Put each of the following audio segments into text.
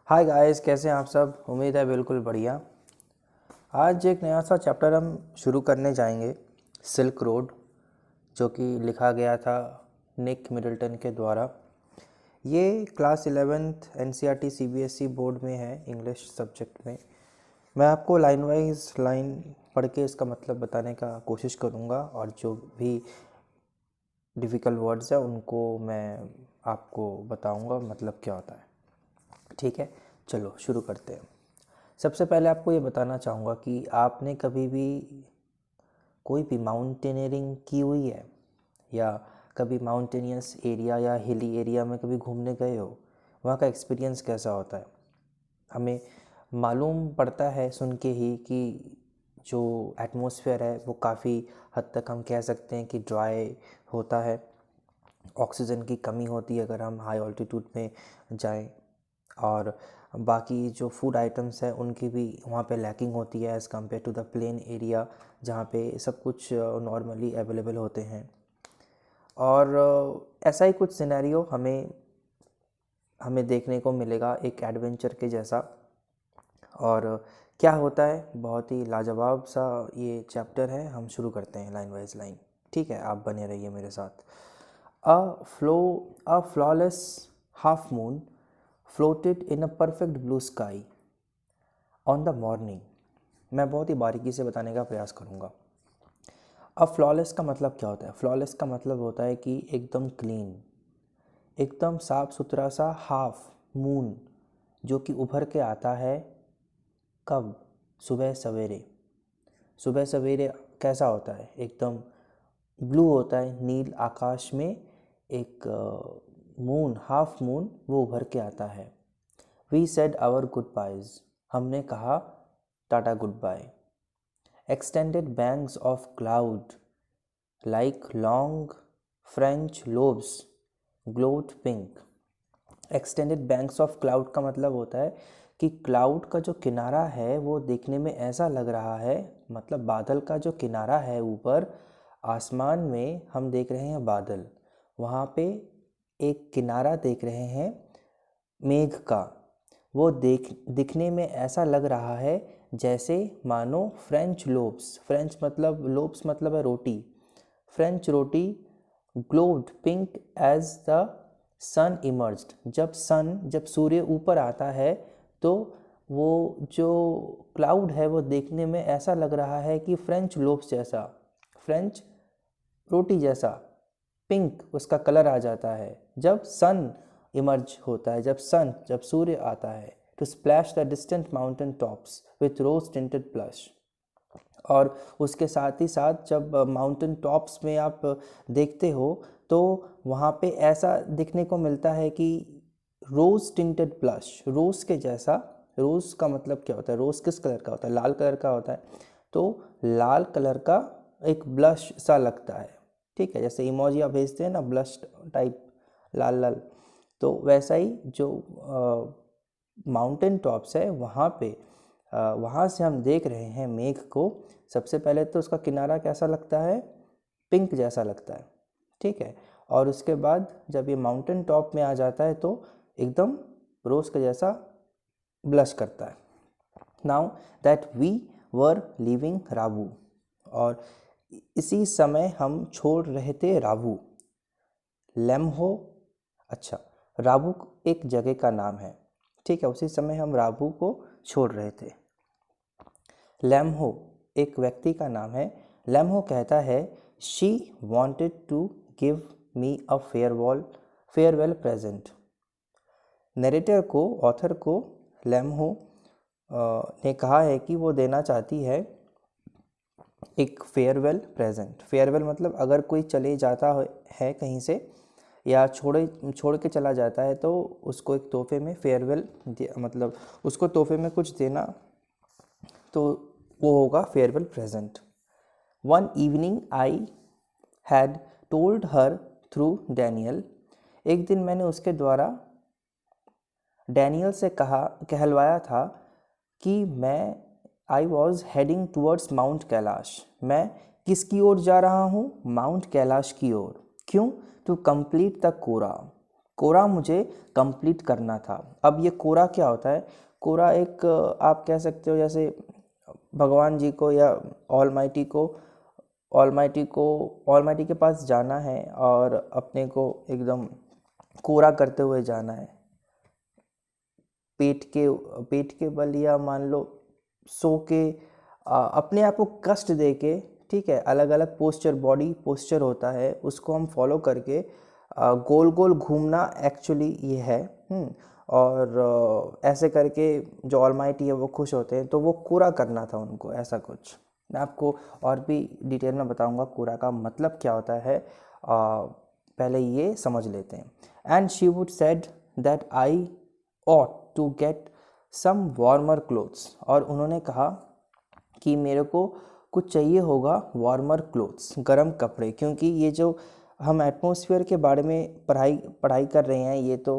Hi guys, कैसे हैं आप सब। उम्मीद है बिल्कुल बढ़िया। आज एक नया सा चैप्टर हम शुरू करने जाएंगे, सिल्क रोड, जो कि लिखा गया था निक मिडल्टन के द्वारा। ये class 11th NCERT CBSE board में है, इंग्लिश सब्जेक्ट में। मैं आपको लाइन वाइज लाइन पढ़ के इसका मतलब बताने का कोशिश करूँगा, और जो भी डिफ़िकल्ट वर्ड्स हैं उनको मैं आपको बताऊँगा मतलब क्या होता है। ठीक है, चलो शुरू करते हैं। सबसे पहले आपको ये बताना चाहूँगा कि आपने कभी भी कोई भी माउंटेनियरिंग की हुई है, या कभी माउंटेनियस एरिया या हिली एरिया में कभी घूमने गए हो। वहाँ का एक्सपीरियंस कैसा होता है। हमें मालूम पड़ता है सुन के ही कि जो एटमॉस्फेयर है वो काफ़ी हद तक हम कह सकते हैं कि ड्राई होता है। ऑक्सीजन की कमी होती है अगर हम हाई ऑल्टीट्यूड में जाएं, और बाकी जो फूड आइटम्स है उनकी भी वहाँ पे लैकिंग होती है as compared to the plain area, जहाँ पे सब कुछ नॉर्मली अवेलेबल होते हैं। और ऐसा ही कुछ सिनेरियो हमें हमें देखने को मिलेगा एक एडवेंचर के जैसा। और क्या होता है, बहुत ही लाजवाब सा ये चैप्टर है। हम शुरू करते हैं लाइन वाइज लाइन। ठीक है, आप बने रहिए मेरे साथ। A flawless half moon floated in a perfect blue sky on the morning। मैं बहुत ही बारीकी से बताने का प्रयास करूँगा। अब फ्लॉलेस का मतलब क्या होता है। फ्लॉलेस का मतलब होता है कि एकदम क्लीन, एकदम साफ सुथरा सा हाफ मून, जो कि उभर के आता है कब, सुबह सवेरे। सुबह सवेरे कैसा होता है, एकदम ब्लू होता है, नील आकाश में एक मून, हाफ मून, वो उभर के आता है। We said our goodbyes, हमने कहा टाटा goodbye. Extended banks of cloud like long French loaves glowed pink. Extended banks of cloud का मतलब होता है कि क्लाउड का जो किनारा है वो देखने में ऐसा लग रहा है, मतलब बादल का जो किनारा है ऊपर आसमान में हम देख रहे हैं बादल, वहाँ पे एक किनारा देख रहे हैं मेघ का। वो दिखने में ऐसा लग रहा है जैसे मानो फ्रेंच लोब्स, फ्रेंच मतलब लोब्स मतलब है रोटी, फ्रेंच रोटी glowed pink as the sun emerged. जब सूर्य ऊपर आता है तो वो जो क्लाउड है वो देखने में ऐसा लग रहा है कि फ्रेंच लोब्स जैसा, फ्रेंच रोटी जैसा पिंक उसका कलर आ जाता है जब सन इमर्ज होता है, जब सूर्य आता है। To splash the distant mountain tops with rose tinted blush. और उसके साथ ही साथ जब माउंटेन टॉप्स में आप देखते हो तो वहाँ पे ऐसा दिखने को मिलता है कि रोज़ टिंटेड ब्लश, रोज़ के जैसा। रोज़ का मतलब क्या होता है, रोज़ किस कलर का होता है, लाल कलर का होता है। तो लाल कलर का एक ब्लश सा लगता है। ठीक है, जैसे इमोजी आप भेजते हैं ना, ब्लश टाइप लाल लाल, तो वैसा ही जो माउंटेन टॉप्स है वहाँ पे वहाँ से हम देख रहे हैं मेघ को। सबसे पहले तो उसका किनारा कैसा लगता है, पिंक जैसा लगता है। ठीक है, और उसके बाद जब ये माउंटेन टॉप में आ जाता है तो एकदम रोज़ के जैसा ब्लश करता है। Now that we were leaving Rawu, और इसी समय हम छोड़ रहे थे रावू। लेम्हो, अच्छा, रावू एक जगह का नाम है। ठीक है, उसी समय हम रावू को छोड़ रहे थे। लेम्हो एक व्यक्ति का नाम है। लेम्हो कहता है she wanted to give me a farewell present. Narrator को, ऑथर को लेम्हो ने कहा है कि वो देना चाहती है एक फेयरवेल प्रेजेंट। फेयरवेल मतलब अगर कोई चले जाता है कहीं से या छोड़ के चला जाता है तो उसको एक तोहफे में फेयरवेल, मतलब उसको तोहफे में कुछ देना, तो वो होगा farewell present. One evening I had told her through Daniel, एक दिन मैंने उसके द्वारा डैनियल से कहलवाया था कि मैं I was heading towards mount Kailash, मैं किसकी ओर जा रहा हूँ, माउंट कैलाश की ओर। क्यों, टू कंप्लीट द कोरा, कोरा मुझे कंप्लीट करना था। अब ये कोरा क्या होता है? कोरा एक आप कह सकते हो जैसे भगवान जी को या ऑलमाइटी के पास जाना है और अपने को एकदम कोरा करते हुए जाना है, पेट के बल या मान लो सो के अपने आप को कष्ट दे के, ठीक है, अलग अलग पोस्चर, बॉडी पोस्चर होता है, उसको हम फॉलो करके गोल गोल घूमना एक्चुअली ये है। और ऐसे करके जो ऑलमाइटी है वो खुश होते हैं, तो वो कोरा करना था उनको, ऐसा कुछ। मैं आपको और भी डिटेल में बताऊंगा कोरा का मतलब क्या होता है, पहले ये समझ लेते हैं। And she would said that I ought to get some warmer clothes, और उन्होंने कहा कि मेरे को कुछ चाहिए होगा वार्मर क्लोथ्स, गर्म कपड़े, क्योंकि ये जो हम एटमॉस्फेयर के बारे में पढ़ाई कर रहे हैं, ये तो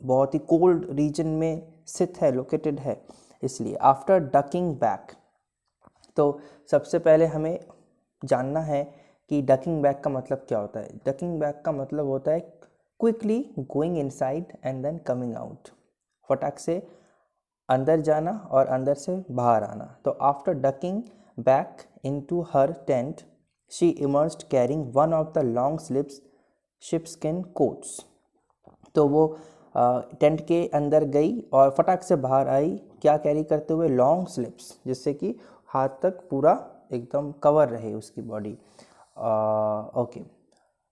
बहुत ही कोल्ड रीजन में स्थित है, लोकेटेड है, इसलिए। आफ्टर डकिंग बैक, तो सबसे पहले हमें जानना है कि डकिंग बैक का मतलब क्या होता है। डकिंग बैक का मतलब होता है quickly going inside and then coming out, फटाक से अंदर जाना और अंदर से बाहर आना। तो after ducking back into her tent she emerged carrying one of the long sleeves sheepskin coats, तो वो टेंट के अंदर गई और फटाक से बाहर आई, क्या कैरी करते हुए? लॉन्ग स्लीव्स, जिससे कि हाथ तक पूरा एकदम कवर रहे उसकी body. Okay,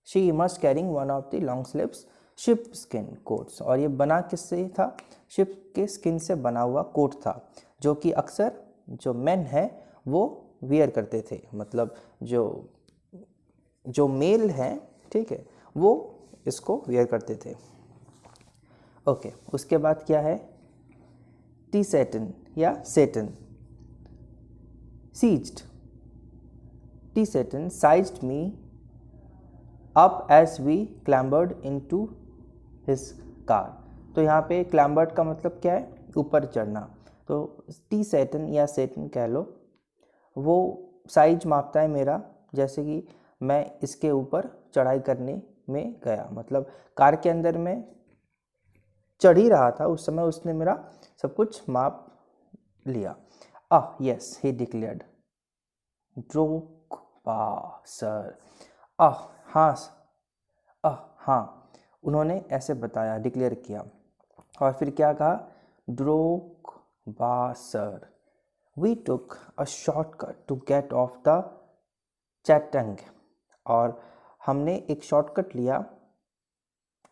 she must carrying one of the long sleeves ship skin quotes, और ये बना किससे था? शिप के स्किन से बना हुआ कोट था, जो कि अक्सर जो मेन है वो वियर करते थे, मतलब जो मेल हैं, ठीक है, वो इसको वियर करते थे। ओके, उसके बाद क्या है? टी सेटन या Tsetan, seized, Tsetan sized me up as we clambered into his car. तो यहाँ पे क्लैम्बर्ड का मतलब क्या है? ऊपर चढ़ना। तो टी सेटन या सेटन कह लो, वो साइज मापता है मेरा, जैसे कि मैं इसके ऊपर चढ़ाई करने में गया, मतलब कार के अंदर मैं चढ़ ही रहा था उस समय, उसने मेरा सब कुछ माप लिया। यस ही डिक्लेयर्ड, ड्रोक बा सर, हाँ, उन्होंने ऐसे बताया, डिक्लेयर किया। और फिर क्या कहा? ड्रोक बा sir, we took a shortcut to get off the Changtang, और हमने एक शॉर्टकट लिया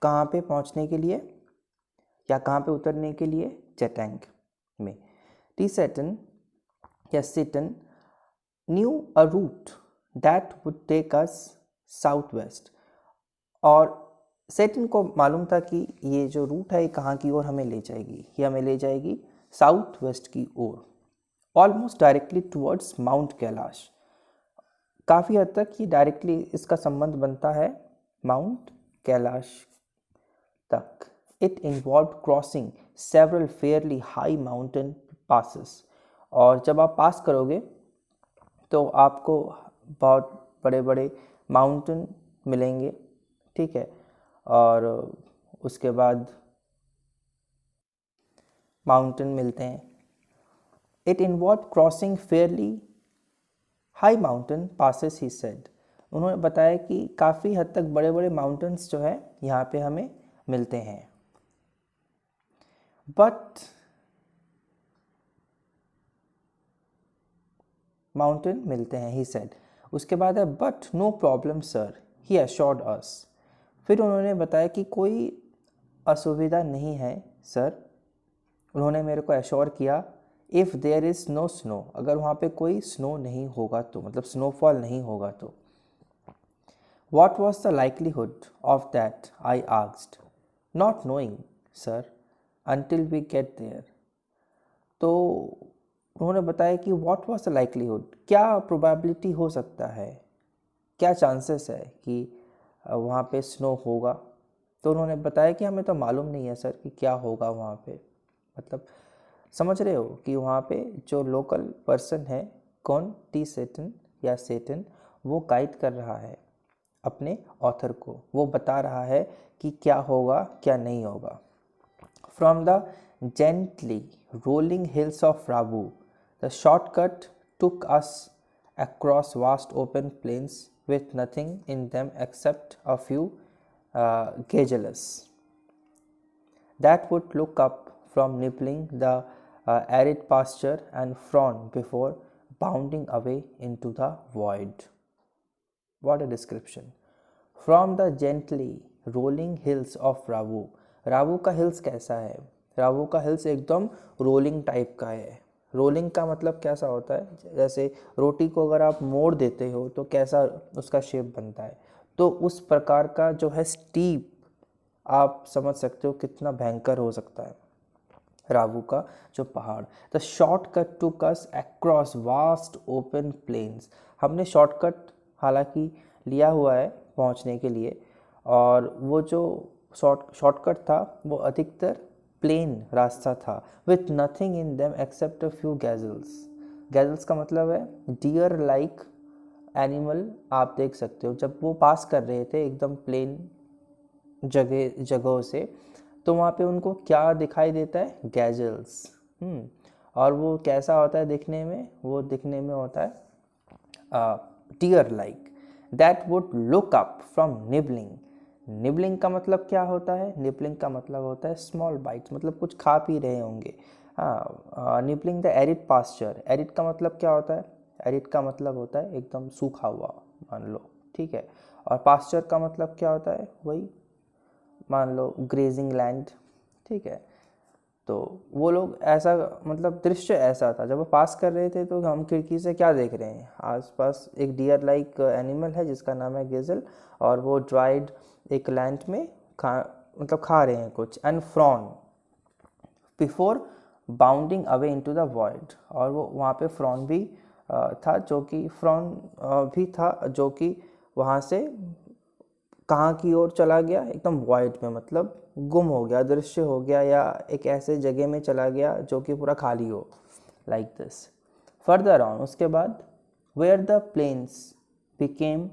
कहाँ पे पहुँचने के लिए या कहाँ पे उतरने के लिए? चैटंग में। टी सेटन या Tsetan knew a route that would take us south west, और सेटन को मालूम था कि ये जो रूट है कहाँ की ओर हमें ले जाएगी, ये हमें ले जाएगी साउथ वेस्ट की ओर, almost directly towards Mount Kailash. काफ़ी हद तक ये डायरेक्टली इसका संबंध बनता है माउंट कैलाश तक। It involve crossing several fairly high mountain passes, और जब आप पास करोगे तो आपको बहुत बड़े बड़े माउंटेन मिलेंगे, ठीक है, और उसके बाद माउंटेन मिलते हैं। It involve crossing fairly high mountain passes, he said, उन्होंने बताया कि काफ़ी हद तक बड़े बड़े माउंटेन्स जो है यहाँ पे हमें मिलते हैं। बट माउंटेन मिलते हैं, ही सेड। उसके बाद है but no problem sir, he assured us, फिर उन्होंने बताया कि कोई असुविधा नहीं है सर, उन्होंने मेरे को एश्योर किया। If there is no snow, अगर वहाँ पे कोई स्नो नहीं होगा तो, मतलब स्नोफॉल नहीं होगा तो। What was the likelihood of that I asked, not knowing sir until we get there, तो उन्होंने बताया कि व्हाट वॉज द लाइकलीहुड, क्या प्रोबेबिलिटी हो सकता है, क्या चांसेस है कि वहाँ पे स्नो होगा। तो उन्होंने बताया कि हमें तो मालूम नहीं है सर कि क्या होगा वहाँ पे, मतलब समझ रहे हो कि वहाँ पे जो लोकल पर्सन है, कौन? टी सेटन या सेटन, वो गाइड कर रहा है अपने ऑथर को, वो बता रहा है कि क्या होगा क्या नहीं होगा। From the gently rolling hills of Rabu the shortcut took us across vast open plains with nothing in them except a few gazelles that would look up from nibbling the arid pasture and frown before bounding away into the void. What a description. From the gently rolling hills of Ravu. रावू का hills कैसा है? रावू का hills एकदम rolling type का है। Rolling का मतलब कैसा होता है, जैसे रोटी को अगर आप मोड़ देते हो तो कैसा उसका शेप बनता है, तो उस प्रकार का जो है स्टीप, आप समझ सकते हो कितना भयंकर हो सकता है रावू का जो पहाड़। The shortcut to cut across vast open plains. हमने शॉर्टकट हालांकि लिया हुआ है पहुंचने के लिए, और वो जो शॉर्टकट था वो अधिकतर प्लेन रास्ता था। With nothing in them except a few gazelles. Gazelles का मतलब है डियर लाइक एनिमल। आप देख सकते हो जब वो पास कर रहे थे एकदम प्लेन जगहों से, तो वहाँ पे उनको क्या दिखाई देता है? गैजल्स। और वो कैसा होता है दिखने में? वो दिखने में होता है deer like that would look up from nibbling. Nibbling का मतलब क्या होता है? निबलिंग का मतलब होता है स्मॉल बाइट्स, मतलब कुछ खा पी रहे होंगे। Nibbling the arid pasture. Arid का मतलब क्या होता है? एरिड का मतलब होता है एकदम सूखा हुआ, मान लो, ठीक है। और पास्चर का मतलब क्या होता है? वही मान लो ग्रेजिंग लैंड, ठीक है। तो वो लोग ऐसा, मतलब दृश्य ऐसा था जब वो पास कर रहे थे, तो हम खिड़की से क्या देख रहे हैं? आसपास एक डियर लाइक एनिमल है जिसका नाम है गेजल, और वो ड्राइड एक लैंड में खा रहे हैं कुछ। And frown before bounding away into the void. और वो वहाँ पे फ्रॉन भी था, जो कि फ्रॉन भी था जो कि वहाँ से कहाँ की ओर चला गया? एकदम वॉइड में, मतलब गुम हो गया, दृश्य हो गया, या एक ऐसे जगह में चला गया जो कि पूरा खाली हो, लाइक दिस। फर्दर ऑन, उसके बाद where the plains became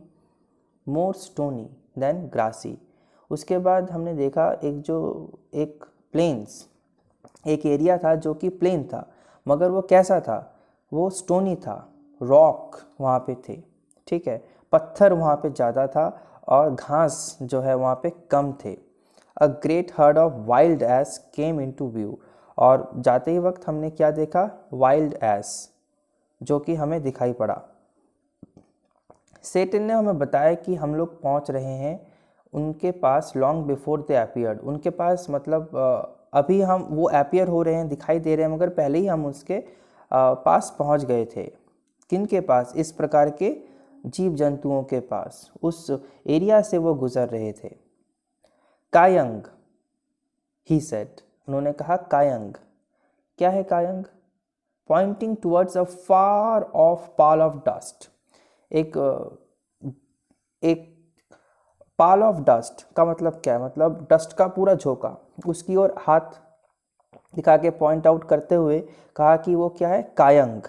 more stony than grassy. उसके बाद हमने देखा एक प्लेन्स, एक एरिया था जो कि प्लेन था, मगर वो कैसा था? वो स्टोनी था, रॉक वहाँ पे थे, ठीक है। पत्थर वहाँ पे ज़्यादा था और घास जो है वहाँ पे कम थे। A great heard of wild ass came into view. और जाते ही वक्त हमने क्या देखा? वाइल्ड एस, जो कि हमें दिखाई पड़ा। सेटन ने हमें बताया कि हम लोग पहुँच रहे हैं उनके पास लॉन्ग बिफोर दे अपीयर्ड। उनके पास मतलब अभी हम वो अपीयर हो रहे हैं, दिखाई दे रहे हैं, मगर पहले ही हम उसके पास पहुंच गए थे। किन के पास? इस प्रकार के जीव जंतुओं के पास। उस एरिया से वो गुजर रहे थे। कायंग, ही सेड, उन्होंने कहा कायंग। क्या है kiang? Pointing towards a far off pall of dust. एक पाल ऑफ डस्ट का मतलब क्या है? मतलब डस्ट का पूरा झोंका, उसकी ओर हाथ दिखा के पॉइंट आउट करते हुए कहा कि वो क्या है? Kiang.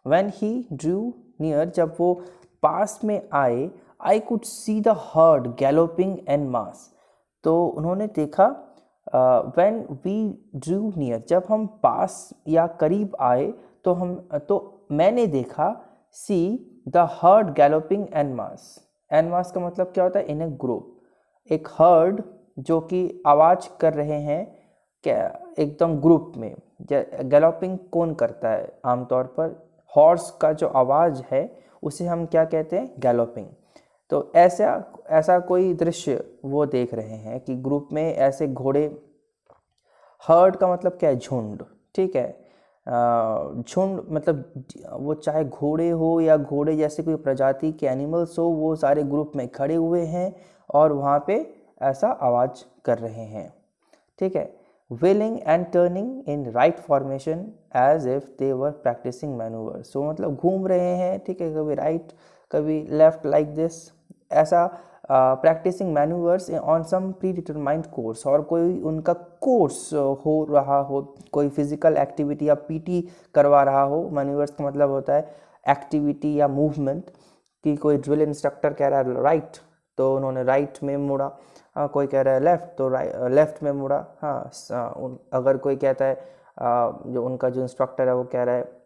When he drew near, जब वो पास में आए, I could see the herd galloping en masse. तो उन्होंने देखा, व्हेन वी ड्रू नियर, जब हम पास या करीब आए, तो मैंने देखा, see the herd galloping en masse. En masse का मतलब क्या होता है? इन ए ग्रुप, एक हर्ड जो कि आवाज़ कर रहे हैं क्या एकदम ग्रुप में। गैलोपिंग कौन करता है? आमतौर पर हॉर्स का जो आवाज़ है उसे हम क्या कहते हैं? गैलोपिंग। तो ऐसा कोई दृश्य वो देख रहे हैं कि ग्रुप में ऐसे घोड़े। हर्ड का मतलब क्या है? झुंड, ठीक है। झुंड मतलब वो चाहे घोड़े हो या घोड़े जैसे कोई प्रजाति के एनिमल्स हो, वो सारे ग्रुप में खड़े हुए हैं और वहाँ पे ऐसा आवाज़ कर रहे हैं, ठीक है। Wheeling and turning in right formation as if they were practising manoeuvres. So मतलब घूम रहे हैं, ठीक है, कभी राइट कभी लेफ्ट, लाइक दिस, ऐसा practising manoeuvres on some predetermined course. और कोई उनका कोर्स हो रहा हो, कोई फिजिकल एक्टिविटी या पीटी करवा रहा हो। मैनूवर्स का मतलब होता है एक्टिविटी या मूवमेंट कि कोई ड्रिल इंस्ट्रक्टर कह रहा है राइट तो उन्होंने राइट में मुड़ा, हाँ कोई कह रहा है लेफ़्ट तो लेफ़्ट में मुड़ा, हाँ अगर कोई कहता है जो उनका जो इंस्ट्रक्टर है वो कह रहा है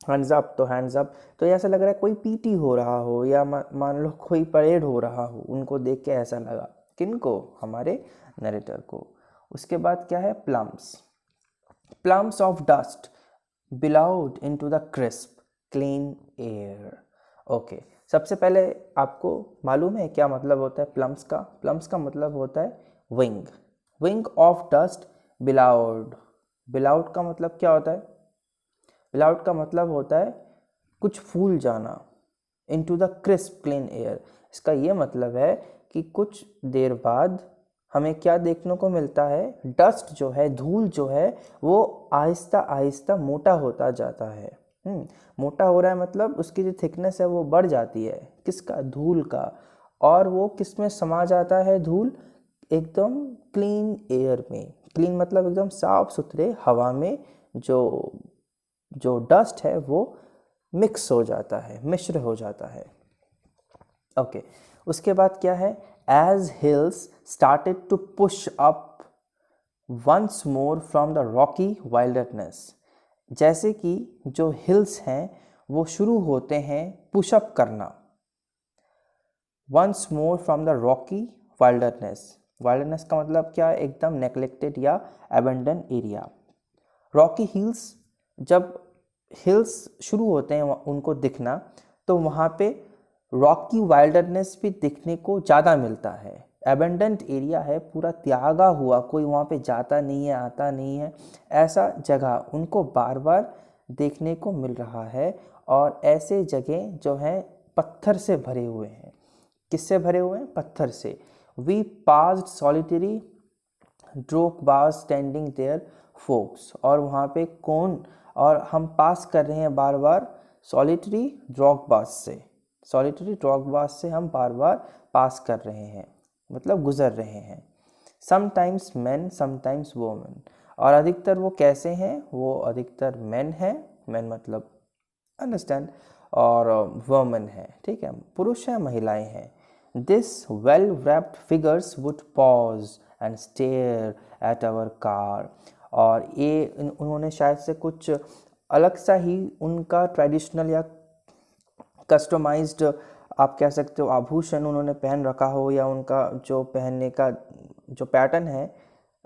हैंड्स अप तो हैंड्स अप। तो ऐसा लग रहा है कोई पीटी हो रहा हो या मान लो कोई परेड हो रहा हो, उनको देख के ऐसा लगा। किनको? हमारे नरेटर को। उसके बाद क्या है? Plums. Plums of dust beloved into the crisp clean air. Okay, सबसे पहले आपको मालूम है क्या मतलब होता है प्लम्स का? प्लम्स का मतलब होता है wing. Wing of dust beloved. Beloved का मतलब क्या होता है? बिलाउड का मतलब होता है कुछ फूल जाना। Into the crisp clean air, इसका ये मतलब है कि कुछ देर बाद हमें क्या देखने को मिलता है? डस्ट जो है, धूल जो है, वो आहिस्ता आहिस्ता मोटा होता जाता है। मोटा हो रहा है मतलब उसकी जो थिकनेस है वो बढ़ जाती है। किसका? धूल का। और वो किस में समा जाता है धूल? एकदम क्लीन एयर में। क्लीन मतलब एकदम साफ सुथरे हवा में जो डस्ट है वो मिक्स हो जाता है, मिश्र हो जाता है। ओके, उसके बाद क्या है? As hills started to push up once more from the rocky wilderness. जैसे कि जो हिल्स हैं वो शुरू होते हैं पुशअप करना। Once more from the rocky wilderness. Wilderness का मतलब क्या है? एकदम नेग्लेक्टेड या एबंडन एरिया। रॉकी हिल्स, जब हिल्स शुरू होते हैं उनको दिखना तो वहाँ पे रॉकी वाइल्डरनेस भी दिखने को ज़्यादा मिलता है। एबंडेंट एरिया है, पूरा त्यागा हुआ, कोई वहाँ पे जाता नहीं है, आता नहीं है, ऐसा जगह उनको बार बार देखने को मिल रहा है। और ऐसे जगह जो हैं पत्थर से भरे हुए हैं। किससे भरे हुए हैं? पत्थर से। वी पास्ड सॉलिटरी ड्रोक बाज स्टैंडिंग देयर फोक्स। और वहाँ पे कौन, और हम पास कर रहे हैं बार बार सॉलिटरी ड्रॉक बाज से। सॉलिटरी ड्रॉक बाज से हम बार बार पास कर रहे हैं, मतलब गुजर रहे हैं। Sometimes man sometimes women. और अधिकतर वो कैसे हैं? वो अधिकतर मैन हैं, मैन मतलब अंडरस्टैंड, और वोमेन है, ठीक है, पुरुष हैं, महिलाएं हैं। This well wrapped figures would pause and stare at our car. और ये उन्होंने शायद से कुछ अलग सा ही उनका ट्रेडिशनल या कस्टमाइज्ड आप कह सकते हो आभूषण उन्होंने पहन रखा हो, या उनका जो पहनने का जो पैटर्न है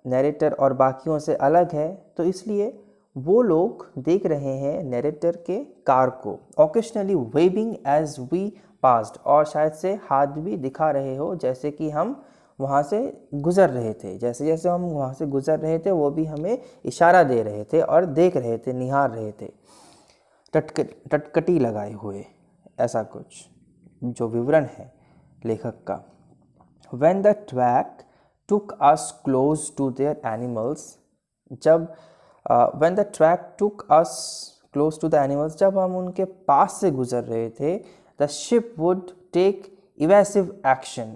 नैरेटर और बाकियों से अलग है, तो इसलिए वो लोग देख रहे हैं नैरेटर के कार को। Occasionally waving as we passed, और शायद से हाथ भी दिखा रहे हो जैसे कि हम वहाँ से गुज़र रहे थे। जैसे जैसे हम वहाँ से गुज़र रहे थे वो भी हमें इशारा दे रहे थे और देख रहे थे, निहार रहे थे, टटकटी लगाए हुए, ऐसा कुछ जो विवरण है लेखक का। When the track took us close to their animals, जब when the track took us close to the animals, जब हम उनके पास से गुजर रहे थे, the ship would take evasive action।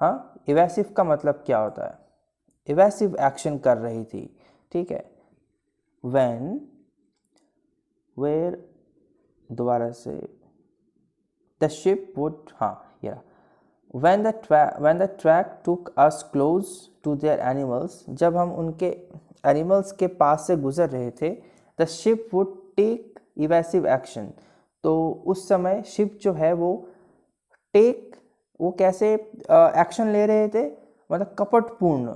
हाँ, evasive का मतलब क्या होता है? evasive action कर रही थी, ठीक है। when, where, दोबारा से, the ship would, हाँ ये रहा, when the track took us close to their animals, जब हम उनके एनिमल्स के पास से गुजर रहे थे, the ship would take evasive action, तो उस समय शिप जो है वो वो कैसे एक्शन ले रहे थे? मतलब कपटपूर्ण,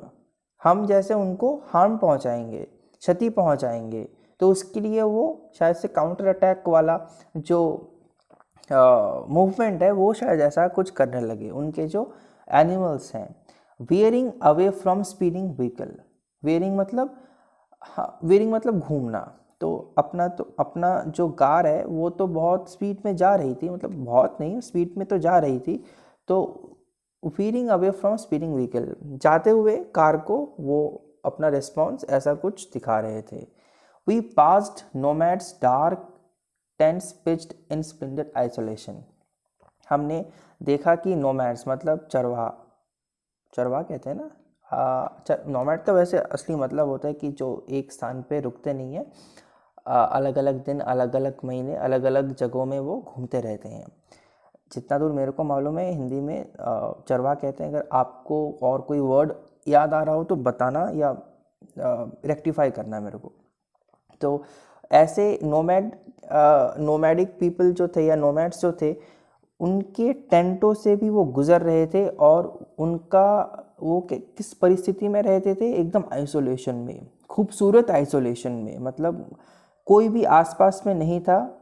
हम जैसे उनको हार्म पहुंचाएंगे, क्षति पहुंचाएंगे, तो उसके लिए वो शायद से काउंटर अटैक वाला जो मूवमेंट है वो शायद ऐसा कुछ करने लगे उनके जो एनिमल्स हैं। Wearing away from speeding vehicle. Wearing मतलब, हाँ, वेयरिंग मतलब घूमना। तो अपना जो कार है वो तो बहुत स्पीड में जा रही थी, मतलब बहुत नहीं, स्पीड में तो जा रही थी, तो wearing away from speeding vehicle, जाते हुए कार को वो अपना रिस्पॉन्स ऐसा कुछ दिखा रहे थे। We passed nomads dark tents pitched in splendid isolation. हमने देखा कि नोमैड्स मतलब चरवाहा कहते हैं ना। नोमैड तो वैसे असली मतलब होता है कि जो एक स्थान पे रुकते नहीं है, अलग अलग दिन, अलग अलग महीने, अलग अलग जगहों में वो घूमते रहते हैं। जितना दूर मेरे को मालूम है हिंदी में चरवाहा कहते हैं। अगर आपको और कोई वर्ड याद आ रहा हो तो बताना या रेक्टिफाई करना मेरे को। तो ऐसे नोमैडिक पीपल जो थे या नोमैड्स जो थे, उनके टेंटों से भी वो गुजर रहे थे और उनका वो किस परिस्थिति में रहते थे, एकदम आइसोलेशन में, खूबसूरत आइसोलेशन में। मतलब कोई भी आसपास में नहीं था,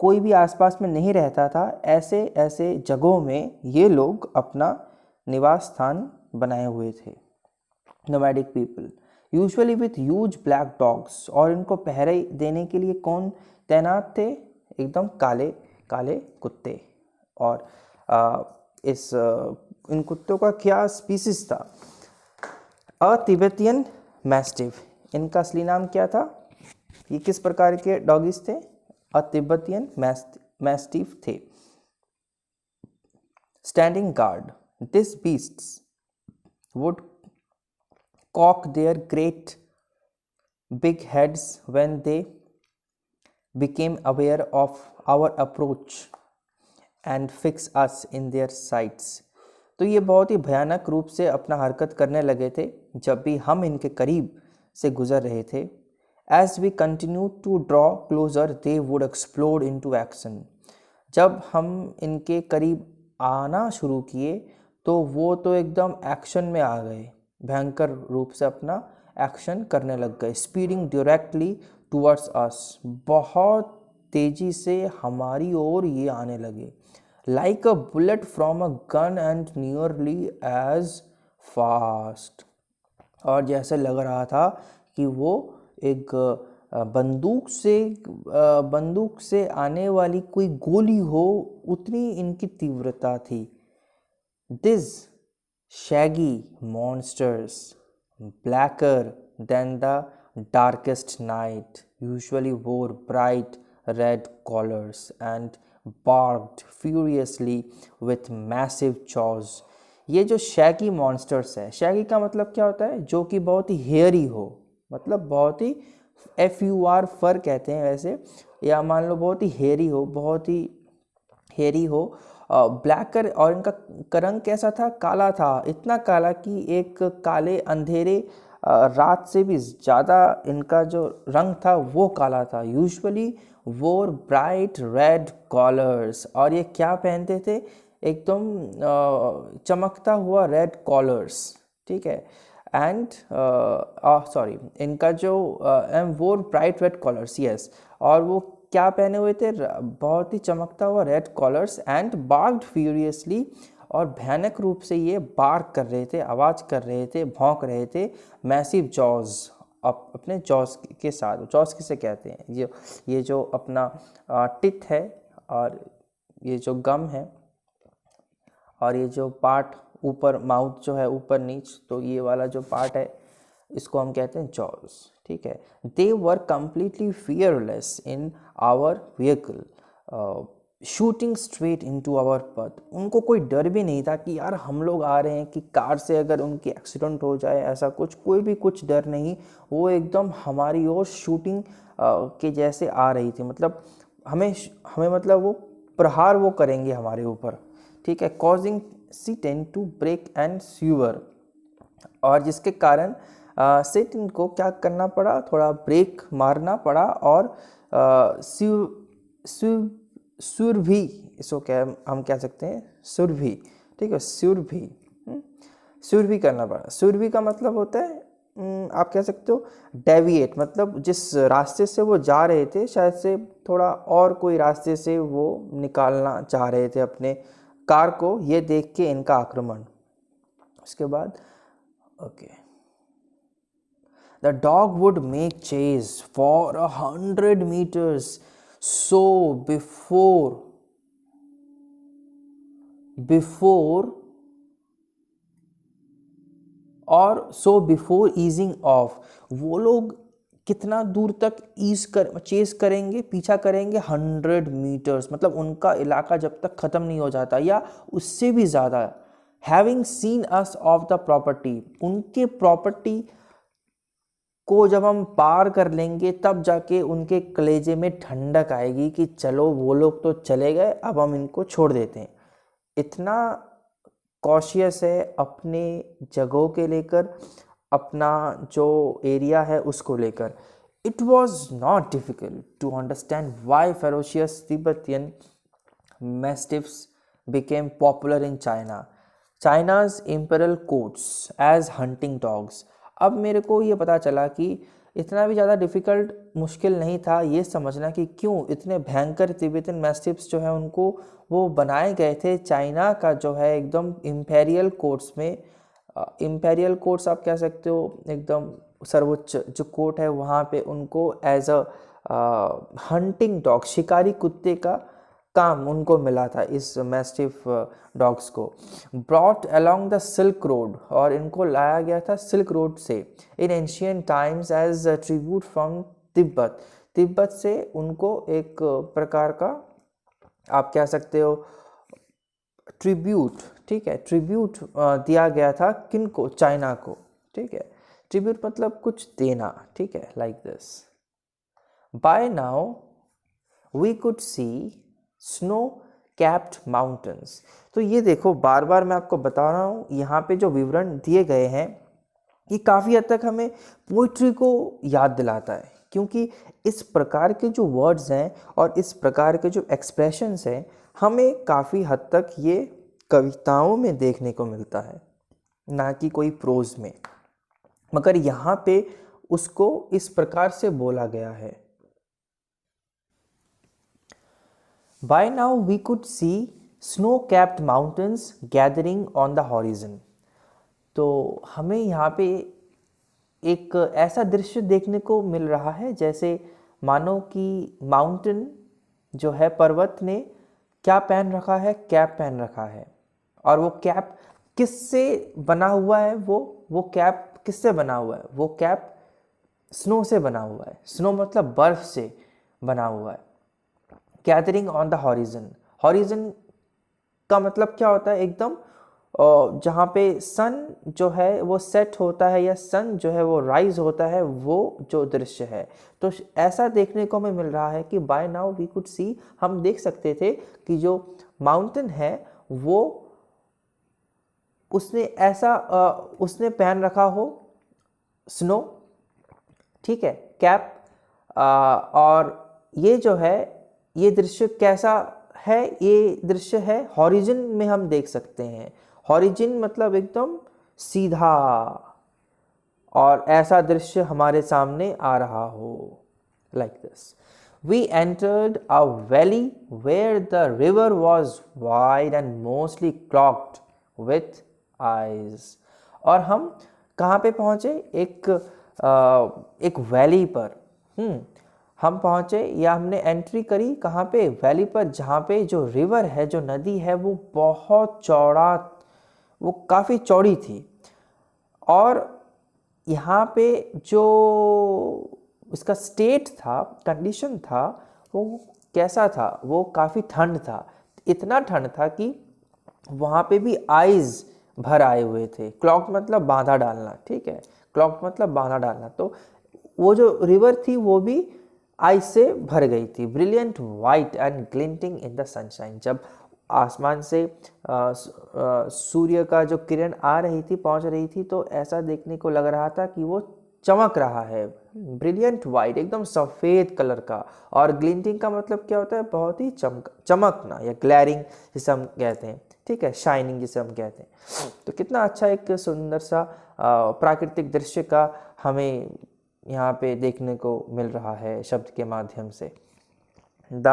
कोई भी आसपास में नहीं रहता था। ऐसे ऐसे जगहों में ये लोग अपना निवास स्थान बनाए हुए थे, nomadic people, usually with huge black dogs. और इनको पहरे देने के लिए कौन तैनात थे? एकदम काले काले कुत्ते। और इन कुत्तों का क्या स्पीसीज था? अ तिब्बतियन मैस्टिफ। इनका असली नाम क्या था? ये किस प्रकार के डॉगीज थे? अ तिब्बतियन मैस्टिफ थे। Standing guard, this beasts would cock their great big heads when they became aware of our approach and fix us in their sights। तो ये बहुत ही भयानक रूप से अपना हरकत करने लगे थे जब भी हम इनके करीब से गुजर रहे थे। As we continued to draw closer, they would explode into action। जब हम इनके करीब आना शुरू किए तो वो तो एकदम एक्शन में आ गए, भयंकर रूप से अपना एक्शन करने लग गए। स्पीडिंग डायरेक्टली टूवर्ड्स अस, बहुत तेजी से हमारी ओर ये आने लगे। Like a bullet from a gun and nearly as fast. और जैसे लग रहा था कि वो एक बंदूक से आने वाली कोई गोली हो, उतनी इनकी तीव्रता थी। This shaggy monsters, blacker than the darkest night, usually wore bright red collars and barked furiously with massive jaws। ये जो शैगी मॉन्स्टर्स है, शैगी का मतलब क्या होता है? जो कि बहुत ही हेयरी हो, मतलब बहुत ही FUR फर कहते हैं वैसे, या मान लो बहुत ही हेयरी हो, बहुत ही हेयरी हो। ब्लैकर, और इनका रंग कैसा था? काला था, इतना काला कि एक काले अंधेरे रात से भी ज़्यादा इनका जो रंग था वो काला था। यूजुअली वोर ब्राइट रेड कॉलर्स, और ये क्या पहनते थे? एकदम चमकता हुआ रेड कॉलर्स, ठीक है। एंड सॉरी, इनका जो वोर ब्राइट रेड कॉलर्स, यस। और वो क्या पहने हुए थे? बहुत ही चमकता हुआ रेड कॉलर्स। एंड बार्क्ड फ्यूरियसली, और भयानक रूप से ये बार्क कर रहे थे, आवाज़ कर रहे थे, भौंक रहे थे। मैसिव जॉज, अपने जॉज के साथ। जॉज किसे कहते हैं? ये जो अपना टिथ है, और ये जो गम है, और ये जो पार्ट ऊपर, माउथ जो है ऊपर नीच, तो ये वाला जो पार्ट है इसको हम कहते हैं जॉज, ठीक है। They were completely fearless in our vehicle, shooting straight into our path. उनको कोई डर भी नहीं था कि यार हम लोग आ रहे हैं, कि कार से अगर उनकी एक्सीडेंट हो जाए, ऐसा कोई भी कुछ डर नहीं। वो एकदम हमारी ओर शूटिंग के जैसे आ रही थी। मतलब हमें मतलब वो प्रहार वो करेंगे हमारे ऊपर, ठीक है। Causing Tsetan to brake and swerve, और जिसके कारण सिट इनको क्या करना पड़ा? थोड़ा ब्रेक मारना पड़ा, और सुर भी, इसको क्या हम कह सकते हैं? सुर भी, ठीक है। सुर भी करना पड़ा। सुर भी का मतलब होता है आप कह सकते हो डेविएट, मतलब जिस रास्ते से वो जा रहे थे शायद से थोड़ा और कोई रास्ते से वो निकालना चाह रहे थे अपने कार को, ये देख के इनका आक्रमण। उसके बाद okay, the dog would make chase for 100 meters, so before easing off, वो लोग कितना दूर तक चेस करेंगे, पीछा करेंगे? 100 मीटर्स, मतलब उनका इलाका जब तक ख़त्म नहीं हो जाता, या उससे भी ज़्यादा। Having scene us of the property, उनके प्रॉपर्टी को जब हम पार कर लेंगे तब जाके उनके कलेजे में ठंडक आएगी कि चलो वो लोग तो चले गए, अब हम इनको छोड़ देते हैं। इतना कॉशियस है अपने जगहों के लेकर, अपना जो एरिया है उसको लेकर। It was not difficult to understand why ferocious Tibetan mastiffs became popular in China, China's imperial courts as hunting dogs। अब मेरे को ये पता चला कि इतना भी ज़्यादा डिफ़िकल्ट मुश्किल नहीं था ये समझना कि क्यों इतने भयंकर तिब्बतन मैस्टिफ्स जो है उनको वो बनाए गए थे चाइना का जो है एकदम इम्पेरियल कोर्ट्स में। इम्पेरियल कोर्ट्स आप कह सकते हो एकदम सर्वोच्च जो कोर्ट है वहाँ पे उनको एज अ हंटिंग डॉग, शिकारी कुत्ते का काम उनको मिला था इस मैस्टिफ डॉग्स को। Brought along the silk road, और इनको लाया गया था सिल्क रोड से in ancient times as tribute from Tibet. Tibet से उनको एक प्रकार का आप कह सकते हो ट्रिब्यूट, ठीक है, ट्रिब्यूट दिया गया था किनको, चाइना को, ठीक है। ट्रिब्यूट मतलब कुछ देना, ठीक है, like this. By now we could see snow capped mountains. तो ये देखो बार बार मैं आपको बता रहा हूँ यहाँ पे जो विवरण दिए गए हैं ये काफ़ी हद तक हमें पोइट्री को याद दिलाता है, क्योंकि इस प्रकार के जो वर्ड्स हैं और इस प्रकार के जो एक्सप्रेशंस हैं हमें काफ़ी हद तक ये कविताओं में देखने को मिलता है, ना कि कोई प्रोज में, मगर यहाँ पे उसको इस प्रकार से बोला गया है। By now we could see snow-capped mountains gathering on the horizon। तो हमें यहाँ पे एक ऐसा दृश्य देखने को मिल रहा है जैसे मानो कि माउंटेन जो है, पर्वत ने क्या पहन रखा है, कैप पहन रखा है। और वो कैप किससे बना हुआ है, वो कैप किससे बना हुआ है, वो कैप स्नो से बना हुआ है। स्नो मतलब बर्फ से बना हुआ है। Gathering on the horizon, horizon का मतलब क्या होता है, एकदम जहाँ पे सन जो है वो सेट होता है या सन जो है वो राइज होता है, वो जो दृश्य है। तो ऐसा देखने को हमें मिल रहा है कि by now we could see, हम देख सकते थे कि जो माउंटेन है वो उसने ऐसा उसने पहन रखा हो स्नो, ठीक है, कैप। और ये जो है ये दृश्य कैसा है, ये दृश्य है हॉरिजन में हम देख सकते हैं। हॉरिजन मतलब एकदम सीधा, और ऐसा दृश्य हमारे सामने आ रहा हो, like this. We entered a valley where the river was wide and mostly cloaked with ice. और हम कहाँ पे पहुँचे, एक वैली पर हम पहुँचे, या हमने एंट्री करी कहाँ पे, वैली पर, जहाँ पे जो रिवर है, जो नदी है, वो बहुत चौड़ा, वो काफ़ी चौड़ी थी। और यहाँ पे जो इसका स्टेट था, कंडीशन था, वो कैसा था, वो काफ़ी ठंड था। इतना ठंड था कि वहाँ पे भी आइज़ भर आए हुए थे। क्लॉक मतलब बांधा डालना, ठीक है, क्लॉक मतलब बांधा डालना। तो वो जो रिवर थी वो भी आइज से भर गई थी। Brilliant white and glinting in the sunshine, जब आसमान से सूर्य का जो किरण आ रही थी, पहुंच रही थी, तो ऐसा देखने को लग रहा था कि वो चमक रहा है। ब्रिलियंट वाइट, एकदम सफ़ेद कलर का। और ग्लिंटिंग का मतलब क्या होता है, बहुत ही चमकना, या ग्लैरिंग जिसे हम कहते हैं, ठीक है, शाइनिंग जिसे हम कहते हैं। तो कितना अच्छा एक सुंदर सा प्राकृतिक दृश्य का हमें यहाँ पे देखने को मिल रहा है शब्द के माध्यम से। The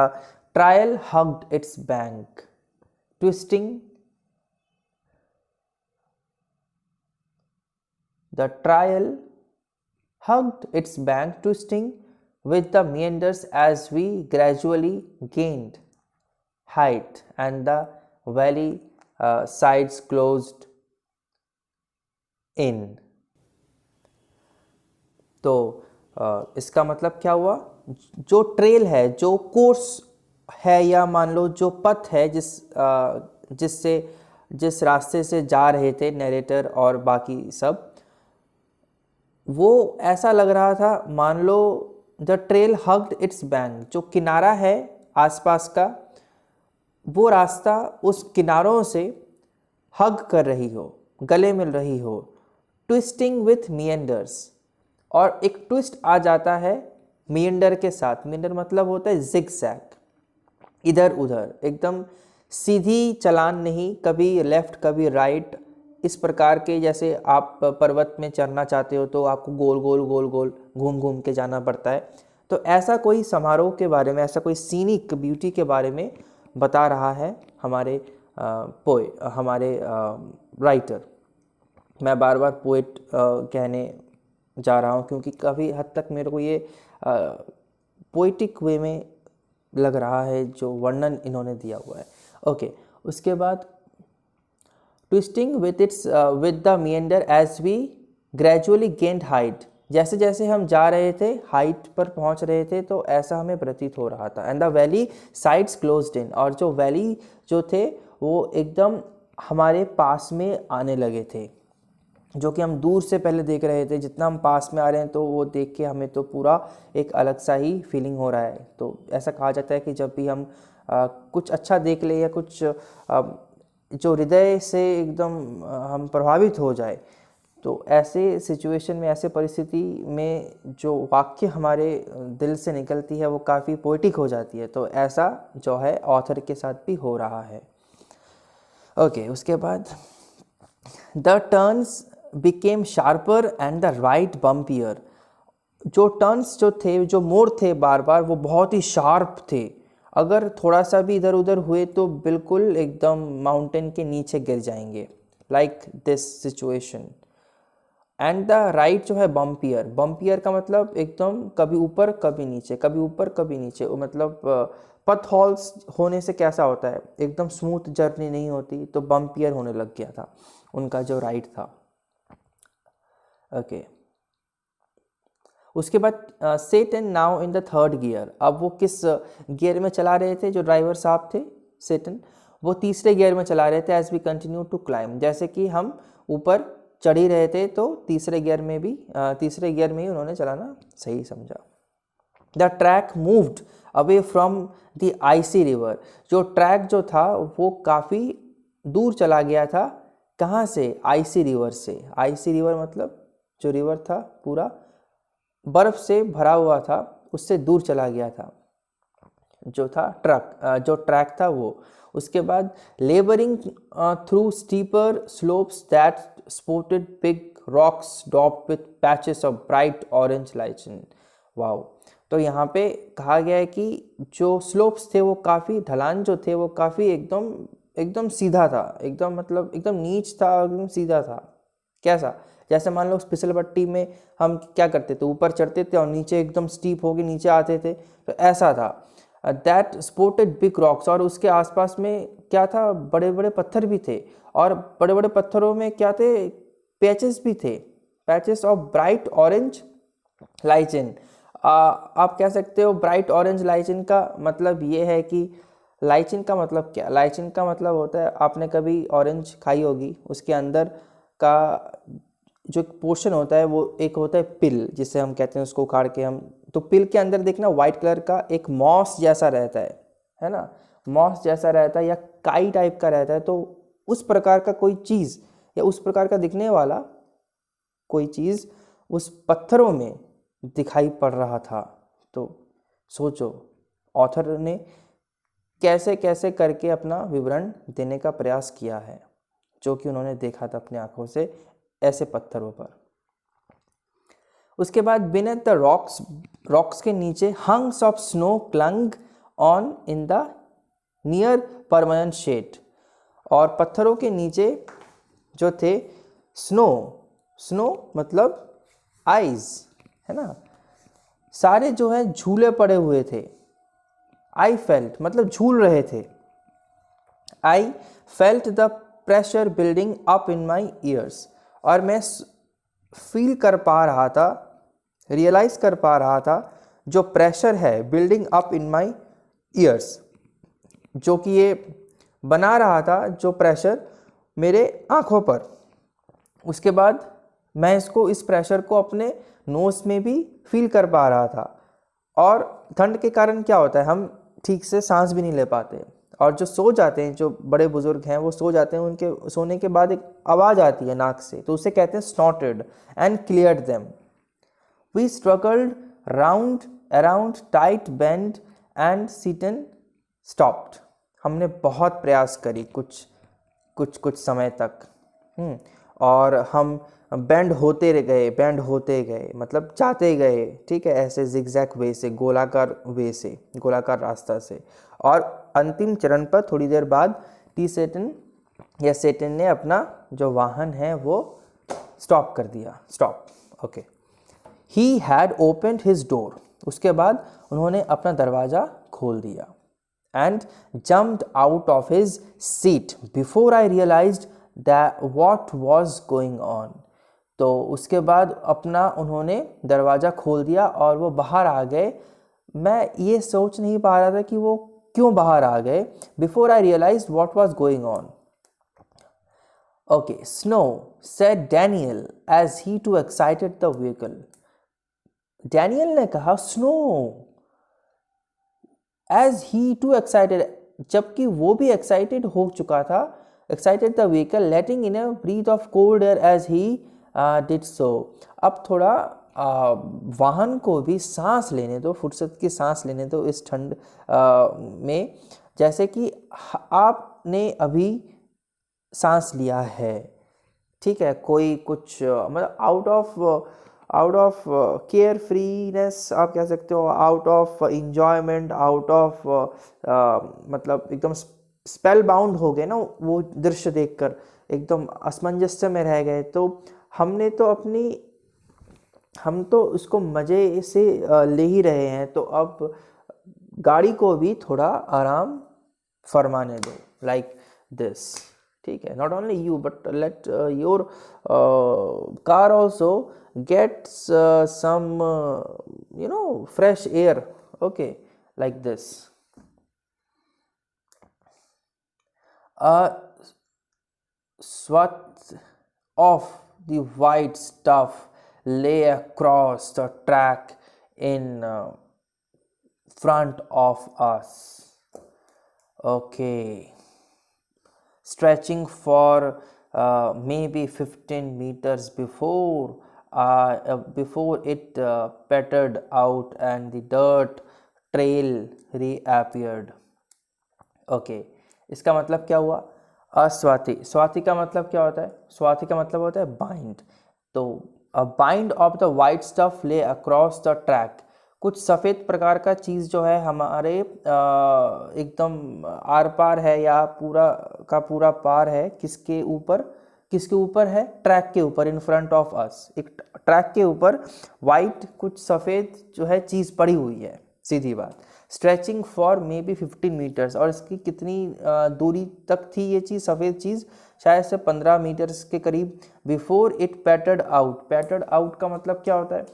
trial hugged its bank twisting, the trial hugged its bank twisting with the meanders as we gradually gained height and the valley sides closed in। तो इसका मतलब क्या हुआ, जो ट्रेल है, जो कोर्स है, या मान लो जो पथ है जिस रास्ते से जा रहे थे नरेटर और बाकी सब, वो ऐसा लग रहा था मान लो the trail hugged its bank, जो किनारा है आसपास का वो रास्ता उस किनारों से हग कर रही हो, गले मिल रही हो, ट्विस्टिंग विथ मिएंडर्स, और एक ट्विस्ट आ जाता है मिएंडर के साथ। मिएंडर मतलब होता है जिगजैग, इधर उधर, एकदम सीधी चलान नहीं, कभी लेफ्ट कभी राइट, इस प्रकार के। जैसे आप पर्वत में चढ़ना चाहते हो तो आपको गोल गोल गोल गोल घूम घूम के जाना पड़ता है। तो ऐसा कोई समारोह के बारे में, ऐसा कोई सीनिक ब्यूटी के बारे में बता रहा है हमारे हमारे राइटर। मैं बार बार पोएट कहने जा रहा हूँ क्योंकि काफ़ी हद तक मेरे को ये पोइटिक वे में लग रहा है जो वर्णन इन्होंने दिया हुआ है। ओके, उसके बाद twisting with the meander as we gradually gained height, जैसे जैसे हम जा रहे थे हाइट पर पहुंच रहे थे तो ऐसा हमें प्रतीत हो रहा था। And the valley sides closed in, और जो वैली जो थे वो एकदम हमारे पास में आने लगे थे, जो कि हम दूर से पहले देख रहे थे। जितना हम पास में आ रहे हैं तो वो देख के हमें तो पूरा एक अलग सा ही फीलिंग हो रहा है। तो ऐसा कहा जाता है कि जब भी हम कुछ अच्छा देख ले या कुछ जो हृदय से एकदम हम प्रभावित हो जाए, तो ऐसे सिचुएशन में, ऐसे परिस्थिति में जो वाक्य हमारे दिल से निकलती है वो काफ़ी पोएटिक हो जाती है। तो ऐसा जो है ऑथर के साथ भी हो रहा है। ओके, उसके बाद the turns became sharper and the ride bumpier, जो टर्न्स जो थे, जो मोड़ थे बार बार, वो बहुत ही शार्प थे। अगर थोड़ा सा भी इधर उधर हुए तो बिल्कुल एकदम माउंटेन के नीचे गिर जाएंगे, like this situation. And the right जो है बम्पियर, बम्पियर का मतलब एकदम कभी ऊपर कभी नीचे, कभी ऊपर कभी नीचे। वो मतलब पथ हॉल्स होने से कैसा होता है, एकदम स्मूथ जर्नी नहीं होती, तो बम्पियर होने लग गया था उनका जो राइट था। ओके, उसके बाद set and now in the third gear, अब वो किस गियर में चला रहे थे जो ड्राइवर साहब थे सेटन, वो तीसरे गियर में चला रहे थे। As we continue to climb, जैसे कि हम ऊपर चढ़ ही रहे थे तो तीसरे गियर में ही उन्होंने चलाना सही समझा। The track moved away from the icy river, जो ट्रैक जो था वो काफ़ी दूर चला गया था। कहाँ से? आइसी रिवर से। आइसी रिवर मतलब जो रिवर था पूरा बर्फ से भरा हुआ था, उससे दूर चला गया था जो ट्रैक था वो। उसके बाद labouring through steeper slopes that sported big rocks डॉप्ड with patches of bright orange lightning. Wow, तो यहाँ पे कहा गया है कि जो स्लोप्स थे वो काफ़ी, ढलान जो थे वो काफ़ी एकदम सीधा था, एकदम मतलब एकदम नीच था, एकदम सीधा था। कैसा? जैसे मान लो फिसल पट्टी में हम क्या करते थे, ऊपर चढ़ते थे और नीचे एकदम स्टीप होके नीचे आते थे, तो ऐसा था। दैट स्पोर्टेड बिग रॉक्स, और उसके आसपास में क्या था, बड़े बड़े पत्थर भी थे, और बड़े बड़े पत्थरों में क्या थे, पैचेस भी थे, पैचेस ऑफ ब्राइट ऑरेंज लाइचिन। आप कह सकते हो ब्राइट ऑरेंज लाइचिन का मतलब ये है कि लाइचिन का मतलब क्या? लाइचिन का मतलब होता है, आपने कभी ऑरेंज खाई होगी, उसके अंदर का जो पोर्शन होता है वो एक होता है पिल, जिसे हम कहते हैं, उसको उखाड़ के हम, तो पिल के अंदर देखना वाइट कलर का एक मॉस जैसा रहता है ना, मॉस जैसा रहता है या काई टाइप का रहता है। तो उस प्रकार का कोई चीज़ या उस प्रकार का दिखने वाला कोई चीज़ उस पत्थरों में दिखाई पड़ रहा था। तो सोचो ऑथर ने कैसे कैसे करके अपना विवरण देने का प्रयास किया है, जो कि उन्होंने देखा था अपनी आंखों से ऐसे पत्थरों पर। उसके बाद बिनेथ द रॉक्स के नीचे hunks of snow clung on in the near permanent shade, और पत्थरों के नीचे जो थे स्नो मतलब आइज, है ना, सारे जो है झूले पड़े हुए थे। आई फेल्ट मतलब झूल रहे थे। I felt the pressure building up in my years, और मैं फील कर पा रहा था, रियलाइज कर पा रहा था जो प्रेशर है building up in my years, जो कि ये बना रहा था जो प्रेशर मेरे आँखों पर। उसके बाद मैं इसको, इस प्रेशर को अपने नोज़ में भी फील कर पा रहा था। और ठंड के कारण क्या होता है, हम ठीक से सांस भी नहीं ले पाते। और जो सो जाते हैं, जो बड़े बुजुर्ग हैं वो सो जाते हैं, उनके सोने के बाद एक आवाज़ आती है नाक से, तो उसे कहते हैं स्नॉटेड and cleared them. We struggled round around tight bend and Tsetan stopped. हमने बहुत प्रयास करी कुछ समय तक। और हम बेंड होते गए मतलब जाते गए, ठीक है, ऐसे जिगजैग वे से, गोलाकार रास्ता से। और अंतिम चरण पर थोड़ी देर बाद सेटन ने अपना जो वाहन है वो स्टॉप कर दिया। Okay. He had opened his door, उसके बाद उन्होंने अपना दरवाज़ा खोल दिया। And jumped out of his seat before I realised that what was going on. तो उसके बाद उन्होंने दरवाज़ा खोल दिया और वो बाहर आ गए। मैं ये सोच नहीं पा रहा था कि वो क्यों बाहर आ गए। Before I realised what was going on. Okay, snow said Daniel as he too excited the vehicle. Daniel ने कहा snow, as he too excited, जबकि वो भी एक्साइटेड हो चुका था। Excited the vehicle letting in a breath of cold air as he did so. अब थोड़ा वाहन को भी सांस लेने दो, फुर्सत की सांस लेने दो इस ठंड में, जैसे कि आपने अभी सांस लिया है, ठीक है। कोई कुछ मतलब आउट ऑफ केयर फ्रीनेस आप कह सकते हो, out of enjoyment, out of मतलब एकदम स्पेल बाउंड हो गए ना वो दृश्य देखकर, एकदम असमंजस्य में रह गए। तो हम तो उसको मज़े से ले ही रहे हैं, तो अब गाड़ी को भी थोड़ा आराम फरमाने दो, लाइक दिस, ठीक है। Not only you but let your car also gets some fresh air, okay, like this. Swath of the white stuff lay across the track in front of us. Okay, stretching for maybe 15 meters before it petered out and the dirt trail reappeared. Okay, इसका मतलब क्या हुआ? स्वाति का मतलब क्या होता है? स्वाति का मतलब होता है बाइंड। तो bind of the white stuff ले अक्रॉस द ट्रैक, कुछ सफ़ेद प्रकार का चीज़ जो है हमारे एकदम आर पार है, या पूरा का पूरा पार है, किसके ऊपर है? ट्रैक के ऊपर, इन फ्रंट ऑफ अस। एक ट्रैक के ऊपर वाइट कुछ सफ़ेद जो है चीज़ पड़ी हुई है, सीधी बात। Stretching for maybe 15 metres, और इसकी कितनी दूरी तक थी ये चीज़, सफ़ेद चीज़? शायद से 15 मीटर्स के करीब। बिफोर इट पैटर्ड आउट, पैटर्ड आउट का मतलब क्या होता है?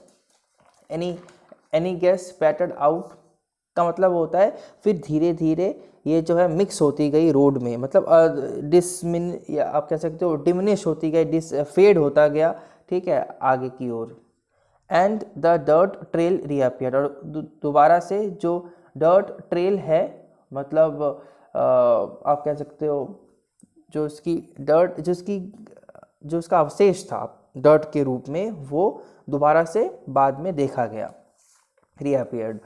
Any guess? पैटर्ड आउट का मतलब होता है फिर धीरे धीरे ये जो है मिक्स होती गई रोड में, मतलब या आप कह सकते हो डिमिनिश होती गई, फेड होता गया, ठीक है, आगे की ओर। And the dirt trail reappear, और दोबारा से जो डर्ट ट्रेल है, मतलब आप कह सकते हो जो उसका अवशेष था डर्ट के रूप में, वो दोबारा से बाद में देखा गया, reappeared.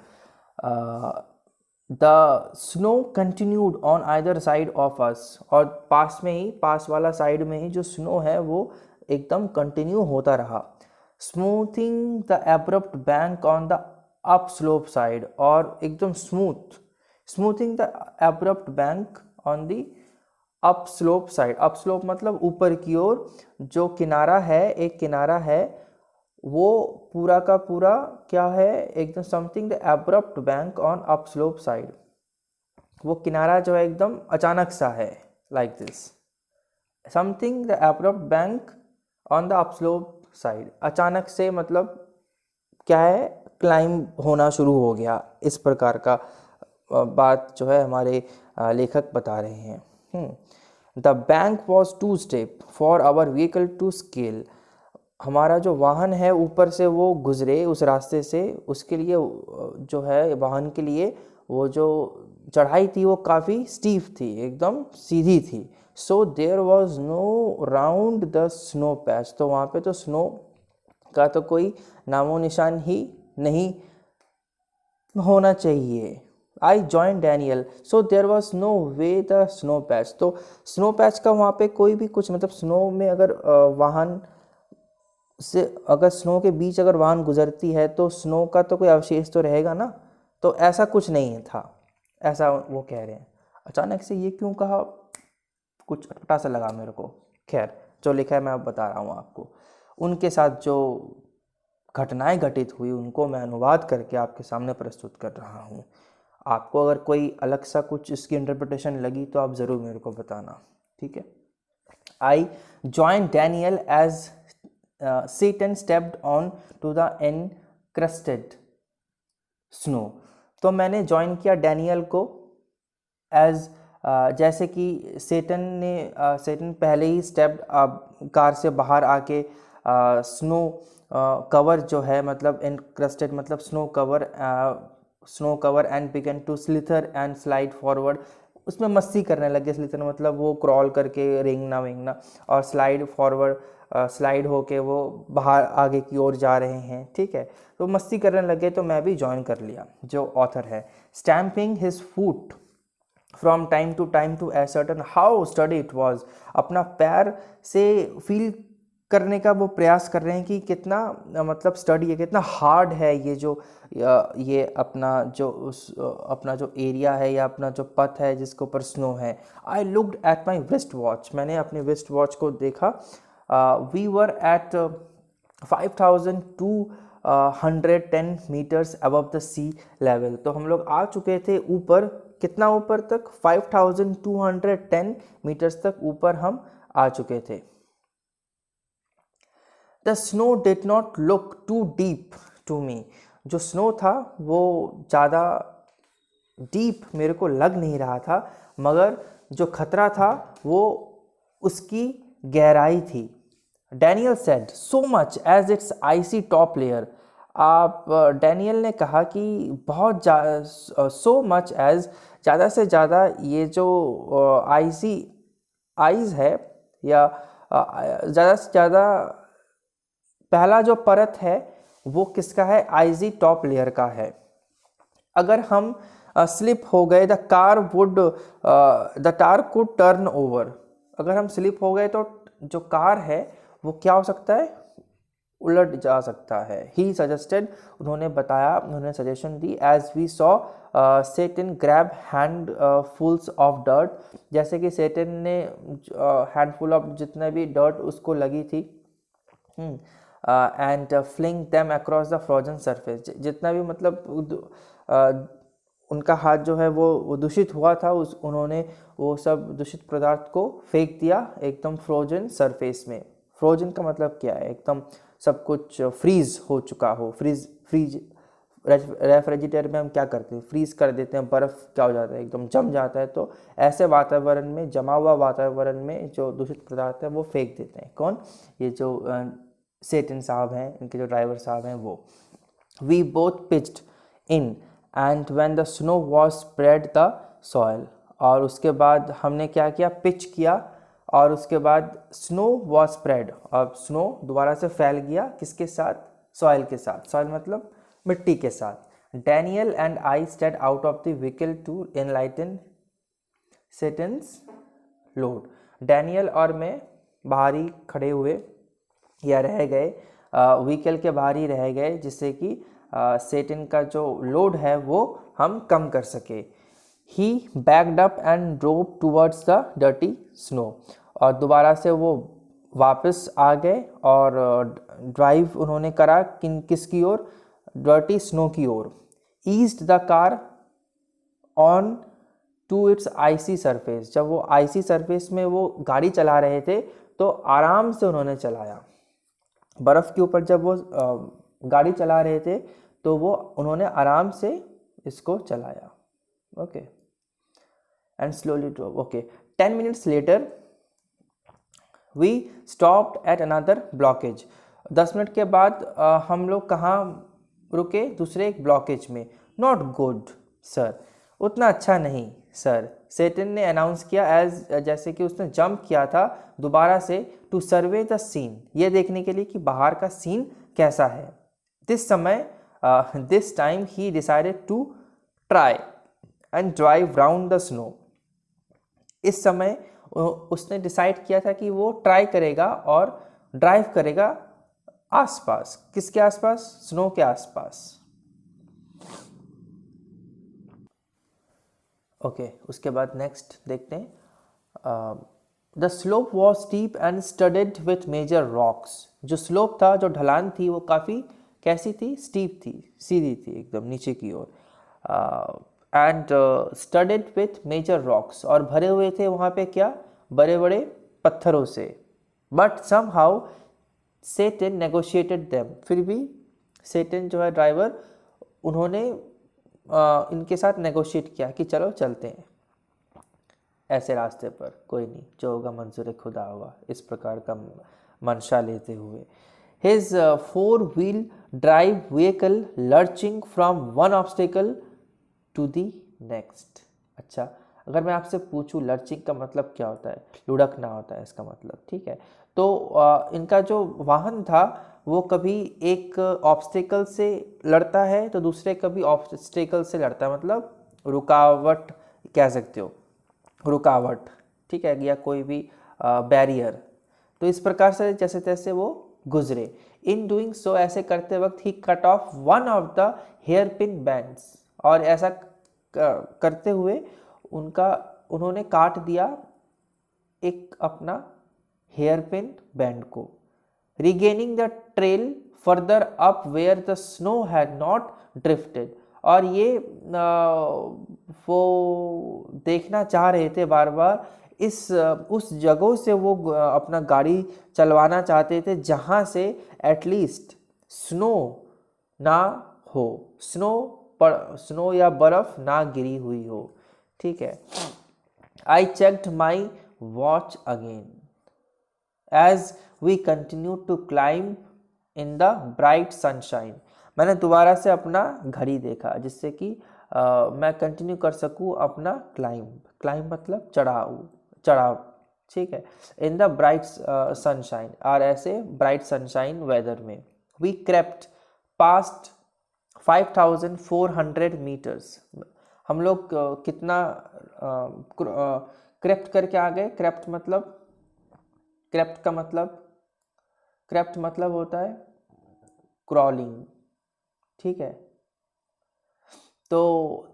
The snow continued on either side of us, और पास वाला साइड में ही जो स्नो है वो एकदम कंटिन्यू होता रहा। Smoothing the abrupt bank on the up slope side, और एकदम smoothing the abrupt bank on the up slope side. Up slope मतलब ऊपर की ओर जो किनारा है, एक किनारा है, वो पूरा का पूरा क्या है? एकदम something the abrupt bank on up slope side, वो किनारा जो है एकदम अचानक सा है, like this. Something the abrupt bank on the up slope side, अचानक से मतलब क्या है? क्लाइंब होना शुरू हो गया, इस प्रकार का बात जो है हमारे लेखक बता रहे हैं। The bank was too steep for our vehicle to scale, हमारा जो वाहन है ऊपर से वो गुजरे उस रास्ते से, उसके लिए जो है वाहन के लिए वो जो चढ़ाई थी वो काफ़ी स्टीफ थी, एकदम सीधी थी। So there was no round the snow patch, तो वहाँ पे तो स्नो का तो कोई नामो निशान ही नहीं होना चाहिए। I join Daniel so there was no way the snow patch, तो स्नो पैच का वहाँ पे कोई भी कुछ मतलब स्नो में अगर वाहन से अगर स्नो के बीच अगर वाहन गुजरती है तो स्नो का तो कोई अवशेष तो रहेगा ना, तो ऐसा कुछ नहीं था, ऐसा वो कह रहे हैं। अचानक से ये क्यों कहा, कुछ अटपटा सा लगा मेरे को। खैर जो लिखा है मैं अब बता रहा हूँ आपको। उनके साथ जो घटनाएं घटित हुई उनको मैं अनुवाद करके आपके सामने प्रस्तुत कर रहा हूँ। आपको अगर कोई अलग सा कुछ इसकी इंटरप्रिटेशन लगी तो आप ज़रूर मेरे को बताना, ठीक है। I join Daniel as Satan stepped on to the encrusted snow, तो मैंने ज्वाइन किया डैनियल को एज जैसे कि सेटन पहले ही स्टेप्ड कार से बाहर आके स्नो कवर जो है मतलब encrusted मतलब snow cover and began to slither and slide forward, उसमें मस्ती करने लगे। स्लिथर मतलब वो क्रॉल करके रेंगना वेंगना, और स्लाइड फॉरवर्ड स्लाइड होके वो बाहर आगे की ओर जा रहे हैं, ठीक है। तो मस्ती करने लगे तो मैं भी ज्वाइन कर लिया। जो ऑथर है, stamping his foot from time to time to ascertain how sturdy it was, अपना पैर से फील करने का वो प्रयास कर रहे हैं कि कितना मतलब स्टडी है, कितना हार्ड है ये अपना जो एरिया है या अपना जो पथ है जिसके ऊपर स्नो है। I looked at my wrist watch, मैंने अपने वेस्ट वॉच को देखा। We were at 5210 metres above the sea level, तो हम लोग आ चुके थे ऊपर, कितना ऊपर तक, 5210 मीटर्स तक ऊपर हम आ चुके थे। The snow did not look too deep to me, जो स्नो था वो ज़्यादा डीप मेरे को लग नहीं रहा था, मगर जो खतरा था वो उसकी गहराई थी। Daniel said so much as it's icy top layer, आप डैनियल ने कहा कि बहुत सो मच एज ज़्यादा से ज़्यादा ये जो आईसी आइज़ है या ज़्यादा से ज़्यादा पहला जो परत है वो किसका है, आईजी टॉप लेयर का है। अगर हम स्लिप हो गए the car could turn over, अगर हम स्लिप हो गए तो जो कार है वो क्या हो सकता है, उलट जा सकता है। ही सजेस्टेड, उन्होंने बताया, उन्होंने सजेशन दी। As we saw Tsetan grab handfuls of dirt, जैसे कि सेटन ने हैंडफुल ऑफ जितने भी डर्ट उसको लगी थी and fling them across the frozen surface, जितना भी मतलब उनका हाथ जो है वो दूषित हुआ था, उन्होंने वो सब दूषित पदार्थ को फेंक दिया एकदम फ्रोजन सरफेस में। फ्रोजन का मतलब क्या है, एकदम सब कुछ फ्रीज हो चुका हो। फ्रीज रेफ्रिजरेटर में हम क्या करते हैं, फ्रीज कर देते हैं, बर्फ़ क्या हो जाता है, एकदम जम जाता है। तो ऐसे वातावरण में, जमा हुआ वातावरण में जो दूषित पदार्थ है वो फेंक देते हैं। कौन, ये जो सेटन साहब हैं, इनके जो ड्राइवर साहब हैं वो। We both pitched in and when the snow was spread the soil, और उसके बाद हमने क्या किया, पिच किया, और उसके बाद स्नो वॉज स्प्रेड, और स्नो दोबारा से फैल गया, किसके साथ, सॉइल के साथ। सॉइल मतलब मिट्टी के साथ। Daniel and I stayed out of the vehicle to enlighten Satan's load, Daniel और मैं बाहर ही खड़े हुए या रह गए, व्हीकल के बाहर ही रह गए, जिससे कि सेटन का जो लोड है वो हम कम कर सके। He backed up and drove towards the dirty snow, और दोबारा से वो वापस आ गए और ड्राइव उन्होंने करा किसकी ओर, डर्टी स्नो की ओर। Eased the car on to its icy surface, जब वो आईसी सरफेस में वो गाड़ी चला रहे थे तो आराम से उन्होंने चलाया। बर्फ़ के ऊपर जब वो गाड़ी चला रहे थे तो वो उन्होंने आराम से इसको चलाया। Okay, and slowly drove. Okay, 10 minutes later we stopped at another blockage, 10 minute के बाद हम लोग कहाँ रुके, दूसरे एक ब्लॉकेज में। नॉट गुड सर, उतना अच्छा नहीं सर, सेटन ने अनाउंस किया एज जैसे कि उसने जंप किया था दोबारा से, टू सर्वे द सीन, ये देखने के लिए कि बाहर का सीन कैसा है। This time he decided to try and drive round the snow. इस समय उसने डिसाइड किया था कि वो ट्राई करेगा और ड्राइव करेगा आसपास। किसके आसपास? स्नो के आसपास। ओके, उसके बाद नेक्स्ट देखते हैं। The slope was steep and studded with major rocks. जो स्लोप था, जो ढलान थी, वो काफ़ी कैसी थी? स्टीप थी, सीधी थी एकदम नीचे की ओर। And studded with major rocks, और भरे हुए थे वहाँ पे क्या? बड़े बड़े पत्थरों से। But somehow Satan negotiated them, फिर भी सेटन जो है ड्राइवर, उन्होंने इनके साथ नेगोशिएट किया कि चलो चलते हैं ऐसे रास्ते पर, कोई नहीं, जो होगा मंजूर खुदा होगा, इस प्रकार का मंशा लेते हुए। His 4-wheel drive vehicle lurching from one obstacle to the next. अच्छा, अगर मैं आपसे पूछूं लर्चिंग का मतलब क्या होता है? लुढ़कना होता है इसका मतलब, ठीक है। तो इनका जो वाहन था वो कभी एक ऑब्स्टेकल से लड़ता है तो दूसरे कभी ऑब्स्टेकल से लड़ता है, मतलब रुकावट कह सकते हो, रुकावट, ठीक है, या कोई भी बैरियर। तो इस प्रकार से जैसे तैसे वो गुजरे। इन डूइंग सो, ऐसे करते वक्त, he cut off one of the hairpin bends, और ऐसा करते हुए उन्होंने काट दिया एक अपना हेयर पिन बैंड को। Regaining the trail further up where the snow had not drifted, और ये वो देखना चाह रहे थे बार बार उस जगहों से वो अपना गाड़ी चलवाना चाहते थे जहाँ से एटलीस्ट स्नो ना हो, स्नो या बर्फ ना गिरी हुई हो, ठीक है। I checked my watch again as we continue to climb in the bright sunshine. मैंने दोबारा से अपना घड़ी देखा जिससे कि मैं कंटिन्यू कर सकूँ अपना क्लाइंब मतलब चढ़ाव, ठीक है, इन द ब्राइट सनशाइन, और ऐसे ब्राइट सनशाइन वेदर में। We crept past 5400 metres. हम लोग कितना क्रेप्ट करके आ गए? क्रैप्ट मतलब होता है क्रॉलिंग, ठीक है। तो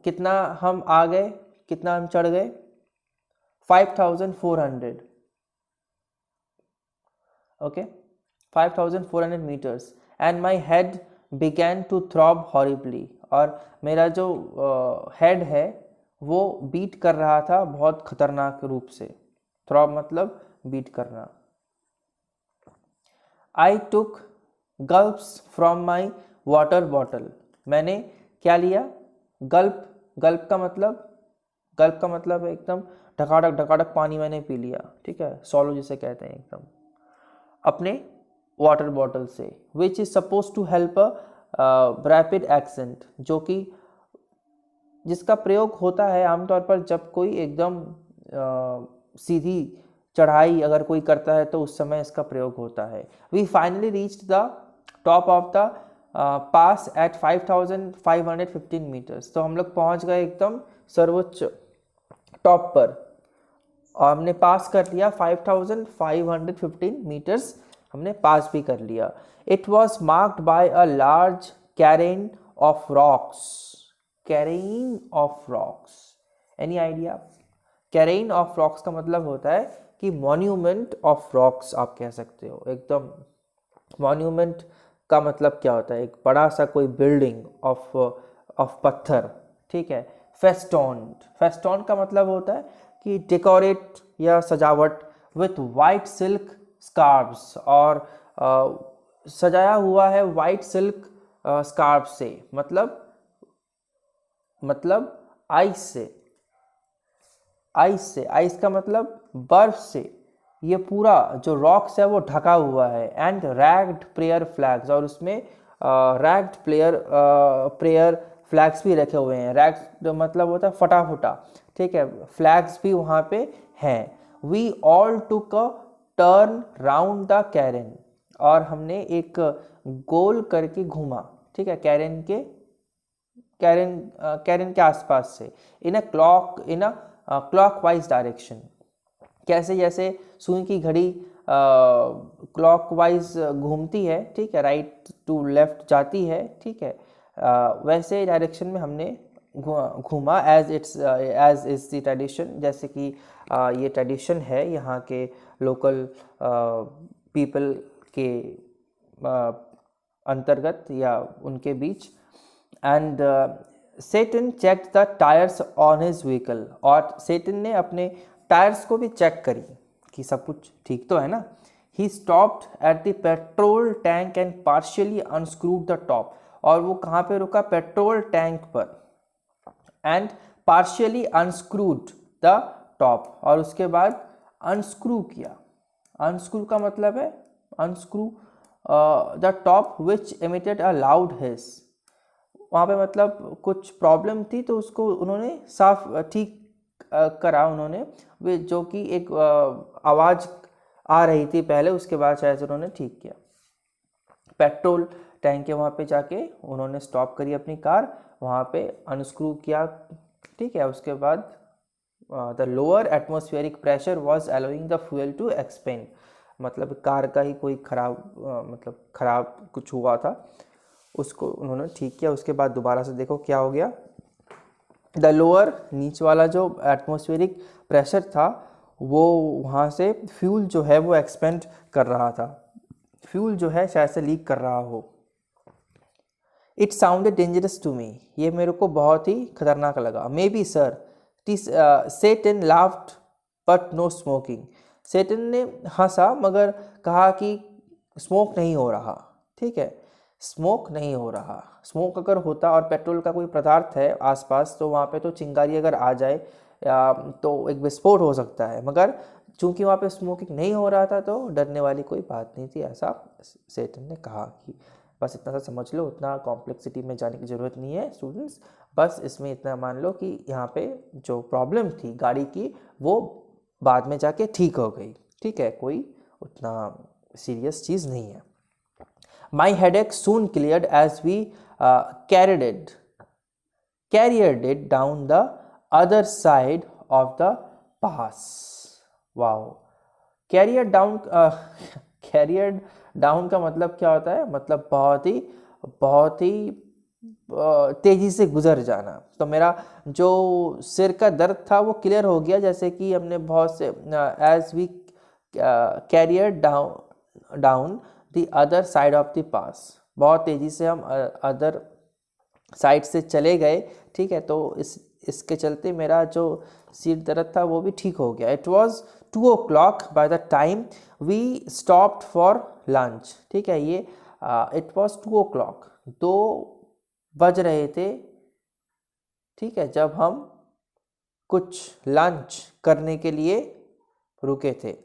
कितना हम आ गए, कितना हम चढ़ गए? 5400, okay, 5400 metres. And my head began to throb horribly, और मेरा जो हेड है वो बीट कर रहा था बहुत खतरनाक रूप से। थ्रॉब मतलब बीट करना। आई टुक गल्प्स फ्रॉम माई वाटर बॉटल। मैंने क्या लिया? गल्प का मतलब एकदम ढकाढक पानी मैंने पी लिया, ठीक है, सॉलो जिसे कहते हैं, एकदम अपने वाटर बॉटल से। Which is suppose to help a rapid ascent, जो कि जिसका प्रयोग होता है आमतौर पर जब कोई एकदम सीधी चढ़ाई अगर कोई करता है तो उस समय इसका प्रयोग होता है। We finally reached the top of the pass at 5515 metres. तो हम लोग पहुंच गए एकदम सर्वोच्च टॉप पर, और हमने पास कर लिया 5515 मीटर्स, हमने पास भी कर लिया। It was marked by a large Karen of rocks. Any idea? Karen of rocks का मतलब होता है कि मॉन्यूमेंट ऑफ रॉक्स, आप कह सकते हो एकदम। मॉन्यूमेंट का मतलब क्या होता है? एक बड़ा सा कोई बिल्डिंग ऑफ पत्थर, ठीक है। फेस्टोन का मतलब होता है कि डेकोरेट या सजावट विथ वाइट सिल्क स्कार्फ्स, और सजाया हुआ है वाइट सिल्क स्कार्फ से, मतलब आइस का मतलब बर्फ से, ये पूरा जो रॉक्स है वो ढका हुआ है, एंड रैग्ड प्रेयर फ्लैग्स, और उसमें रैग्ड प्रेयर फ्लैग्स भी रखे हुए हैं। रैग्ड मतलब होता है फटा फटा, ठीक है, फ्लैग्स भी वहाँ पे हैं। We all took a turn round the cairn, और हमने एक गोल करके घूमा, ठीक है, कैरन के आसपास से, इन अ क्लॉकवाइज डायरेक्शन, कैसे जैसे सुई की घड़ी क्लॉकवाइज घूमती है, ठीक है, राइट टू लेफ्ट जाती है, ठीक है, वैसे डायरेक्शन में हमने घूमा, एज इज द ट्रेडिशन, जैसे कि ये ट्रेडिशन है यहाँ के लोकल पीपल के अंतर्गत या उनके बीच। And Tsetan checked the tyres on his vehicle, और सेटन ने अपने टायर्स को भी चेक करी कि सब कुछ ठीक तो है ना। He stopped at the petrol tank and partially unscrewed the top, और वो कहाँ पे रुका, पेट्रोल टैंक पर, and partially unscrewed the top, और उसके बाद अनस्क्रू किया। अनस्क्रू का मतलब है unscrew the top which emitted a loud hiss, वहाँ पे मतलब कुछ प्रॉब्लम थी तो उसको उन्होंने साफ ठीक करा उन्होंने, वे जो कि एक आवाज़ आ रही थी पहले, उसके बाद शायद उन्होंने ठीक किया। पेट्रोल टैंक के वहाँ पे जाके उन्होंने स्टॉप करी अपनी कार, वहाँ पे अनस्क्रू किया, ठीक है, उसके बाद the lower atmospheric pressure was allowing the fuel to expand, मतलब कार का ही कोई खराब कुछ हुआ था, उसको उन्होंने ठीक किया। उसके बाद दोबारा से देखो क्या हो गया, द लोअर नीचे वाला जो एटमॉस्फेरिक प्रेशर था वो वहाँ से फ्यूल जो है वो एक्सपेंड कर रहा था, फ्यूल जो है शायद से लीक कर रहा हो। It sounded dangerous to me, ये मेरे को बहुत ही खतरनाक लगा। Maybe sir, Tsetan laughed but no smoking, Tsetan ने हंसा मगर कहा कि स्मोक नहीं हो रहा, ठीक है, स्मोक नहीं हो रहा। स्मोक अगर होता और पेट्रोल का कोई पदार्थ है आसपास तो वहाँ पे तो चिंगारी अगर आ जाए तो एक विस्फोट हो सकता है, मगर चूंकि वहाँ पे स्मोकिंग नहीं हो रहा था तो डरने वाली कोई बात नहीं थी, ऐसा सेटन ने कहा। कि बस इतना सा समझ लो, उतना कॉम्प्लेक्सिटी में जाने की ज़रूरत नहीं है स्टूडेंट्स, बस इसमें इतना मान लो कि यहाँ पे जो प्रॉब्लम थी गाड़ी की वो बाद में जाके ठीक हो गई, ठीक है, कोई उतना सीरियस चीज़ नहीं है। My headache soon cleared as we carried it down the other side of the pass. Wow. Carried down carried down का मतलब क्या होता है, मतलब बहुत ही तेजी से गुजर जाना। तो मेरा जो सिर का दर्द था वो क्लियर हो गया, जैसे कि हमने बहुत से as we careered down the other side of the pass, बहुत तेज़ी से हम अदर साइड से चले गए, ठीक है, तो इसके चलते मेरा जो सिर दर्द था वो भी ठीक हो गया। It was 2 o'clock by the time we stopped for lunch, ठीक है, ये इट वॉज 2 o'clock, 2 बज रहे थे, ठीक है, जब हम कुछ लंच करने के लिए रुके थे।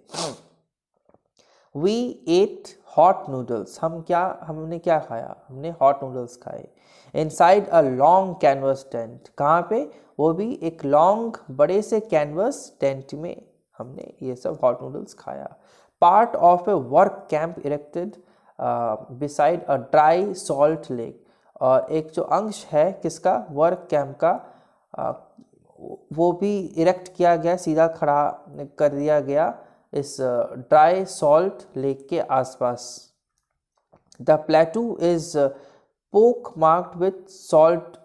We ate hot noodles, हमने क्या खाया, हमने hot noodles खाए। Inside a long canvas tent, कहाँ पे, वो भी एक long बड़े से canvas tent में हमने ये सब hot noodles खाया। Part of a work camp erected beside a dry salt lake, और एक जो अंश है किसका, वर्क कैंप का, वो भी इरेक्ट किया गया, सीधा खड़ा कर दिया गया इस ड्राई सॉल्ट लेक के आसपास। द प्लेटू इज पोक marked with salt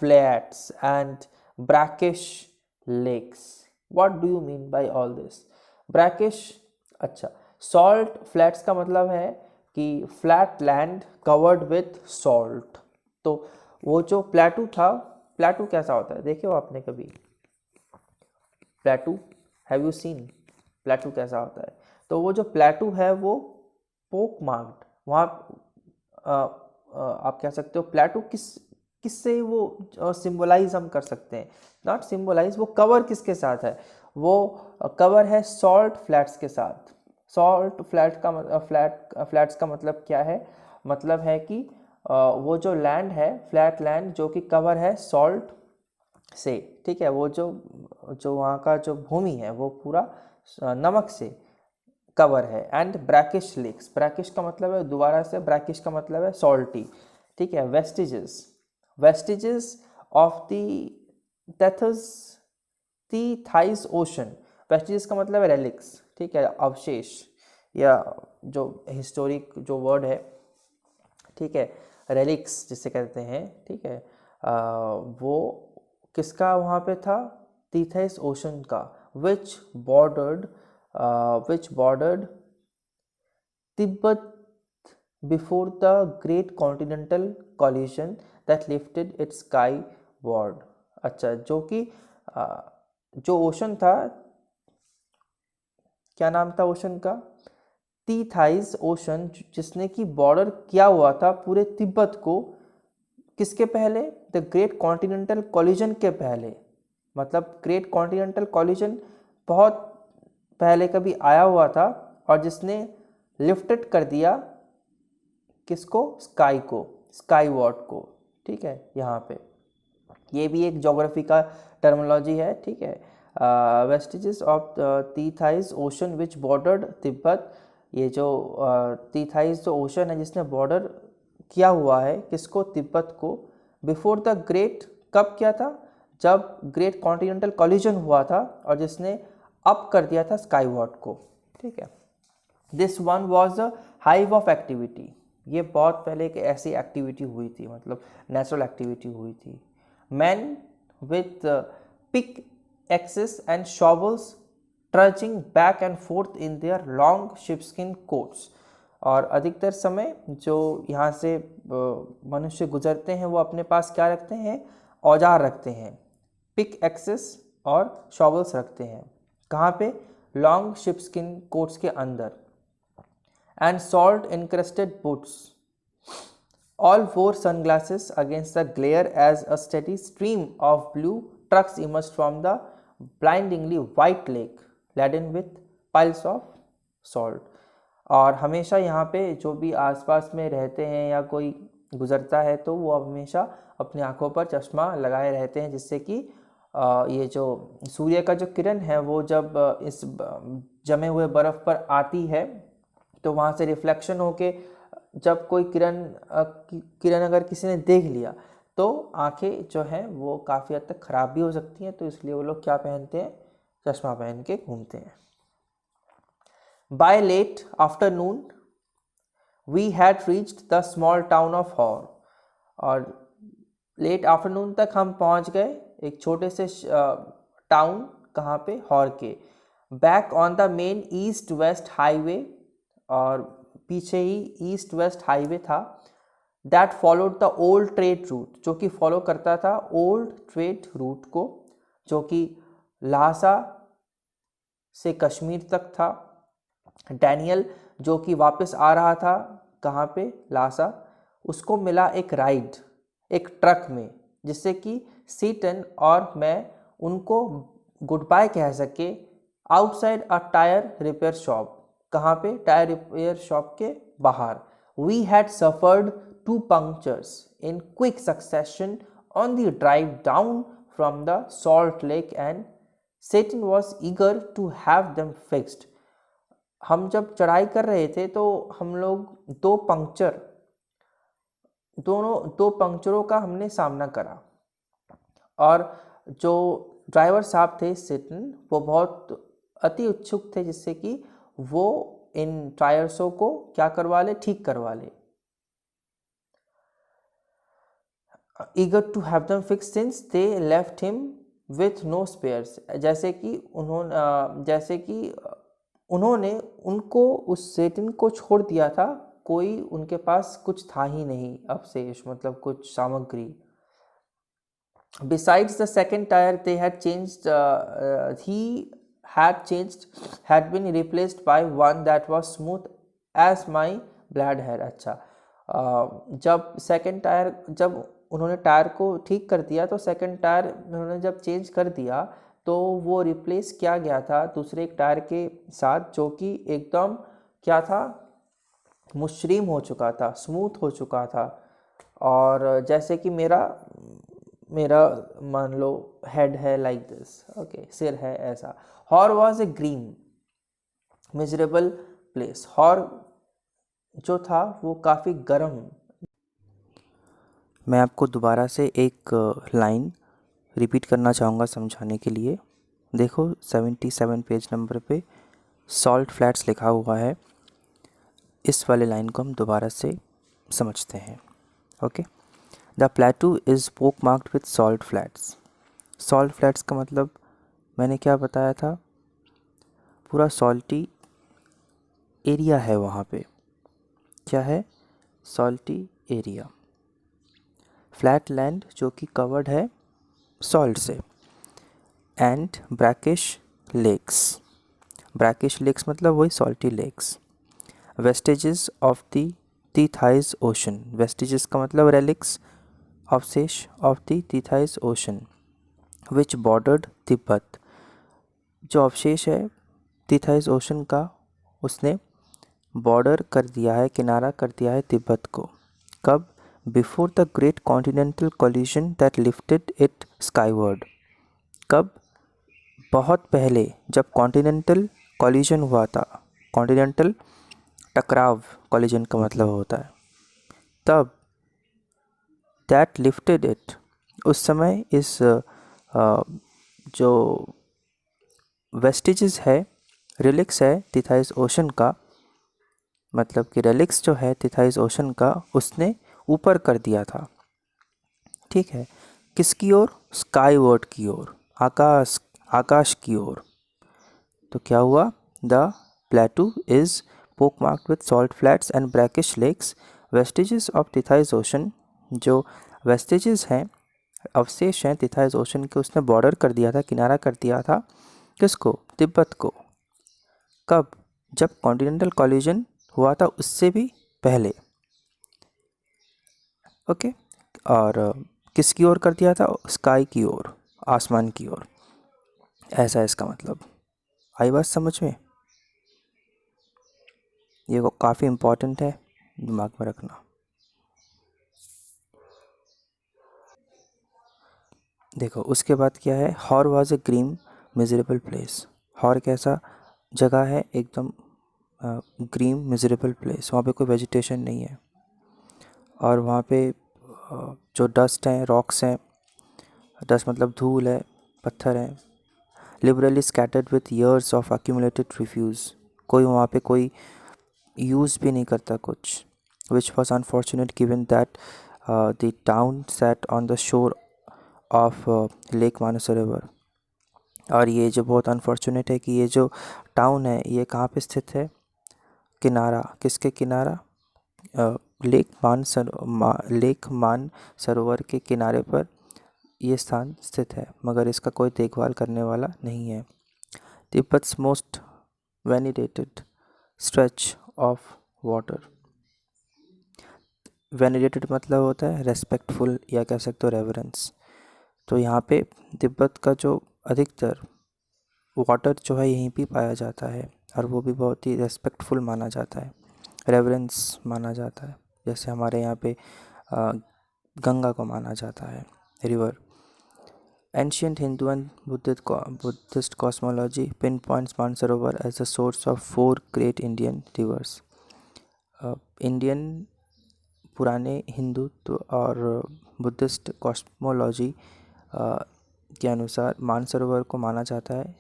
flats and brackish lakes. What do you mean by all this? Brackish, अच्छा, सॉल्ट फ्लैट्स का मतलब है कि flat land covered with salt. तो वो जो प्लेटू था, प्लेटू कैसा होता है, देखे हो आपने कभी प्लेटू, हैव यू सीन प्लेटू कैसा होता है? तो वो जो प्लेटू है वो पोक मार्क्ड, वहाँ आप कह सकते हो प्लेटू किससे वो सिंबलाइज हम कर सकते हैं, नॉट सिंबलाइज, वो कवर किसके साथ है, वो कवर है सॉल्ट फ्लैट्स के साथ। सॉल्ट फ्लैट का फ्लैट्स का मतलब क्या है? मतलब है कि वो जो लैंड है, फ्लैट लैंड, जो कि कवर है सॉल्ट से, ठीक है। वो जो जो वहाँ का जो भूमि है वो पूरा नमक से कवर है। एंड ब्रैकिश लेक्स, ब्रैकिश का मतलब है दोबारा से, ब्रैकिश का मतलब है सॉल्टी, ठीक है। Vestiges, vestiges of the Tethys the Tethys ocean, vestiges का मतलब है रेलिक्स, ठीक है, अवशेष या जो हिस्टोरिक जो वर्ड है, ठीक है, रेलिक्स जिसे कहते हैं, ठीक है। वो किसका वहाँ पे था? तीथाइस ओशन का, which bordered Tibet before the Great Continental Collision that lifted its skyward। अच्छा, जो कि जो ओशन था, क्या नाम था ओशन का? तीथाइस ओशन, जिसने कि बॉर्डर किया हुआ था पूरे तिब्बत को, किसके पहले? द ग्रेट कॉन्टिनेंटल कॉलिजन के पहले। मतलब ग्रेट कॉन्टिनेंटल कॉलिजन बहुत पहले कभी आया हुआ था, और जिसने लिफ्टेड कर दिया किसको? स्काई को, स्काई वॉर्ड को, ठीक है। यहाँ पे ये भी एक ज्योग्राफी का टर्मिनोलॉजी है, ठीक है। Vestiges of Tethys ocean which bordered Tibet, ये जो तीथाइस जो ओशन है जिसने बॉर्डर किया हुआ है किसको? तिब्बत को। बिफोर द ग्रेट, कब किया था? जब ग्रेट कॉन्टिनेंटल कॉलिजन हुआ था, और जिसने अप कर दिया था स्काई वॉर्ड को, ठीक है। This one was a hive of activity, ये बहुत पहले एक ऐसी एक्टिविटी हुई थी, मतलब नेचुरल एक्टिविटी हुई थी। Men with pickaxes and shovels trudging back and forth in their long sheepskin coats, और अधिकतर समय जो यहाँ से मनुष्य गुजरते हैं वो अपने पास क्या रखते हैं? औजार रखते हैं, पिक एक्सेस और शॉवल्स रखते हैं। कहाँ पे? लॉन्ग शिपस्किन कोट्स के अंदर। And salt encrusted boots, all wore sunglasses against the glare as a steady stream of blue trucks emerged from the blindingly white lake laden with piles of salt। और हमेशा यहाँ पे जो भी आसपास में रहते हैं या कोई गुजरता है तो वो हमेशा अपनी आंखों पर चश्मा लगाए रहते हैं, जिससे कि ये जो सूर्य का जो किरण है वो जब इस जमे हुए बर्फ़ पर आती है तो वहाँ से रिफ्लेक्शन होके जब कोई किरण अगर किसी ने देख लिया तो आंखें जो हैं वो काफ़ी हद तक ख़राब भी हो सकती हैं, तो इसलिए वो लोग क्या पहनते हैं? चश्मा पहन के घूमते हैं। By late afternoon we had reached the small town of Hor, और लेट आफ्टरनून तक हम पहुंच गए एक छोटे से टाउन, कहाँ पे? हॉर के। Back on the main east west highway, और पीछे ही ईस्ट वेस्ट हाईवे था। That followed the old trade route, जो कि फॉलो करता था ओल्ड ट्रेड रूट को, जो कि लासा से कश्मीर तक था। डैनियल जो कि वापस आ रहा था, कहाँ पे? लासा। उसको मिला एक राइड एक ट्रक में, जिससे कि सीटन और मैं उनको गुड बाय कह सके outside a tyre repair shop. कहाँ पे? टायर रिपेयर शॉप के बाहर। We had suffered 2 punctures in quick succession on the drive down from the salt lake and Satan was eager to have them fixed। हम जब चढ़ाई कर रहे थे तो हम लोग दो पंक्चरों का हमने सामना करा, और जो ड्राइवर साहब थे सेटन, वो बहुत अति उत्सुक थे जिससे कि वो इन टायर्सों को क्या करवा ले? ठीक करवा ले। eager to have them fixed since they left him with no spares, जैसे कि उन्होंने उनको उस सेटिन को छोड़ दिया था, कोई उनके पास कुछ था ही नहीं अवशेष, मतलब कुछ सामग्री। Besides the second tire they had changed, had been replaced by one that was smooth as my bald hair. अच्छा, जब उन्होंने टायर को ठीक कर दिया तो सेकंड टायर उन्होंने जब चेंज कर दिया तो वो रिप्लेस किया गया था दूसरे एक टायर के साथ, जो कि एकदम क्या था, मुश्रिम हो चुका था, स्मूथ हो चुका था। और जैसे कि मेरा मेरा मान लो हेड है लाइक दिस, ओके, सिर है ऐसा। Hor was a green miserable place. Hor जो था वो काफ़ी गर्म। मैं आपको दोबारा से एक लाइन रिपीट करना चाहूँगा समझाने के लिए। देखो 77 पेज नंबर पे सॉल्ट फ्लैट्स लिखा हुआ है। इस वाले लाइन को हम दोबारा से समझते हैं। ओके, द प्लेटू इज़ पोक marked with salt flats. Salt flats का मतलब मैंने क्या बताया था, पूरा सॉल्टी एरिया है वहाँ पे। क्या है? Salty area. फ्लैट लैंड जो कि कवर्ड है सॉल्ट से। And brackish lakes. Brackish lakes मतलब वही salty lakes. Vestiges of the Tethys ocean. Vestiges का मतलब रेलिक्स, अवशेष of the Tethys ocean which bordered Tibet. जो अवशेष है तीथाइज ओशन का, उसने बॉर्डर कर दिया है, किनारा कर दिया है तिब्बत को। कब? Before the great continental collision that lifted it Skyward. कब? बहुत पहले, जब कॉन्टिनेंटल कोलिजन हुआ था। कॉन्टिनेंटल टकराव, कोलिजन का मतलब होता है, तब दैट लिफ्टेड इट, उस समय इस जो वेस्टिजेस है, रिलिक्स है तीथाइज ओशन का, मतलब कि रेलिक्स जो है तीथाइज ओशन का, उसने ऊपर कर दिया था। ठीक है, किसकी ओर? स्काई वर्ड की ओर, आकाश, आकाश की ओर। तो क्या हुआ? द प्लेटू इज पोक marked with salt flats and brackish lakes, vestiges of Tethys ocean. जो वेस्टिजेस हैं, अवशेष हैं तीथाइज ओशन के, उसने बॉर्डर कर दिया था, किनारा कर दिया था किसको? तिब्बत को। कब? जब कॉन्टिनेंटल कोलिजन हुआ था, उससे भी पहले। ओके, और किसकी ओर कर दिया था? स्काई की ओर, आसमान की ओर। ऐसा है इसका मतलब। आई बात समझ में? ये काफ़ी इम्पोर्टेंट है, दिमाग में रखना। देखो उसके बाद क्या है? Hor was a green miserable place. Hor कैसा जगह है? एकदम ग्रीन मिजरेबल प्लेस, वहाँ पे कोई वेजिटेशन नहीं है, और वहाँ पे जो डस्ट हैं, रॉक्स हैं, डस्ट मतलब धूल है, पत्थर हैं, liberally scattered with years of accumulated refuse. कोई वहाँ पे कोई यूज़ भी नहीं करता कुछ। Which was unfortunate given that the town set on the shore of lake Mansarovar. और ये जो बहुत अनफॉर्चुनेट है कि ये जो टाउन है ये कहाँ पे स्थित है? किनारा, किसके किनारा? लेक मान सरोवर के किनारे पर ये स्थान स्थित है, मगर इसका कोई देखभाल करने वाला नहीं है। तिब्बत्स मोस्ट वेनिडेटेड स्ट्रेच ऑफ वाटर। वेनिडेटेड मतलब होता है रेस्पेक्टफुल, या कह सकते हो रेवरेंस। तो यहाँ पे तिब्बत का जो अधिकतर वाटर जो है यहीं पे पाया जाता है, और वो भी बहुत ही रेस्पेक्टफुल माना जाता है, रेवरेंस माना जाता है। जैसे हमारे यहाँ पे गंगा को माना जाता है, river. Ancient Hindu and Buddhist cosmology pinpoints Mansarovar as the source of four great Indian rivers. Indian पुराने हिंदुत्व और बुद्धिस्ट कॉस्मोलॉजी के अनुसार मानसरोवर को माना जाता है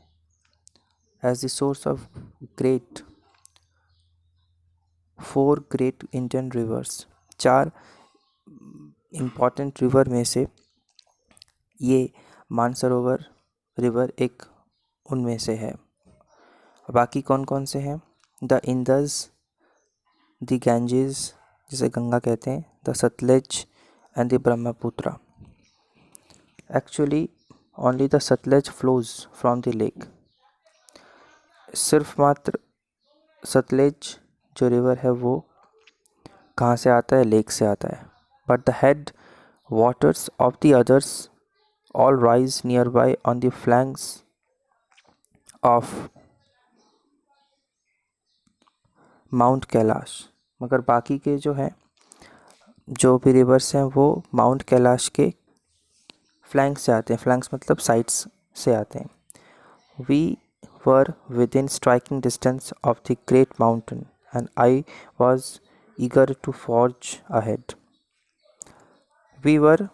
as the source of four great Indian rivers. चार इम्पॉर्टेंट रिवर में से ये मानसरोवर रिवर एक उनमें से है। बाकी कौन कौन से हैं? द इंदस, द गैंजेस जिसे गंगा कहते हैं, the Sutlej and the Brahmaputra. Actually only the Sutlej flows from the lake. सिर्फ मात्र सतलेज जो रिवर है वो कहाँ से आता है? लेक से आता है। But the head waters of the others all rise nearby on the flanks of mount Kailash. मगर बाकी के जो हैं, जो भी रिवर्स हैं, वो माउंट कैलाश के फ्लैंक्स से आते हैं। फ्लैंक्स मतलब साइड्स से आते हैं। We were within striking distance of the great mountain, and I was eager to forge ahead. We were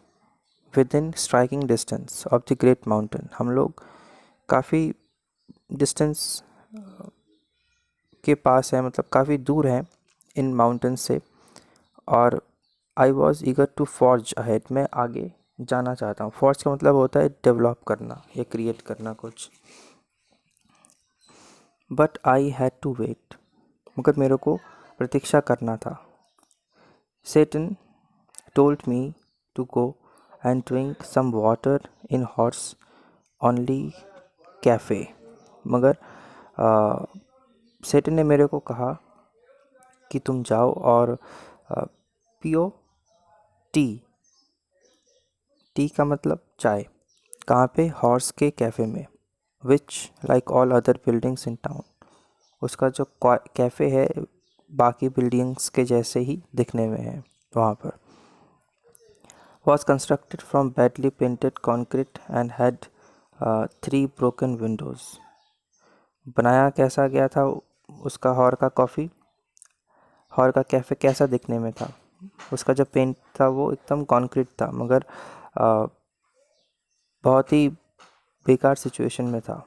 within striking distance of the great mountain. हम लोग काफ़ी डिस्टेंस के पास है, मतलब काफ़ी दूर हैं इन माउंटेन से। और I was eager to forge ahead, मैं आगे जाना चाहता हूँ। फॉर्ज का मतलब होता है डेवलप करना या क्रिएट करना कुछ। But I had to wait, मगर मेरे को प्रतीक्षा करना था। Satan told me to go and drink some water in horse only cafe। मगर सेटन ने मेरे को कहा कि तुम जाओ और पियो टी। टी का मतलब चाय। कहाँ पे? हॉर्स के कैफ़े में। Which like all other buildings in town, उसका जो कैफ़े है बाकी बिल्डिंग्स के जैसे ही दिखने में है वहाँ पर। Was constructed from badly painted concrete and had 3 broken windows। बनाया कैसा गया था उसका हॉर का कैफ़े कैसा दिखने में था? उसका जो पेंट था वो एकदम कंक्रीट था, मगर बहुत ही बेकार सिचुएशन में था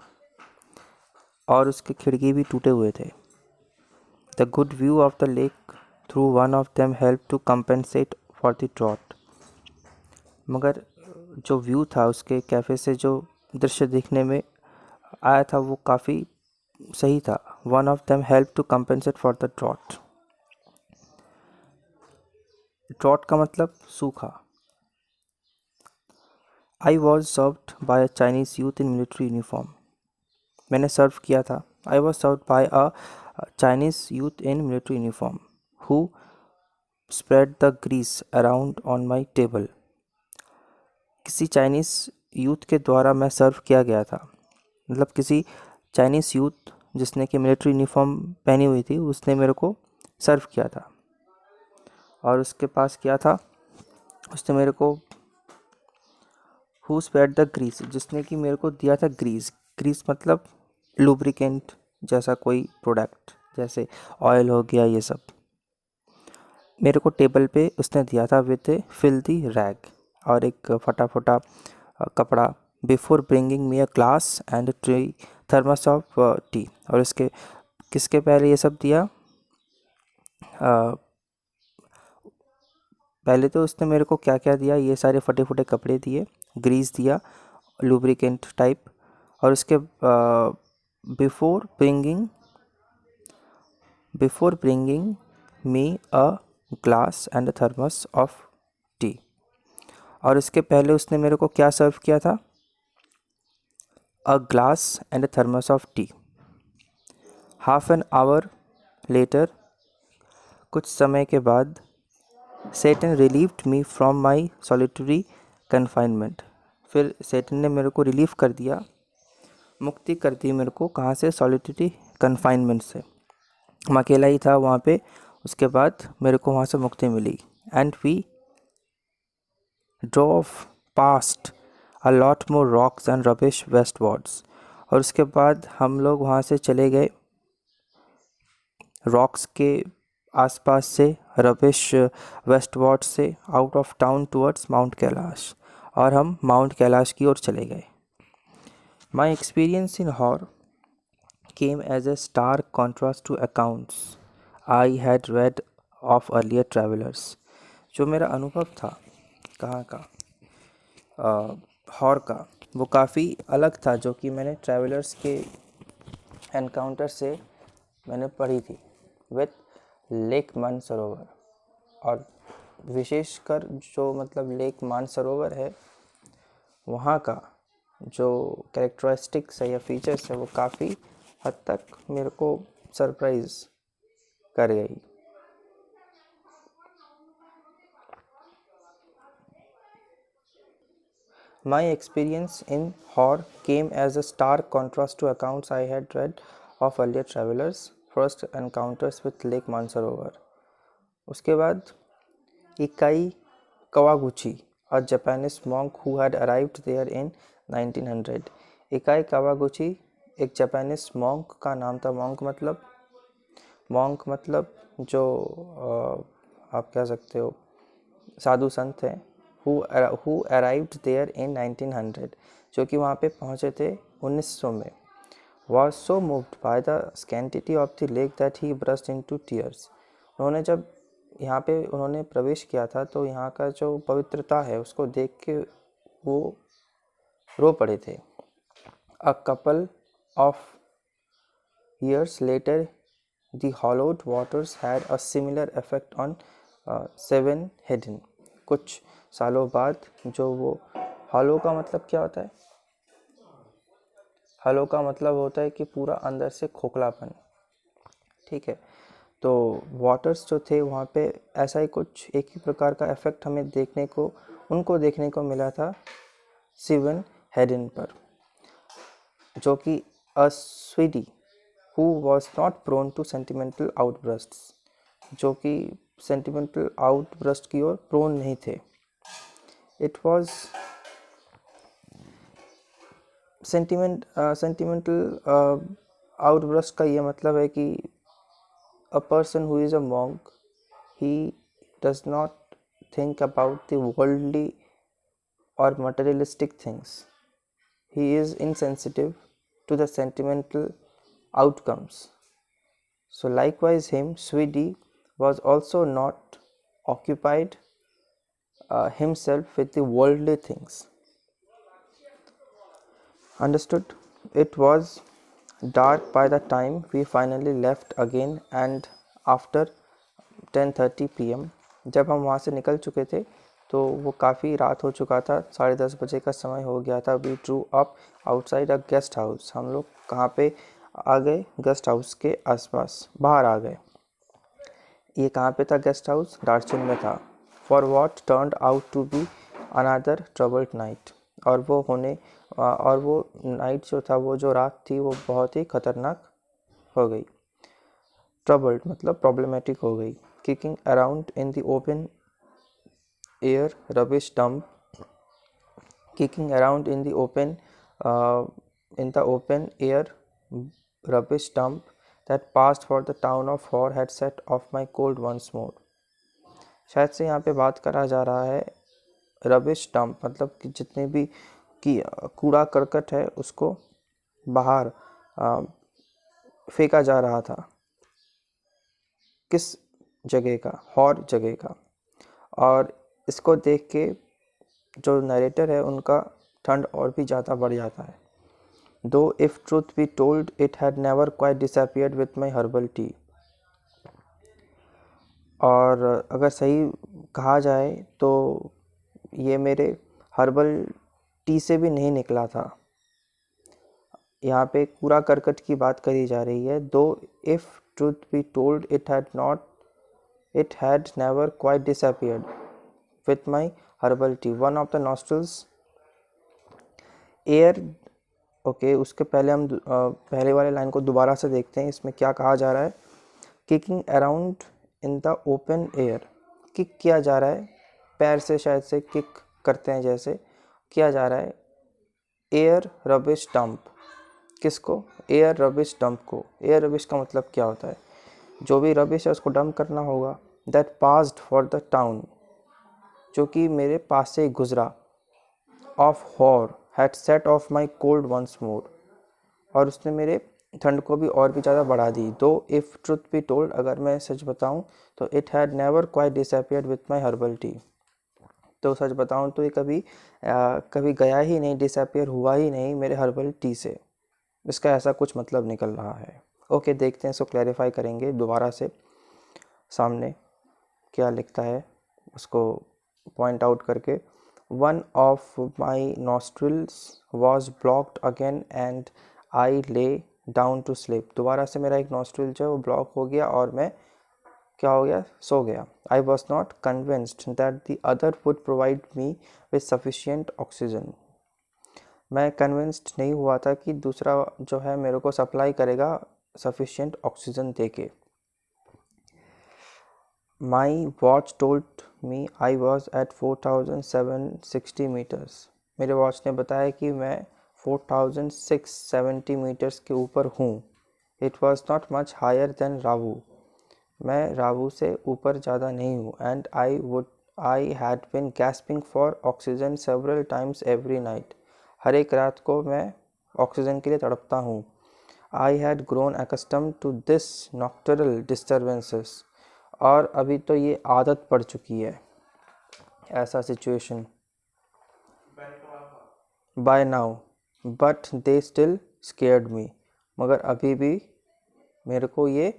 और उसके खिड़की भी टूटे हुए थे। The good view of the lake through one of them help to compensate for the drought. मगर जो व्यू था उसके कैफ़े से, जो दृश्य देखने में आया था, वो काफ़ी सही था। One of them help to compensate for the drought. Drought का मतलब सूखा। I was served by a Chinese youth in military uniform. मैंने सर्व किया था। I was served by a Chinese youth in military uniform who spread the grease around on my table. किसी Chinese youth के द्वारा मैं सर्व किया गया था, मतलब किसी चाइनीज़ यूथ जिसने कि मिलिट्री यूनिफॉर्म पहनी हुई थी, उसने मेरे को सर्व किया था। और उसके पास क्या था? उसने मेरे को हु स्प्रेड द ग्रीस, जिसने कि मेरे को दिया था ग्रीस। ग्रीस मतलब लुब्रिकेंट जैसा कोई प्रोडक्ट, जैसे ऑयल हो गया, ये सब मेरे को टेबल पे उसने दिया था विद ए फिल्दी रैग, और एक फटा फटा कपड़ा। Before bringing me a glass and tree thermos of T. और इसके किसके पहले ये सब दिया? पहले तो उसने मेरे को क्या क्या दिया? ये सारे फटे फटे कपड़े दिए, ग्रीस दिया, लुब्रिकेंट टाइप, और उसके before bringing me a glass and thermos of T. और इसके पहले उसने मेरे को क्या सर्व किया था? A glass and thermos of tea. Half an hour later, कुछ समय के बाद, Tsetan relieved me from my solitary confinement. फिर सेटन ने मेरे को रिलीव कर दिया, मुक्ति कर दी मेरे को। कहाँ से? सॉलिटरी कन्फाइनमेंट से। मैं अकेला ही था वहाँ पे। उसके बाद मेरे को वहाँ से मुक्ति मिली। And we drove past a lot more rocks and rubbish westwards. और उसके बाद हम लोग वहाँ से चले गए रॉक्स के आसपास से, रबिश वेस्टवर्ड से, out of town towards Mount Kailash, और हम माउंट कैलाश की ओर चले गए। My experience in Hor came as a stark contrast to accounts I had read of earlier travelers। जो मेरा अनुभव था कहाँ का? हॉर का, वो काफ़ी अलग था जो कि मैंने ट्रैवलर्स के एनकाउंटर से मैंने पढ़ी थी विथ लेक मानसरोवर। और विशेषकर जो मतलब लेक मानसरोवर है, वहाँ का जो कैरेक्टरिस्टिक्स है या फीचर्स है, वो काफ़ी हद तक मेरे को सरप्राइज़ कर गई। My experience in Hor came as a stark contrast to accounts I had read of earlier travelers' first encounters with Lake Mansarovar. उसके बाद Ikai Kawaguchi, a Japanese monk who had arrived there in 1900. इकाई Kawaguchi एक Japanese monk का नाम था। Monk मतलब जो आप कह सकते हो साधु संत हैं, who arrived there in 1900, जो कि वहाँ पे पहुँचे थे 1900 में। was so moved by the sanctity of the lake that he burst into tears. उन्होंने जब यहाँ पे उन्होंने प्रवेश किया था तो यहाँ का जो पवित्रता है उसको देख के वो रो पड़े थे। A couple of years later, the hollowed waters had a similar effect on Seven Hidden. कुछ सालों बाद जो वो हॉलो का मतलब क्या होता है? हॉलो का मतलब होता है कि पूरा अंदर से खोखलापन, ठीक है। तो वाटर्स जो थे वहाँ पे ऐसा ही कुछ एक ही प्रकार का इफेक्ट हमें उनको देखने को मिला था सेवन हेडन पर, जो कि a Swede who was not prone to sentimental outbursts, जो कि सेंटिमेंटल आउटब्रस्ट की ओर प्रोन नहीं थे। इट वॉज सेंटिमेंटल आउटब्रस्ट का ये मतलब है कि a person who is a monk, he does not think about the worldly or materialistic things. He is insensitive to the sentimental outcomes. So likewise Swede was also not occupied himself with the worldly things. Understood? It was dark by the time we finally left again, and after 10:30 PM, जब हम वहाँ से निकल चुके थे तो वो काफ़ी रात हो चुका था, 10:30 बजे का समय हो गया था। We drew up outside a guest house, हम लोग कहाँ पे आ गए? गेस्ट हाउस के आसपास बाहर आ गए। ये कहाँ पे था गेस्ट हाउस? दार्चुन में था। For what turned out to be another troubled night, और वो नाइट जो था, वो जो रात थी, वो बहुत ही खतरनाक हो गई। ट्रबल्ड मतलब प्रॉब्लमेटिक हो गई। Kicking around in the open air rubbish dump, kicking around in the open air rubbish dump that passed for the town of Hor had set off my cold once more. शायद से यहाँ पे बात करा जा रहा है रबिश डंप, मतलब कि जितने भी कि कूड़ा करकट है उसको बाहर फेंका जा रहा था। किस जगह का? हॉर जगह का। और इसको देख के जो नरेटर है उनका ठंड और भी ज़्यादा बढ़ जाता है। Though if truth be told, it had never quite disappeared with my herbal tea. और अगर सही कहा जाए तो ये मेरे हर्बल टी से भी नहीं निकला था। यहाँ पे कूड़ा करकट की बात करी जा रही है। Though if truth be told, it had never quite disappeared with my herbal tea. One of the nostrils air. Okay, उसके पहले हम पहले वाले लाइन को दोबारा से देखते हैं। इसमें क्या कहा जा रहा है? Kicking around in the open air, kick किया जा रहा है, पैर से शायद से किक करते हैं जैसे किया जा रहा है। एयर रबिश डंप, किसको? एयर रबिश डंप को। एयर रबिश का मतलब क्या होता है? जो भी रबिश है उसको डंप करना होगा। That passed for the town, जो कि मेरे पास से गुजरा। Of Hor had set off my cold once more, और उसने मेरे ठंड को भी और भी ज़्यादा बढ़ा दी। Though if truth be told, अगर मैं सच बताऊं तो it had never quite disappeared with my herbal tea, तो सच बताऊं तो ये कभी गया ही नहीं, डिसअपियर हुआ ही नहीं मेरे हर्बल टी से। इसका ऐसा कुछ मतलब निकल रहा है। ओके, देखते हैं, इसको क्लैरिफाई करेंगे दोबारा से। सामने क्या लिखता है उसको पॉइंट आउट करके। One of my nostrils was blocked again and I lay down to sleep. दोबारा से मेरा एक नॉस्ट्रिल जो है वो ब्लॉक हो गया और मैं क्या हो गया? सो गया। I was not convinced that the other would provide me with sufficient oxygen. मैं कन्विंस्ड नहीं हुआ था कि दूसरा जो है मेरे को सप्लाई करेगा सफिशिएंट ऑक्सीजन दे के। My watch told me I was at 4760 metres. मेरे वॉच ने बताया कि मैं 4670 मीटर्स के ऊपर हूँ। It was not much higher than Ravu. मैं रावू से ऊपर ज़्यादा नहीं हूँ। And I had been gasping for oxygen several times every night. हर एक रात को मैं ऑक्सीजन के लिए तड़पता हूँ। I had grown accustom to this nocturnal disturbances. और अभी तो ये आदत पड़ चुकी है ऐसा situation by now, but they still scared me. मगर अभी भी मेरे को ये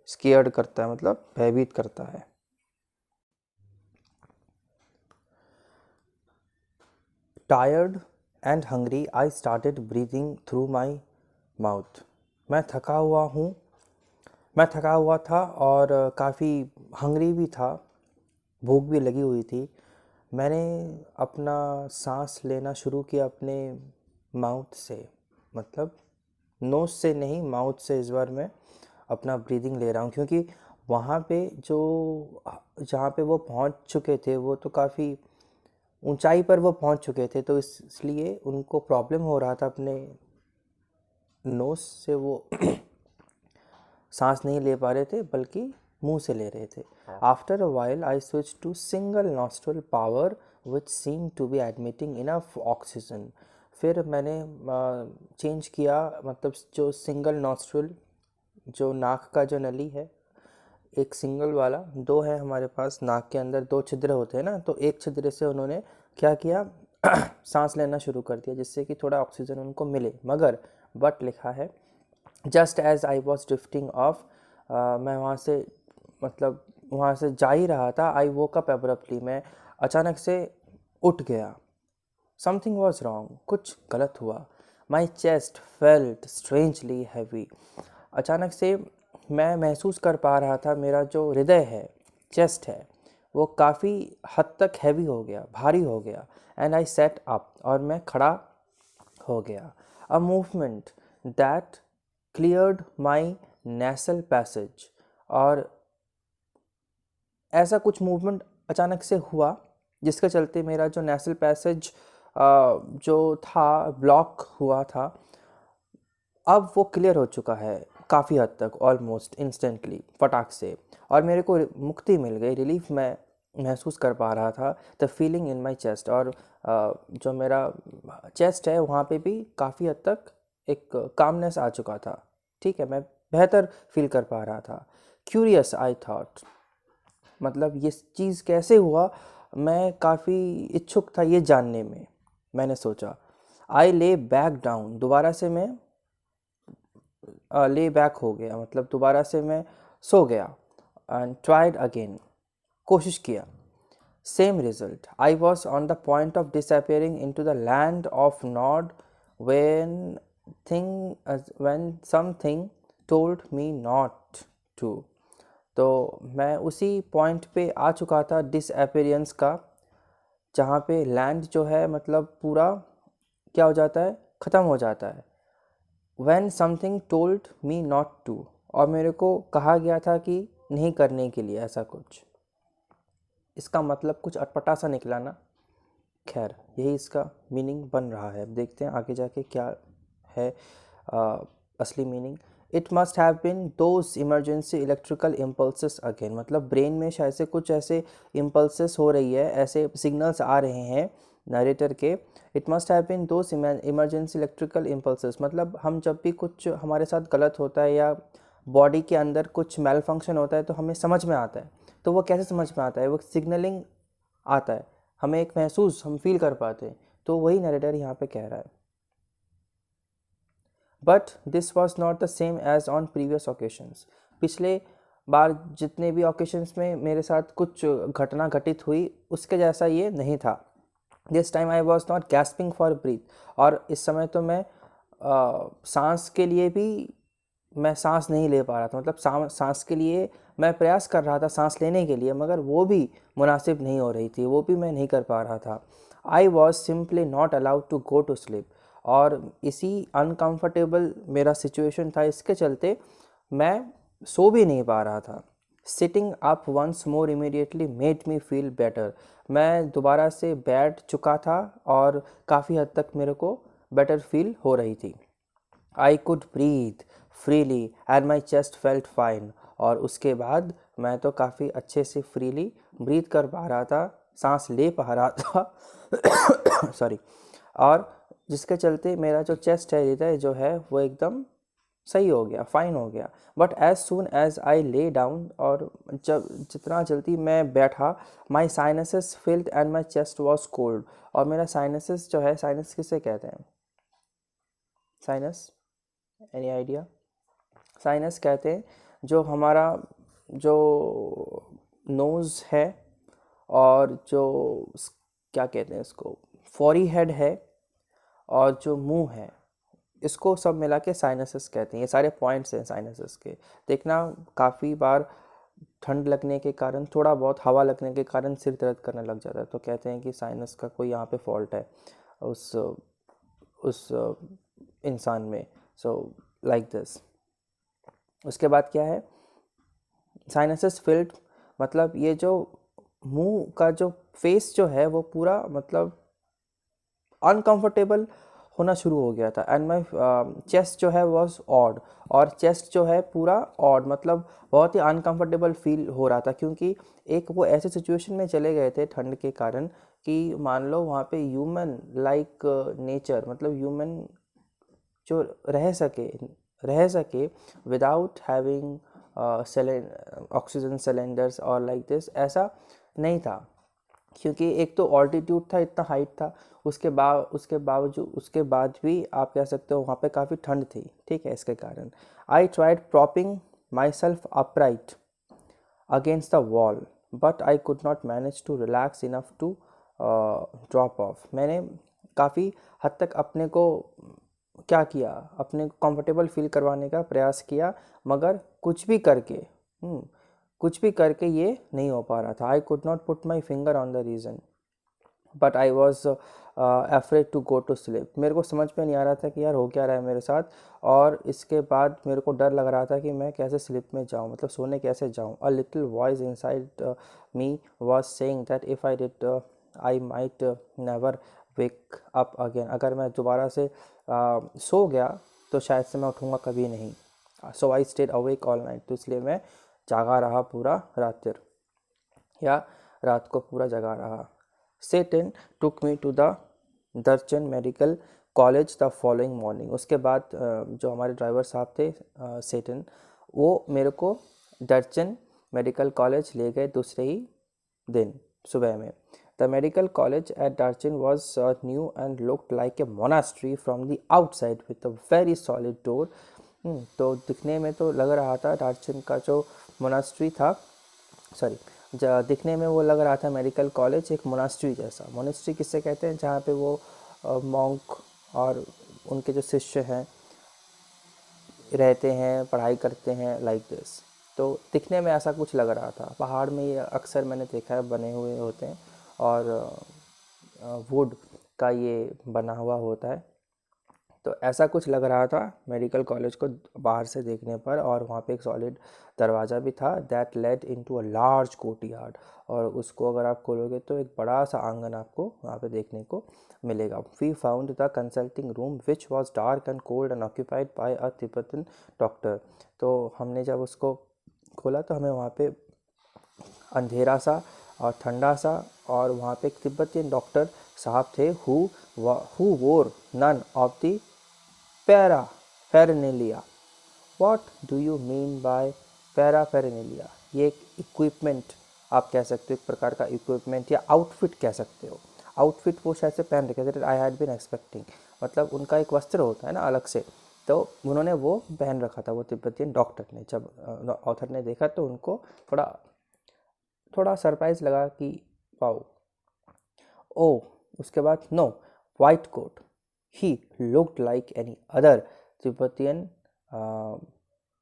स्केयर्ड करता है, मतलब भयभीत करता है। Tired and hungry I started breathing through my mouth. मैं थका हुआ था और काफ़ी हंग्री भी था, भूख भी लगी हुई थी। मैंने अपना सांस लेना शुरू किया अपने माउथ से, मतलब नोज़ से नहीं, माउथ से इस बार मैं अपना ब्रीदिंग ले रहा हूँ, क्योंकि वहाँ पे जो जहाँ पे वो पहुँच चुके थे वो तो काफ़ी ऊंचाई पर वो पहुँच चुके थे, तो इसलिए उनको प्रॉब्लम हो रहा था अपने नोज़ से वो सांस नहीं ले पा रहे थे, बल्कि मुंह से ले रहे थे। After a while I switch to single nostril power which seem to be admitting enough oxygen. फिर मैंने चेंज किया, मतलब जो सिंगल नॉस्ट्रल, जो नाक का जो नली है, एक सिंगल वाला, दो है हमारे पास नाक के अंदर, दो छिद्र होते हैं ना, तो एक छिद्र से उन्होंने क्या किया सांस लेना शुरू कर दिया, जिससे कि थोड़ा ऑक्सीजन उनको मिले। मगर बट लिखा है just as I was drifting off, मैं वहाँ से, मतलब वहाँ से जा ही रहा था। आई वोक अप एब्रप्टली, मैं अचानक से उठ गया। समथिंग वॉज रॉन्ग, कुछ गलत हुआ। माई चेस्ट फेल्ट स्ट्रेंजली हैवी। अचानक से मैं महसूस कर पा रहा था मेरा जो हृदय है, चेस्ट है, वो काफ़ी हद तक हैवी हो गया, भारी हो गया। एंड आई सेट अप, और मैं खड़ा हो गया। A movement that cleared my nasal passage. और ऐसा कुछ मूवमेंट अचानक से हुआ जिसके चलते मेरा जो नेसल पैसेज जो था, ब्लॉक हुआ था, अब वो क्लियर हो चुका है काफ़ी हद तक, ऑलमोस्ट इंस्टेंटली, फटाक से। और मेरे को मुक्ति मिल गई, रिलीफ मैं महसूस कर पा रहा था। The feeling in my chest, और जो मेरा चेस्ट है वहाँ पे भी काफ़ी हद तक एक कामनेस आ चुका था। ठीक है, मैं बेहतर फील कर पा रहा था। क्यूरियस आई थॉट, मतलब ये चीज़ कैसे हुआ, मैं काफ़ी इच्छुक था ये जानने में। मैंने सोचा, आई ले बैक डाउन, दोबारा से मैं ले बैक हो गया, मतलब दोबारा से मैं सो गया। एंड ट्राइड अगेन, कोशिश किया। Same result, I was on the point of disappearing into the land of nod when when something told me not to। तो मैं उसी पॉइंट पे आ चुका था डिसअपियरेंस का, जहाँ पे लैंड जो है मतलब पूरा क्या हो जाता है, ख़त्म हो जाता है। when something told me not to, और मेरे को कहा गया था कि नहीं करने के लिए ऐसा कुछ। इसका मतलब कुछ अटपटा सा निकला ना। खैर, यही इसका मीनिंग बन रहा है। अब देखते हैं आगे जाके क्या है असली meaning. It must have been those emergency electrical impulses again, मतलब ब्रेन में शायद से कुछ ऐसे इम्पल्सेस हो रही है, ऐसे सिग्नल्स आ रहे हैं नरेटर के। It must have been those emergency electrical impulses, मतलब हम जब भी कुछ हमारे साथ गलत होता है या बॉडी के अंदर कुछ मेल फंक्शन होता है तो हमें समझ में आता है। तो वो कैसे समझ में आता है, वो सिग्नलिंग आता है, हमें एक महसूस, हम फील कर पाते हैं। तो वही नरेटर यहाँ पे कह रहा है। But this was not the same as on previous occasions, पिछले बार जितने भी ओकेशंस में मेरे साथ कुछ घटना घटित हुई उसके जैसा ये नहीं था। This time I was not gasping for breath, और इस समय तो मैं सांस के लिए भी मैं सांस नहीं ले पा रहा था, मतलब सांस के लिए मैं प्रयास कर रहा था सांस लेने के लिए, मगर वो भी मुनासिब नहीं हो रही थी, वो भी मैं नहीं कर पा रहा था। I was simply not allowed to go to sleep, और इसी अनकंफर्टेबल मेरा सिचुएशन था, इसके चलते मैं सो भी नहीं पा रहा था। Sitting up once more immediately made me feel better. मैं दोबारा से बैठ चुका था और काफ़ी हद तक मेरे को बेटर फील हो रही थी। I could breathe freely and my chest felt fine. और उसके बाद मैं तो काफ़ी अच्छे से फ्रीली ब्रीथ कर पा रहा था, सांस ले पा रहा था सॉरी। और जिसके चलते मेरा जो चेस्ट है, हृदय जो है, वो एकदम सही हो गया, फाइन हो गया। But as soon as I lay down, और जब जितना जल्दी मैं बैठा, my sinuses filled and my chest was cold. और मेरा साइनसेस जो है, साइनस किसे कहते हैं? Sinus, any idea? साइनस कहते हैं जो हमारा जो नोज़ है, और जो क्या कहते हैं इसको, फॉरी हेड है, और जो मुंह है, इसको सब मिला के साइनसेस कहते हैं। ये सारे पॉइंट्स हैं साइनसेस के। देखना, काफ़ी बार ठंड लगने के कारण, थोड़ा बहुत हवा लगने के कारण सिर दर्द करने लग जाता है, तो कहते हैं कि साइनस का कोई यहाँ पे फॉल्ट है उस इंसान में। So like this. उसके बाद क्या है, साइनसेस फिल्ड, मतलब ये जो मुंह का जो फेस जो है, वो पूरा मतलब अनकंफर्टेबल होना शुरू हो गया था। एंड माई चेस्ट जो है वॉज ऑड, और चेस्ट जो है पूरा ऑड, मतलब बहुत ही अनकंफर्टेबल फील हो रहा था, क्योंकि एक वो ऐसे सिचुएशन में चले गए थे ठंड के कारण कि मान लो वहाँ पे ह्यूमन लाइक नेचर, मतलब ह्यूमन जो रह सके विदाउट हैविंग ऑक्सीजन सिलेंडर्स और लाइक दिस, ऐसा नहीं था। क्योंकि एक तो ऑल्टीट्यूड था, इतना हाइट था, उसके बाद भी आप कह सकते हो वहाँ पे काफ़ी ठंड थी, ठीक है। इसके कारण I tried propping my self upright against the wall, but I could not manage to relax enough to drop off. मैंने काफ़ी हद तक अपने को क्या किया, अपने को कंफर्टेबल फील करवाने का प्रयास किया, मगर कुछ भी करके ये नहीं हो पा रहा था। I could not put my finger on the reason, but I was afraid to go to sleep. मेरे को समझ में नहीं आ रहा था कि यार हो क्या रहा है मेरे साथ, और इसके बाद मेरे को डर लग रहा था कि मैं कैसे स्लीप में जाऊँ, मतलब सोने कैसे जाऊँ। A little voice inside me was saying that if I did I might never wake up again. अगर मैं दोबारा से सो गया तो शायद से मैं उठूँगा कभी नहीं। So I stayed awake all night, तो इसलिए मैं जागा रहा पूरा रात्रि, या रात को पूरा जगा रहा। Tsetan took me to the Darchen medical college the following morning. उसके बाद जो हमारे ड्राइवर साहब थे सेटन, वो मेरे को दर्चन मेडिकल कॉलेज ले गए दूसरे ही दिन सुबह में। The medical college at Darchen was new and looked like a monastery from the outside with a very solid door. तो दिखने में तो लग रहा था दर्चन का जो मोनास्ट्री था, सॉरी, दिखने में वो लग रहा था मेडिकल कॉलेज एक मोनास्ट्री जैसा। मोनास्ट्री किससे कहते हैं? जहाँ पे वो मॉन्क और उनके जो शिष्य हैं रहते हैं, पढ़ाई करते हैं, लाइक दिस। तो दिखने में ऐसा कुछ लग रहा था। पहाड़ में ये अक्सर मैंने देखा है बने हुए होते हैं, और वुड का ये बना हुआ होता है। तो ऐसा कुछ लग रहा था मेडिकल कॉलेज को बाहर से देखने पर। और वहाँ पे एक सॉलिड दरवाज़ा भी था, that led into a large courtyard. और उसको अगर आप खोलोगे तो एक बड़ा सा आंगन आपको वहाँ पे देखने को मिलेगा। We found the consulting room which was dark and cold and occupied by a Tibetan doctor. तो हमने जब उसको खोला तो हमें वहाँ पे अंधेरा सा और ठंडा सा, और वहाँ पे एक तिब्बतियन डॉक्टर साहब थे who wore none of the paraphernalia. What do you mean by paraphernalia? ये एक इक्विपमेंट आप कह सकते हो, एक प्रकार का इक्विपमेंट या आउटफिट कह सकते हो। आउटफिट वो शायद से पहन रखे थे, आई हैड बीन एक्सपेक्टिंग, मतलब उनका एक वस्त्र होता है ना अलग से, तो उन्होंने वो पहन रखा था, वो तिब्बतियन डॉक्टर ने। जब ऑथर ने देखा तो उनको थोड़ा थोड़ा सरप्राइज लगा कि वाओ। ओ, उसके बाद no, white coat, he looked like any other Tibetan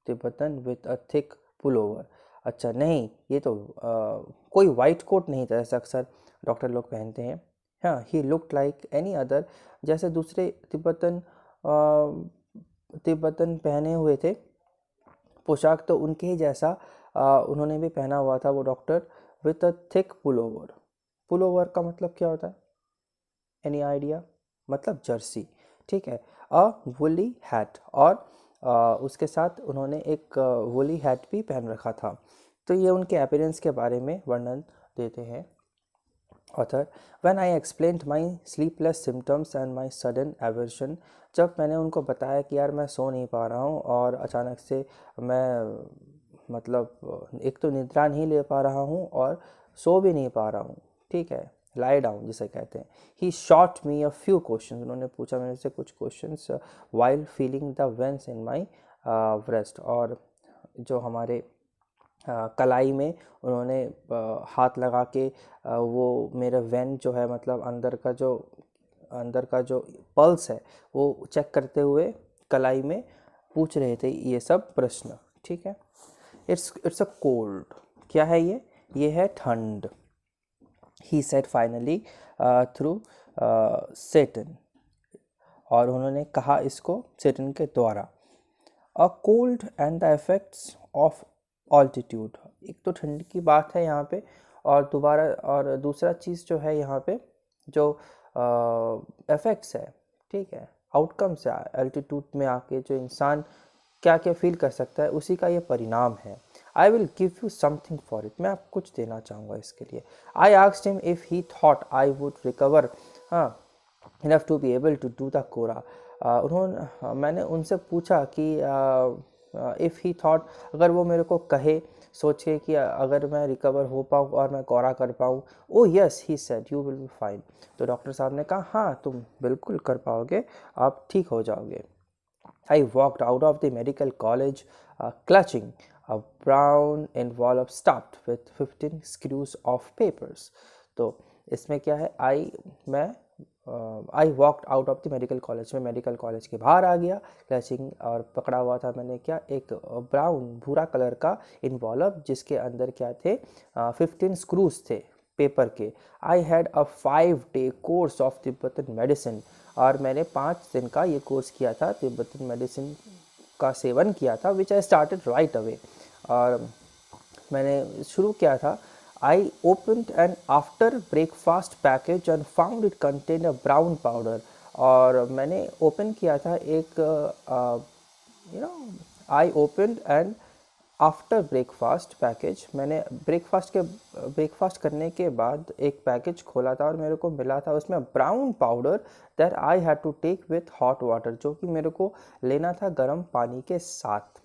Tibetan with a thick pullover. अच्छा नहीं, ये तो कोई वाइट कोट नहीं था जैसे अक्सर डॉक्टर लोग पहनते हैं। हाँ, ही लुक्ड लाइक एनी अदर, जैसे दूसरे तिब्बतन पहने हुए थे पोशाक, तो उनके ही जैसा उन्होंने भी पहना हुआ था वो doctor, with a thick pullover. Pullover का मतलब क्या होता है, एनी आइडिया? मतलब जर्सी, ठीक है। अ वुली हैट, और उसके साथ उन्होंने एक वुली हैट भी पहन रखा था। तो ये उनके अपीयरेंस के बारे में वर्णन देते हैं author. When I explained my sleepless symptoms and my sudden aversion, जब मैंने उनको बताया कि यार मैं सो नहीं पा रहा हूँ और अचानक से मैं मतलब एक तो निद्रा नहीं ले पा रहा हूँ और सो भी नहीं पा रहा हूँ, ठीक है, लाई डाउन जिसे कहते हैं। He shot me a few question, उन्होंने पूछा मेरे से कुछ questions while feeling the veins in my breast, और जो हमारे कलाई में उन्होंने हाथ लगा के वो मेरा वेन जो है, मतलब अंदर का जो पल्स है वो चेक करते हुए कलाई में पूछ रहे थे ये सब प्रश्न, ठीक है। इट्स अ कोल्ड, क्या है ये है ठंड। ही सेड फाइनली थ्रू सेटन, और उन्होंने कहा इसको सेटन के द्वारा। A cold and the effects of altitude, एक तो ठंड की बात है यहाँ पे, और दूसरा चीज़ जो है यहाँ पे जो इफेक्ट्स है, ठीक है, आउटकम्स है, एल्टीट्यूड में आके जो इंसान क्या क्या फील कर सकता है उसी का ये परिणाम है। I will give you something for it, मैं आपको कुछ देना चाहूँगा इसके लिए। I asked him if he thought I would recover हाँ enough to be able to do the kora. मैंने उनसे पूछा कि इफ़ ही थॉट, अगर वो मेरे को कहे, सोचे कि अगर मैं रिकवर हो पाऊँ और मैं कोरा कर पाऊँ। ओ yes, he said you will be fine, तो डॉक्टर साहब ने कहा हाँ तुम बिल्कुल कर पाओगे, आप ठीक हो जाओगे। I walked out of the medical college clutching a brown envelope stuffed with 15 screws of papers. तो इसमें क्या है, I walked out of the medical college, में मेडिकल कॉलेज के बाहर आ गया क्लचिंग, और पकड़ा हुआ था मैंने क्या, एक ब्राउन भूरा कलर का इन्वॉल्व जिसके अंदर क्या थे, 15 स्क्रूज थे पेपर के। I had a 5-day course of Tibetan medicine, और मैंने 5 दिन का ये कोर्स किया था, तिब्बतन मेडिसिन का सेवन किया था, which I started right away, और मैंने शुरू किया था। I opened an after breakfast package and found it contain a brown powder, और मैंने ओपन किया था एक I opened and after breakfast package, मैंने ब्रेकफास्ट करने के बाद एक पैकेज खोला था और मेरे को मिला था उसमें brown powder that I had to take with hot water, जो कि मेरे को लेना था गर्म पानी के साथ।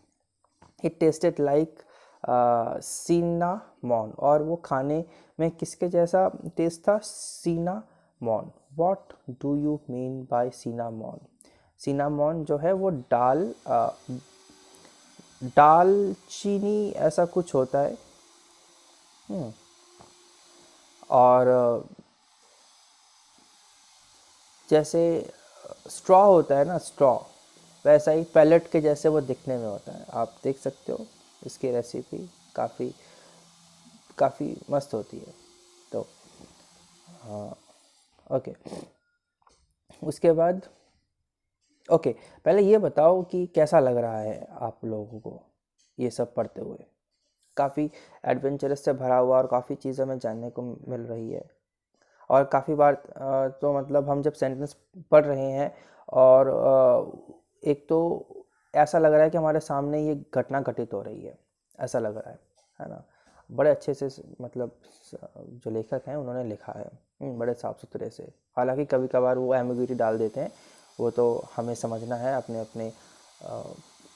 इट टेस्टेड लाइक सिनामॉन, और वो खाने में किसके जैसा टेस्ट था, cinnamon. What do you mean by cinnamon? Cinnamon जो है वो दालचीनी ऐसा कुछ होता है। और जैसे स्ट्रॉ होता है ना, स्ट्रॉ, वैसा ही पैलेट के जैसे वो दिखने में होता है, आप देख सकते हो। इसकी रेसिपी काफ़ी मस्त होती है। तो हाँ, ओके, उसके बाद ओके, पहले ये बताओ कि कैसा लग रहा है आप लोगों को ये सब पढ़ते हुए। काफ़ी एडवेंचरस से भरा हुआ और काफ़ी चीज़ें हमें जानने को मिल रही है, और काफ़ी बार तो मतलब हम जब सेंटेंस पढ़ रहे हैं और एक तो ऐसा लग रहा है कि हमारे सामने ये घटना घटित हो रही है, ऐसा लग रहा है ना। बड़े अच्छे से मतलब जो लेखक हैं उन्होंने लिखा है बड़े साफ सुथरे से। हालांकि कभी कभार वो एम्बिग्यूटी डाल देते हैं, वो तो हमें समझना है अपने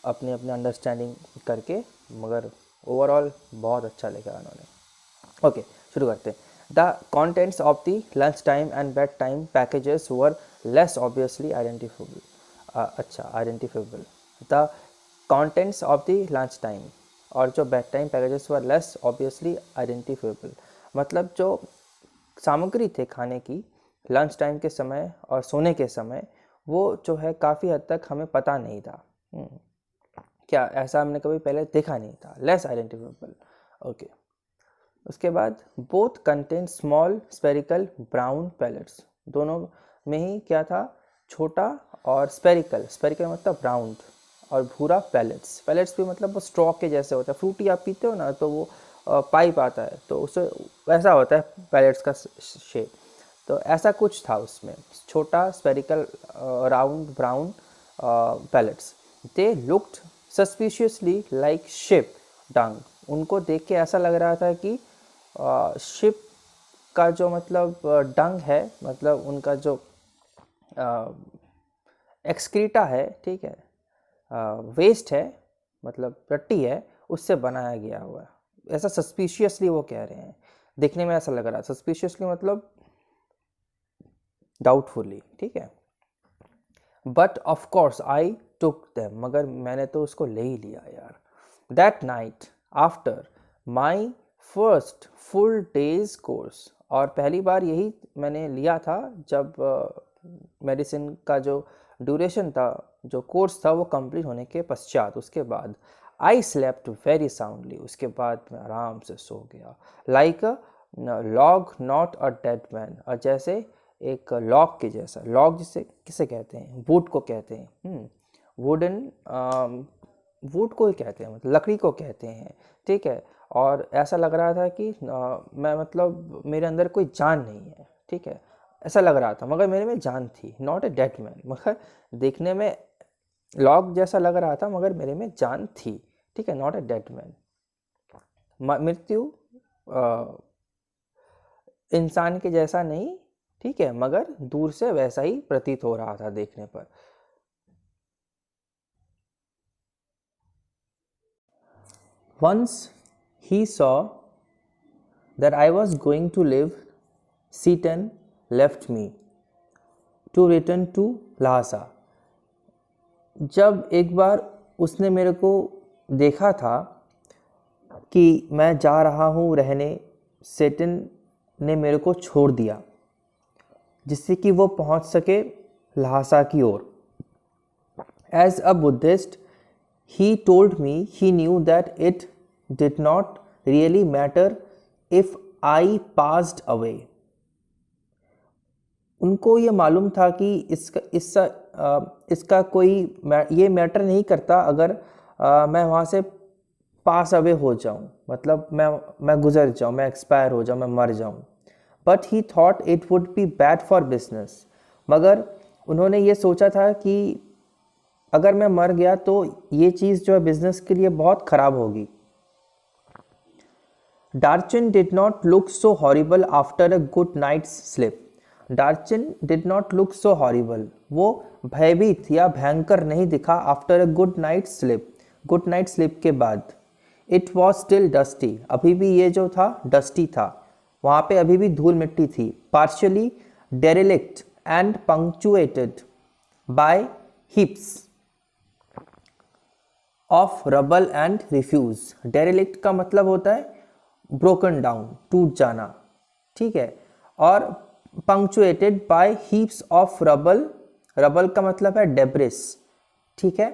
अपने अंडरस्टैंडिंग करके, मगर ओवरऑल बहुत अच्छा लिखा है उन्होंने। ओके, शुरू करते हैं। The contents of the lunchtime and bedtime packages were less obviously identifiable. identifiable. The contents of the lunchtime और जो बेड टाइम पैकेजेस वर लेस ऑब्वियसली आइडेंटिफेबल, मतलब जो सामग्री थे खाने की लंच टाइम के समय और सोने के समय, वो जो है काफ़ी हद तक हमें पता नहीं था। क्या ऐसा हमने कभी पहले देखा नहीं था, लेस आइडेंटिफेबल। ओके, उसके बाद both contain small spherical brown pellets, दोनों में ही क्या था, छोटा और स्पेरिकल, स्पेरिकल मतलब राउंड और भूरा पैलेट्स, पैलेट्स भी मतलब वो स्ट्रॉ के जैसे होता है, फ्रूटी आप पीते हो ना तो वो पाइप आता है तो उससे वैसा होता है पैलेट्स का शेप, तो ऐसा कुछ था उसमें, छोटा spherical round brown pellets. They looked suspiciously like sheep dung, उनको देख के ऐसा लग रहा था कि शिप का जो मतलब डंग है, मतलब उनका जो एक्सक्रीटा है, ठीक है, वेस्ट है, मतलब रट्टी है, उससे बनाया गया हुआ है, ऐसा सस्पिशियसली वो कह रहे हैं, देखने में ऐसा लग रहा है, सस्पिशियसली मतलब डाउटफुली, ठीक है। But of course I took them, मगर मैंने तो उसको ले ही लिया यार। That night after my first full days course, और पहली बार यही मैंने लिया था जब मेडिसिन का जो ड्यूरेशन था, जो कोर्स था वो कंप्लीट होने के पश्चात, उसके बाद आई स्लेप्ट वेरी साउंडली, उसके बाद मैं आराम से सो गया, like a log not a dead man, और जैसे एक लॉग के जैसा, लॉग जिसे किसे कहते हैं, वुड को कहते हैं, वुडन वुड को ही कहते हैं, मतलब लकड़ी को कहते हैं, ठीक है, और ऐसा लग रहा था कि मैं मतलब मेरे अंदर कोई जान नहीं है, ठीक है, ऐसा लग रहा था, मगर मेरे में जान थी, नॉट ए डेड मैन, मगर देखने में लॉग जैसा लग रहा था मगर मेरे में जान थी, ठीक है, नॉट ए डेड मैन। मृत्यु इंसान के जैसा नहीं, ठीक है, मगर दूर से वैसा ही प्रतीत हो रहा था देखने पर। Once he saw that I was going to live, Seaton left me to return to Lhasa. जब एक बार उसने मेरे को देखा था कि मैं जा रहा हूँ रहने, सेटन ने मेरे को छोड़ दिया जिससे कि वो पहुँच सके ल्हासा की ओर। As a Buddhist, he told me he knew that it did not really matter if I passed away. उनको ये मालूम था कि इसका कोई ये मैटर नहीं करता अगर मैं वहाँ से पास अवे हो जाऊँ, मतलब मैं गुजर जाऊँ, मैं एक्सपायर हो जाऊँ, मैं मर जाऊँ। But he thought it would be bad for business, मगर उन्होंने ये सोचा था कि अगर मैं मर गया तो ये चीज़ जो है बिजनेस के लिए बहुत ख़राब होगी। Darchen did not look so horrible after a good night's sleep. Darchen did not look so horrible, वो भयभीत या भयंकर नहीं दिखा after a good night sleep, good night sleep के बाद। इट वॉज स्टिल डस्टी, अभी भी ये जो था डस्टी था, वहाँ पे अभी भी धूल मिट्टी थी। Partially derelict and punctuated by heaps of rubble and refuse. Derelict का मतलब होता है ब्रोकन डाउन, टूट जाना, ठीक है, और punctuated by heaps of rubble, rubble का मतलब है डेब्रिस, ठीक है,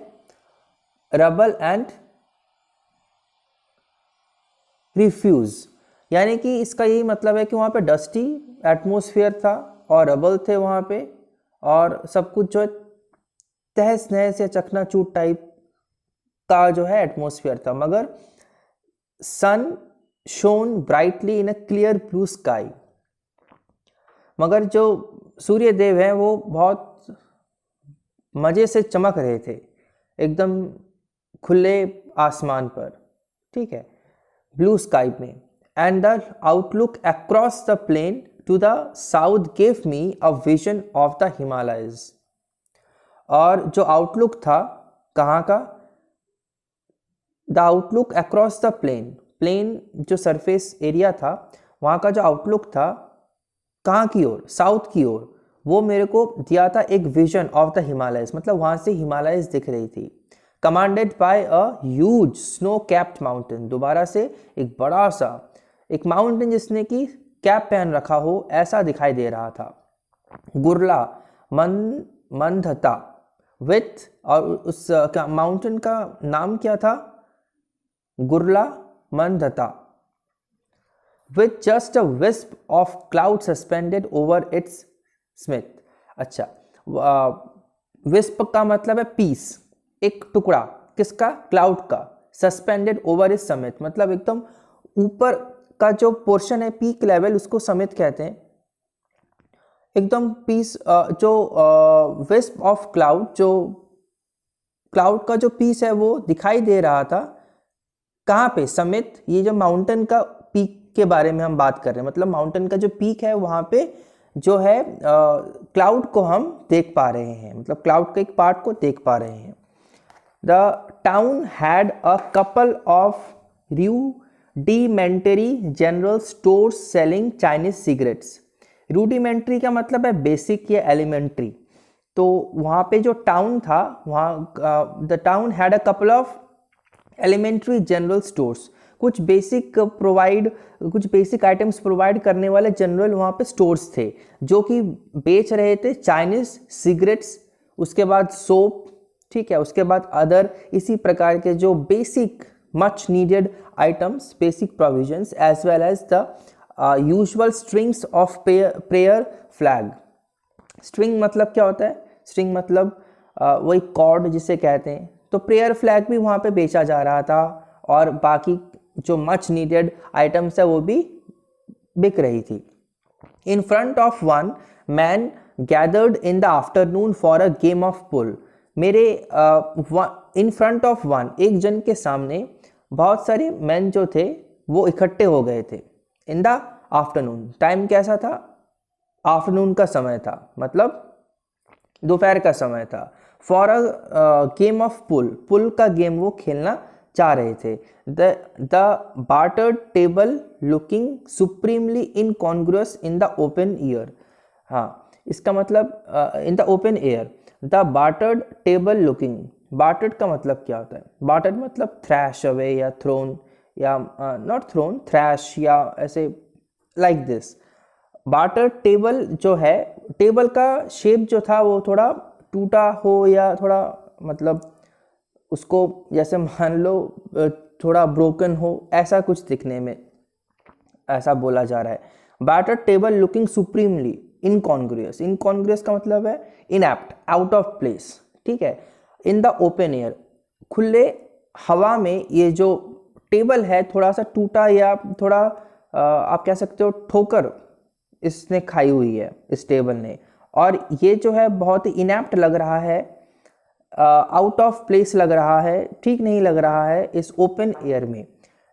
रबल एंड रिफ्यूज, यानी कि इसका यही मतलब है कि वहाँ पे डस्टी एटमॉस्फेयर था और रबल थे वहाँ पे, और सब कुछ जो है तहस नहस या चकनाचूर टाइप का जो है एटमॉस्फेयर था, मगर sun shone brightly in a clear blue sky, मगर जो सूर्य देव हैं वो बहुत मज़े से चमक रहे थे एकदम खुले आसमान पर, ठीक है, ब्लू स्काई में। And the outlook across the plain to the south gave me a vision of the Himalayas. और जो आउटलुक था कहाँ का, the outlook across the plain, plain जो सरफेस एरिया था वहाँ का जो आउटलुक था कहाँ की ओर, साउथ की ओर, वो मेरे को दिया था एक विजन ऑफ द हिमालयस, मतलब वहाँ से हिमालयस दिख रही थी। Commanded by a huge snow capped mountain, दोबारा से एक बड़ा सा एक माउंटेन जिसने की कैप पहन रखा हो ऐसा दिखाई दे रहा था। गुरला मंदता विथ, और उस माउंटेन का नाम क्या था, गुरला मंदता, with just a wisp of cloud suspended over its smith। अच्छा, विस्प का मतलब है पीस, एक टुकड़ा, किसका? क्लाउड का। सस्पेंडेड ओवर इज समिट मतलब एकदम ऊपर का जो पोर्शन है, पीक लेवल, उसको समिट कहते हैं। एकदम पीस, जो विस्प ऑफ क्लाउड, जो क्लाउड का जो पीस है वो दिखाई दे रहा था। कहाँ पे? समिट, ये जो माउंटेन का पीक के बारे में हम बात कर रहे हैं, मतलब माउंटेन का जो पीक है वहाँ पे जो है क्लाउड को हम देख पा रहे हैं, मतलब क्लाउड के एक पार्ट को देख पा रहे हैं। The town had a couple of rudimentary general stores selling Chinese cigarettes. Rudimentary का मतलब है बेसिक या एलिमेंट्री। तो वहाँ पे जो टाउन था, वहाँ the town had a couple of elementary general stores, कुछ बेसिक आइटम्स प्रोवाइड करने वाले जनरल वहाँ पे स्टोर्स थे जो कि बेच रहे थे चाइनीज सिगरेट्स, उसके बाद सोप, ठीक है, उसके बाद अदर इसी प्रकार के जो basic much needed items, basic provisions, as well as the usual strings of prayer flag. String मतलब क्या होता है? स्ट्रिंग मतलब वही कॉर्ड जिसे कहते हैं। तो प्रेयर फ्लैग भी वहाँ पे बेचा जा रहा था और बाकी जो मच नीडेड आइटम्स है वो भी बिक रही थी। In front of one man gathered in the afternoon for a game of pull. मेरे इन फ्रंट ऑफ वन, एक जन के सामने बहुत सारे मैन जो थे वो इकट्ठे हो गए थे। इन द आफ्टरनून, टाइम कैसा था? आफ्टरनून का समय था, मतलब दोपहर का समय था। For a game of pull, pull का गेम वो खेलना चाह रहे थे। The battered table looking supremely incongruous in the open ear. हाँ, इसका मतलब in the open air. The battered table looking, battered का मतलब क्या होता है? बार्टर्ड मतलब थ्रैश अवे या थ्रोन, या नॉट थ्रोन, थ्रैश, या ऐसे लाइक दिस। बार्टर्ड टेबल जो है, टेबल का शेप जो था वो थोड़ा टूटा हो या थोड़ा मतलब उसको जैसे मान लो थोड़ा ब्रोकन हो, ऐसा कुछ दिखने में ऐसा बोला जा रहा है। बार्टर्ड टेबल लुकिंग सुप्रीमली इनकॉन्ग्रुअस, इनकॉन्ग्रुअस का मतलब है इनएप्ट, आउट ऑफ प्लेस, ठीक है। इन द ओपन एयर, खुले हवा में ये जो टेबल है थोड़ा सा टूटा या थोड़ा आप कह सकते हो ठोकर इसने खाई हुई है इस टेबल ने, और ये जो है बहुत ही इनएप्ट लग रहा है, आउट ऑफ प्लेस लग रहा है, ठीक नहीं लग रहा है इस ओपन एयर में।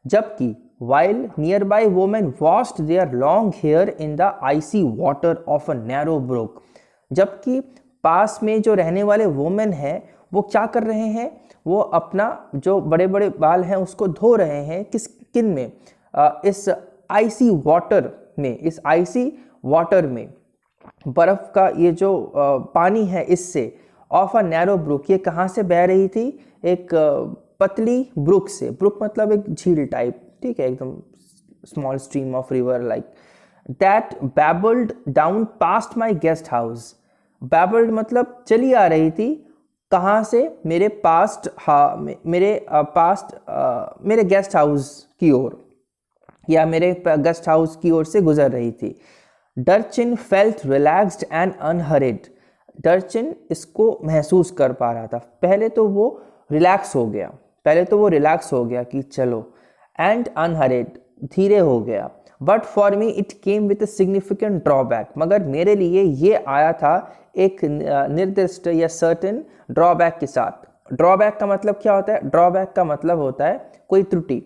जबकि while nearby women washed their long hair in the icy water of a narrow brook, जबकि पास में जो रहने वाले वोमेन हैं वो क्या कर रहे हैं? वो अपना जो बड़े बड़े बाल हैं उसको धो रहे हैं, किन में? इस आइसी वाटर में, इस आइसी वाटर में, बर्फ का ये जो पानी है इससे, ऑफ अ नैरो ब्रुक, ये कहाँ से बह रही थी? एक पतली ब्रुक से। ब्रुक मतलब एक झील टाइप, ठीक है, एकदम small stream of river like that babbled down past my guest house. Babbled मतलब चली आ रही थी, कहाँ से? मेरे पास्ट, मेरे गेस्ट हाउस की ओर, या मेरे गेस्ट हाउस की ओर से गुजर रही थी। डर्चिन फेल्ट रिलैक्स्ड एंड अनहरिड, डर्चिन इसको महसूस कर पा रहा था, पहले तो वो रिलैक्स हो गया कि चलो, एंड अनहरिड, धीरे हो गया। But for me it came with a significant drawback, मगर मेरे लिए ये आया था एक निर्दिष्ट या सर्टेन ड्रॉबैक के साथ। ड्रॉबैक का मतलब क्या होता है? ड्रॉबैक का मतलब होता है कोई त्रुटि।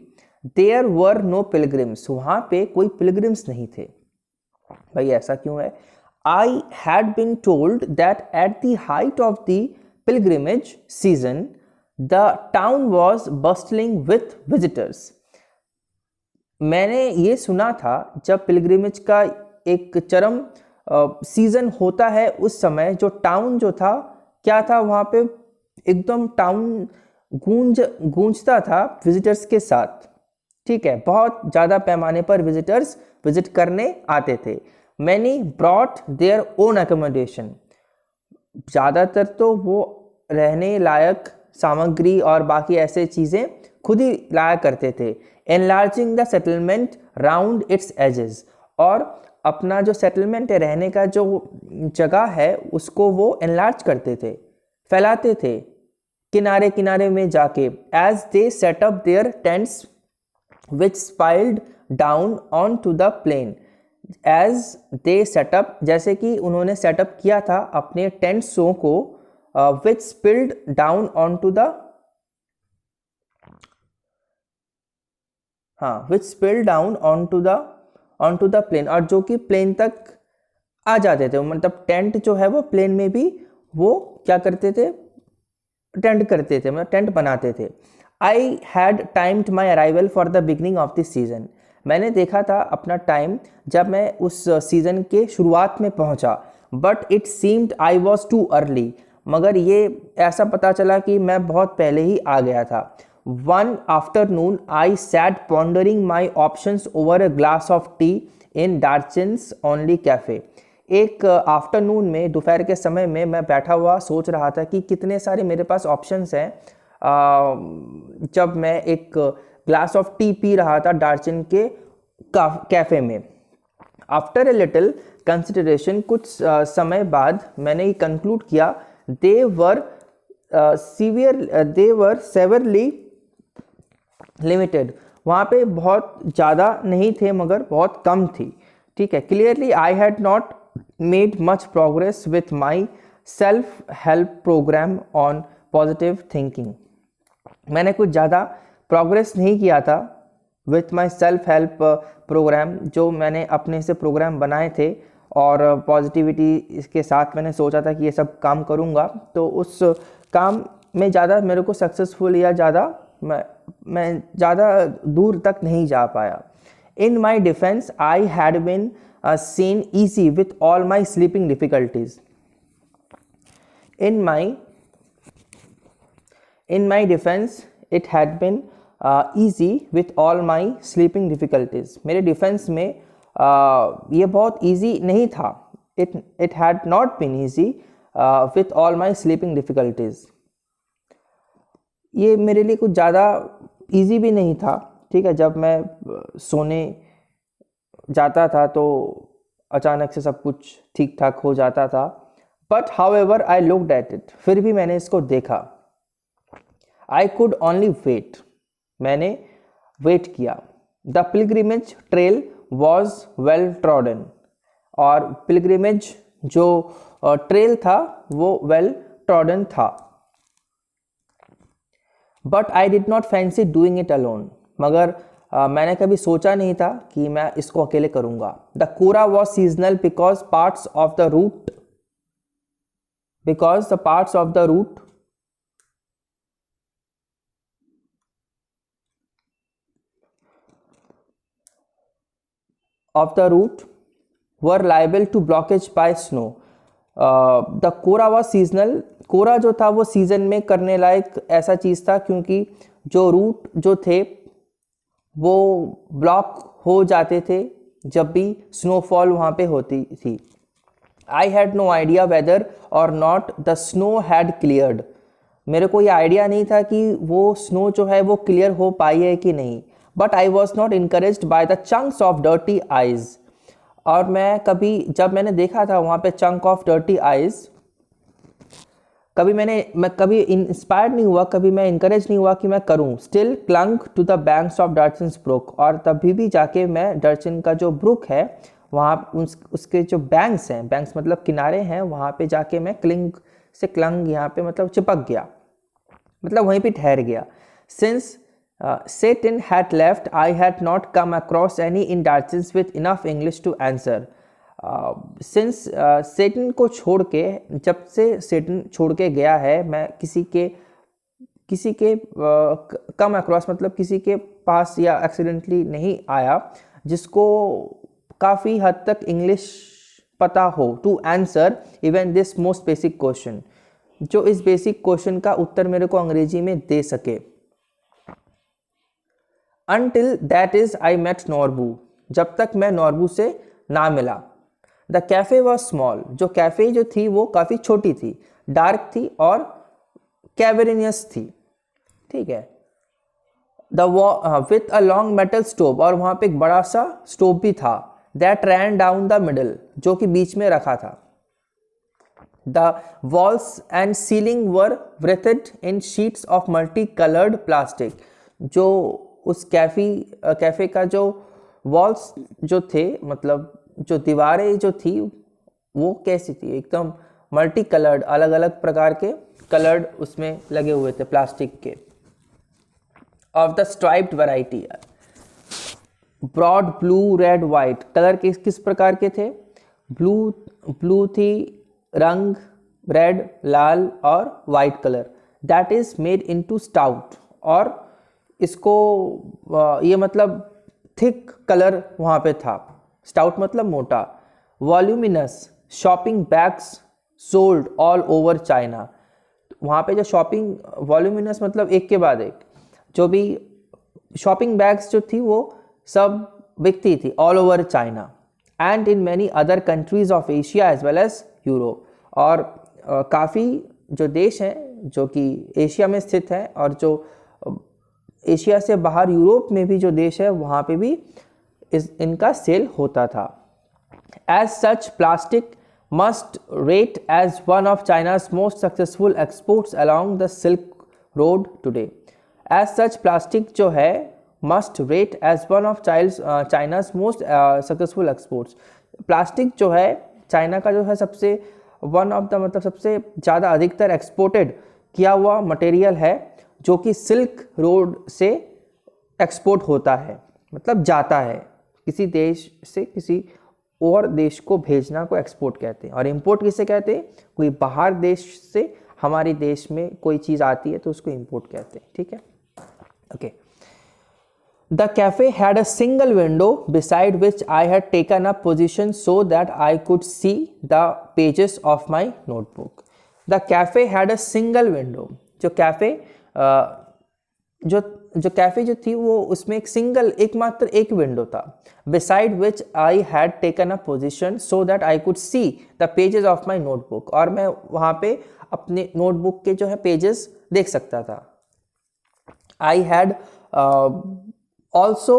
देयर वर नो पिलग्रिम्स, वहाँ पे कोई पिलग्रिम्स नहीं थे। भाई ऐसा क्यों है? I had been told that at the height of the pilgrimage season, the town was bustling with visitors. मैंने ये सुना था जब पिलग्रिमेज का एक चरम सीजन होता है उस समय जो टाउन जो था, क्या था वहाँ पे? एकदम टाउन गूंजता था विजिटर्स के साथ, ठीक है, बहुत ज़्यादा पैमाने पर विजिटर्स विजिट करने आते थे। Many brought their own accommodation, ज़्यादातर तो वो रहने लायक सामग्री और बाकी ऐसे चीज़ें खुद ही लाया करते थे। Enlarging the settlement round its edges, और अपना जो सेटलमेंट है, रहने का जो जगह है, उसको वो एनलार्ज करते थे, फैलाते थे किनारे किनारे में जाके। As they set up their tents which spilled down on to the plain, as they set up, जैसे कि उन्होंने सेटअप किया था अपने टेंट्सों को, which spilled down on to the, हाँ, which spilled down on to the plain, और जो कि प्लेन तक आ जाते थे। मतलब टेंट जो है वो प्लेन में भी वो क्या करते थे, टेंट करते थे, मतलब टेंट बनाते थे। I had timed my arrival for the beginning of this season, मैंने देखा था अपना टाइम जब मैं उस सीज़न के शुरुआत में पहुंचा। But it seemed I was too early, मगर ये ऐसा पता चला कि मैं बहुत पहले ही आ गया था। One afternoon I sat pondering my options over a glass of tea in Darchen's only cafe, एक आफ्टरनून में, दोपहर के समय में मैं बैठा हुआ सोच रहा था कि कितने सारे मेरे पास ऑप्शंस हैं, जब मैं एक ग्लास ऑफ टी पी रहा था डार्चिन के कैफ़े में। आफ्टर ए लिटिल कंसिडरेशन, कुछ समय बाद मैंने ये कंक्लूड किया, दे वर सेवरली लिमिटेड, वहाँ पे बहुत ज़्यादा नहीं थे मगर बहुत कम थी। ठीक है, clearly I had not made much progress with my self help programme on positive thinking, मैंने कुछ ज़्यादा प्रोग्रेस नहीं किया था with my self help programme, जो मैंने अपने से प्रोग्राम बनाए थे और पॉजिटिविटी इसके साथ मैंने सोचा था कि ये सब काम करूँगा, तो उस काम में ज़्यादा मेरे को सक्सेसफुल या ज़्यादा मैं ज़्यादा दूर तक नहीं जा पाया। In my defence I had been seen easy with all my sleeping difficulties, in my defense it had been easy with all my sleeping difficulties, मेरे डिफेंस में ये बहुत easy नहीं था, it had not been easy with all my sleeping difficulties, ये मेरे लिए कुछ ज़्यादा easy भी नहीं था। ठीक है, जब मैं सोने जाता था तो अचानक से सब कुछ ठीक ठाक हो जाता था। But however I looked at it, फिर भी मैंने इसको देखा। आई कुड ओनली वेट, मैंने वेट किया। The pilgrimage trail was well trodden, और पिलग्रिमेज जो ट्रेल था वो वेल ट्रॉडन था। But I did not fancy doing it alone, मगर मैंने कभी सोचा नहीं था कि मैं इसको अकेले करूँगा। The kora was seasonal because parts of the route were liable to blockage by snow. The kora was seasonal, kora जो था वो सीजन में करने लायक ऐसा चीज़ था क्योंकि जो रूट जो थे वो ब्लॉक हो जाते थे जब भी स्नोफॉल वहाँ पे होती थी। I had no idea whether or not the snow had cleared, मेरे को ये आइडिया नहीं था कि वो स्नो जो है वो क्लियर हो पाई है कि नहीं। But I was not encouraged by the chunks of dirty eyes, और मैं कभी जब मैंने देखा था वहाँ पे चंक ऑफ डर्टी आइज, मैं कभी इंस्पायर्ड नहीं हुआ, कभी मैं इनकरेज नहीं हुआ कि मैं करूँ। Still clung to the banks of Darchen's brook, और तभी भी जाके मैं डर्चिन का जो ब्रुक है वहाँ उसके जो बैंक्स हैं, बैंक्स मतलब किनारे हैं, वहाँ पे जाके मैं क्लंग यहाँ पे मतलब चिपक गया, मतलब वहीं पे ठहर गया। Since Satan had left, I had not come across any in Darchins with enough English to answer. Since Satan को छोड़ के, जब से Satan छोड़ के गया है, मैं किसी के come across मतलब किसी के पास या accidentally नहीं आया जिसको काफ़ी हद तक इंग्लिश पता हो to answer even this most basic question, जो इस बेसिक क्वेश्चन का उत्तर मेरे को अंग्रेजी में दे सके। Until that is I met Norbu, जब तक मैं नॉर्बू से ना मिला। द कैफ़े वॉज स्मॉल, जो कैफ़े जो थी वो काफ़ी छोटी थी, डार्क थी और कैवेरिनियस थी। ठीक है, the with a long metal stove, और वहाँ पे एक बड़ा सा स्टोव भी था, that rain down the middle, जो कि बीच में रखा था। The walls and ceiling were wreathed in sheets of multi coloured plastic, जो उस कैफ़े का जो वॉल्स जो थे, मतलब जो दीवारें जो थी वो कैसी थी, एकदम मल्टी कलर्ड, अलग अलग प्रकार के कलर्ड उसमें लगे हुए थे प्लास्टिक के, of the striped variety. Broad blue red white, colour किस प्रकार के थे, ब्लू थी रंग, रेड लाल, और white colour. That is made into stout, और इसको ये मतलब थिक कलर वहाँ पे था, स्टाउट मतलब मोटा। Voluminous shopping bags sold all over China, वहाँ पे जो शॉपिंग, वॉल्यूमिनस मतलब एक के बाद एक, जो भी शॉपिंग बैग्स जो थी वो सब बिकती थी all over China, and in many other countries of Asia as well as Europe, और काफ़ी जो देश हैं जो कि एशिया में स्थित हैं, और जो एशिया से बाहर यूरोप में भी जो देश है वहाँ पे भी इनका सेल होता था। As such plastic must rate as one of China's most successful exports along the silk Road today. As such plastic जो है must rate as one of China's most successful exports, plastic जो है China का जो है सबसे one of the मतलब सबसे ज़्यादा अधिकतर एक्सपोर्टेड किया हुआ मटेरियल है, जो कि सिल्क रोड से एक्सपोर्ट होता है, मतलब जाता है किसी देश से किसी और देश को भेजना को एक्सपोर्ट कहते हैं। और इंपोर्ट किसे कहते हैं, कोई बाहर देश से हमारे देश में कोई चीज़ आती है तो उसको इंपोर्ट कहते हैं। ठीक है, okay. The cafe had a single window beside which I had taken up position so that I could see the pages of my notebook. The cafe had a single window. जो cafe जो cafe जो थी वो उसमें एकमात्र एक window था, beside which I had taken a position so that I could see the pages of my notebook, और मैं वहाँ पे अपने नोटबुक के जो है पेजेस देख सकता था। I had also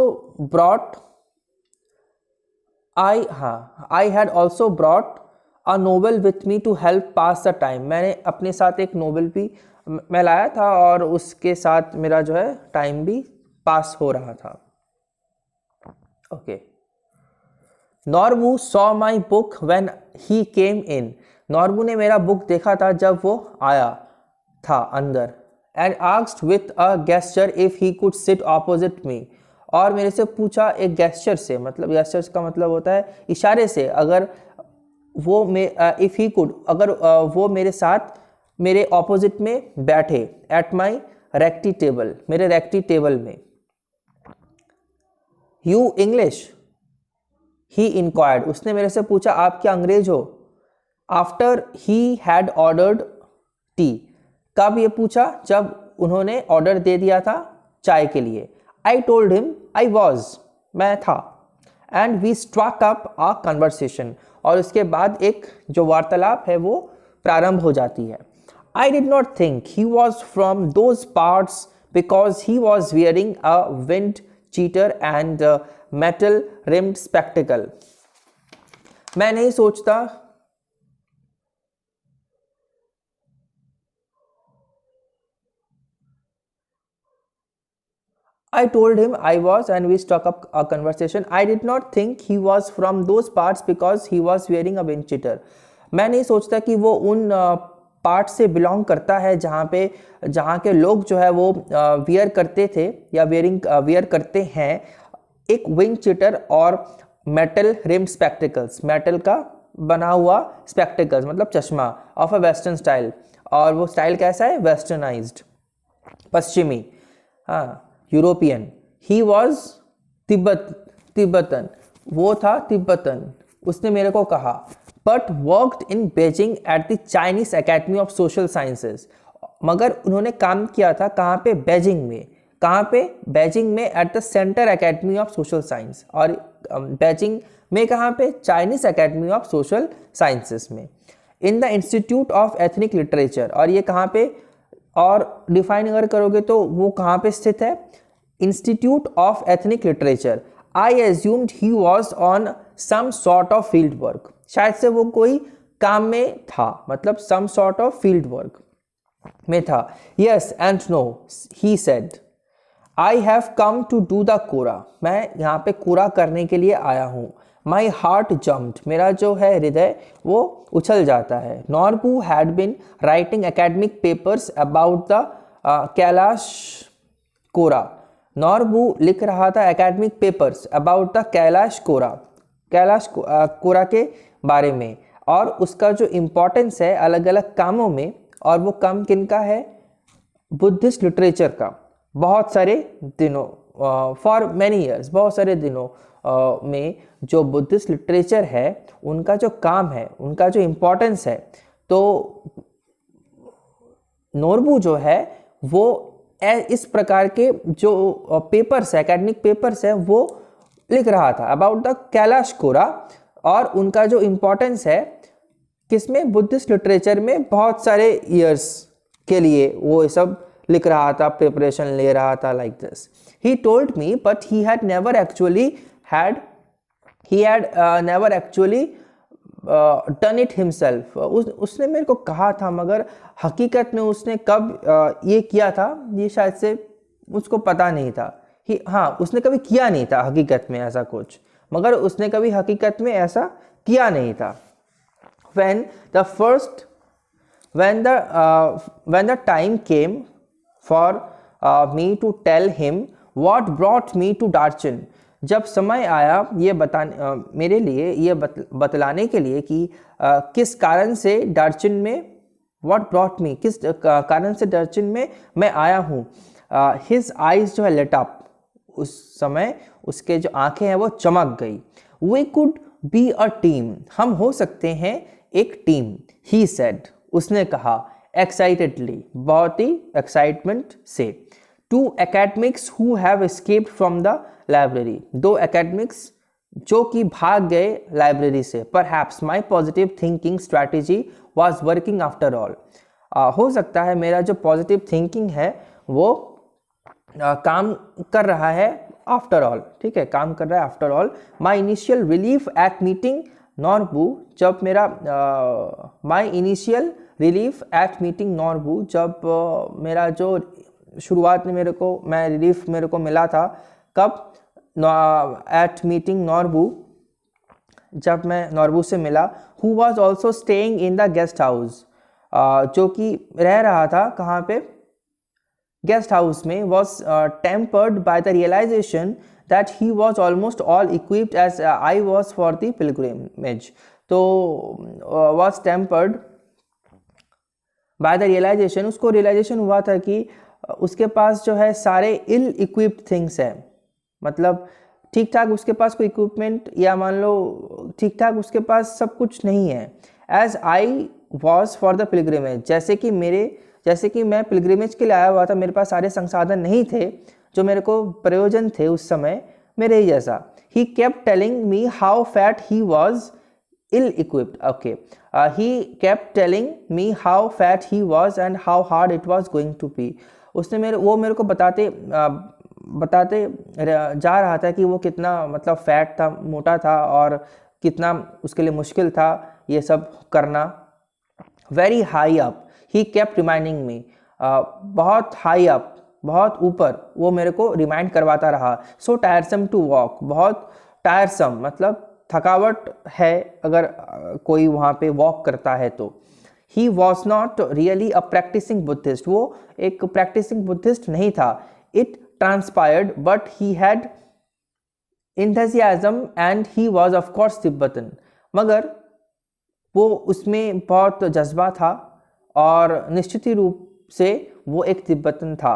brought I had also brought a novel with me to help pass the time. मैंने अपने साथ एक नोवेल भी मैं लाया था और उसके साथ मेरा जो है टाइम भी पास हो रहा था। Okay. Norbu saw my book when he came in. Norbu ने मेरा बुक देखा था जब वो आया था अंदर। And asked with a gesture if he could sit opposite me, और मेरे से पूछा एक गेस्चर से, मतलब गेस्चर्स का मतलब होता है इशारे से, अगर वो इफ़ ही कुड, अगर वो मेरे साथ मेरे ऑपोजिट में बैठे, एट माई रेक्टी टेबल, मेरे रेक्टी टेबल में। यू इंग्लिश ही इंक्वायर्ड, उसने मेरे से पूछा आप क्या अंग्रेज हो। After he had ordered T, कब ये पूछा, जब उन्होंने ऑर्डर दे दिया था चाय के लिए। I told him I was, मैं था। And we struck up a conversation, और उसके बाद एक जो वार्तालाप है वो प्रारंभ हो जाती है। I did not think he was from those parts because he was wearing a wind cheater and metal rimmed spectacled. मैं नहीं सोचता I told him I was, and we struck up a conversation. I did not think he was from those parts because he was wearing a wind cheater. मैं नहीं सोचता कि वो उन part से बिलोंग करता है जहाँ के लोग जो है वो वियर करते थे या वियर करते हैं एक विंड चीटर और मेटल रिम्ड स्पेक्टिकल्स, मेटल का बना हुआ स्पेक्टिकल्स मतलब चश्मा, ऑफ अ वेस्टर्न स्टाइल। और वो स्टाइल कैसा है, वेस्टर्नाइज्ड, पश्चिमी, हाँ, यूरोपियन। ही वॉज तिब्बतन, वो था तिब्बतन, उसने मेरे को कहा। But worked in Beijing at the Chinese academy of social sciences, मगर उन्होंने काम किया था कहाँ पे, बेजिंग में। कहाँ पे, बेजिंग में, at the centre academy of social science. और बेजिंग में कहाँ पे, Chinese academy of social sciences में। In the institute of ethnic literature, और ये कहाँ पे, और डिफाइन अगर करोगे तो वो कहाँ पे स्थित है, institute of ethnic literature. I assumed he was on some sort of field work. शायद से वो कोई काम में था, मतलब some sort of field work में था। Yes and no he said, I have come to do the kora. मैं यहाँ पे कोरा करने के लिए आया हूँ। माई हार्ट जम्प्ड, मेरा जो है हृदय वो उछल जाता है। Norbu had been writing academic papers about the Kailash kora. Norbu लिख रहा था academic papers about the Kailash kora, Kailash kora के बारे में, और उसका जो इम्पोर्टेंस है अलग अलग कामों में, और वो काम किनका है? बुद्धिस्ट लिटरेचर का। बहुत सारे दिनों, फॉर मैनी ईयर्स, बहुत सारे दिनों में जो बुद्धिस्ट लिटरेचर है उनका जो काम है, उनका जो इम्पोर्टेंस है, तो नॉर्बू जो है वो इस प्रकार के जो पेपर्स है, एकेडमिक पेपर्स है, वो लिख रहा था अबाउट द कैलाश कोरा, और उनका जो इम्पोर्टेंस है किसमें? बुद्धिस्ट लिटरेचर में। बहुत सारे ईयर्स के लिए वो सब लिख रहा था, प्रिपरेशन ले रहा था, like this. He told me but he had never actually done it himself. उसने मेरे को कहा था, मगर हकीकत में उसने कब ये किया था ये शायद से उसको पता नहीं था। हाँ, उसने कभी किया नहीं था हकीकत में ऐसा कुछ, मगर उसने कभी हकीकत में ऐसा किया नहीं था। when the time came for me to tell him what brought me to Darchin, जब समय आया ये मेरे लिए ये बतलाने के लिए कि किस कारण से डार्चिन में, what brought me, किस कारण से डार्चिन में मैं आया हूँ। his eyes जो है lit up, उस समय उसके जो आंखें हैं वो चमक गई। we could be a team, हम हो सकते हैं एक टीम। he said, उसने कहा excitedly, बहुत ही एक्साइटमेंट से। two academics who have escaped from the library, दो academics जो कि भाग गए लाइब्रेरी से। perhaps my positive thinking strategy was working after all, हो सकता है मेरा जो पॉजिटिव थिंकिंग है वो काम कर रहा है आफ्टर ऑल। ठीक है, काम कर रहा है after all. My initial relief eight meeting Norbu, जब मेरा my initial relief eight meeting Norbu, जब मेरा जो शुरुआत में रिलीफ मेरे को मिला था, कब? एट मीटिंग नॉर्बू, जब मैं नॉर्बू से मिला। Who was also staying in the guest house, जो कि रह रहा था कहाँ पे? गेस्ट हाउस में। Was tempered by the realisation that he was almost all equipped as I was for the pilgrimage, तो was tempered by the realization, उसको realization हुआ था कि उसके पास जो है सारे ill equipped things है, मतलब ठीक ठाक उसके पास कोई इक्विपमेंट, या मान लो ठीक ठाक उसके पास सब कुछ नहीं है। as I was for the pilgrimage, जैसे कि मैं पिलग्रिमेज के लिए आया हुआ था, मेरे पास सारे संसाधन नहीं थे जो मेरे को प्रयोजन थे उस समय मेरे ही जैसा। He kept telling me how fat he was ill equipped. Okay, he kept telling me how fat he was and how hard it was going to be. उसने मेरे को बताते जा रहा था कि वो कितना मतलब फैट था, मोटा था, और कितना उसके लिए मुश्किल था ये सब करना। Very high up, he kept reminding me. बहुत हाई अप, बहुत ऊपर वो मेरे को रिमाइंड करवाता रहा। सो टायरसम टू वॉक, बहुत टायरसम मतलब थकावट है अगर कोई वहाँ पे वॉक करता है तो। He was not really a practising Buddhist, वो एक प्रैक्टिसिंग बुद्धिस्ट नहीं था। It transpired but he had enthusiasm and he was of course Tibetan, मगर वो उसमें बहुत जज्बा था और निश्चित ही रूप से वो एक तिब्बतन था।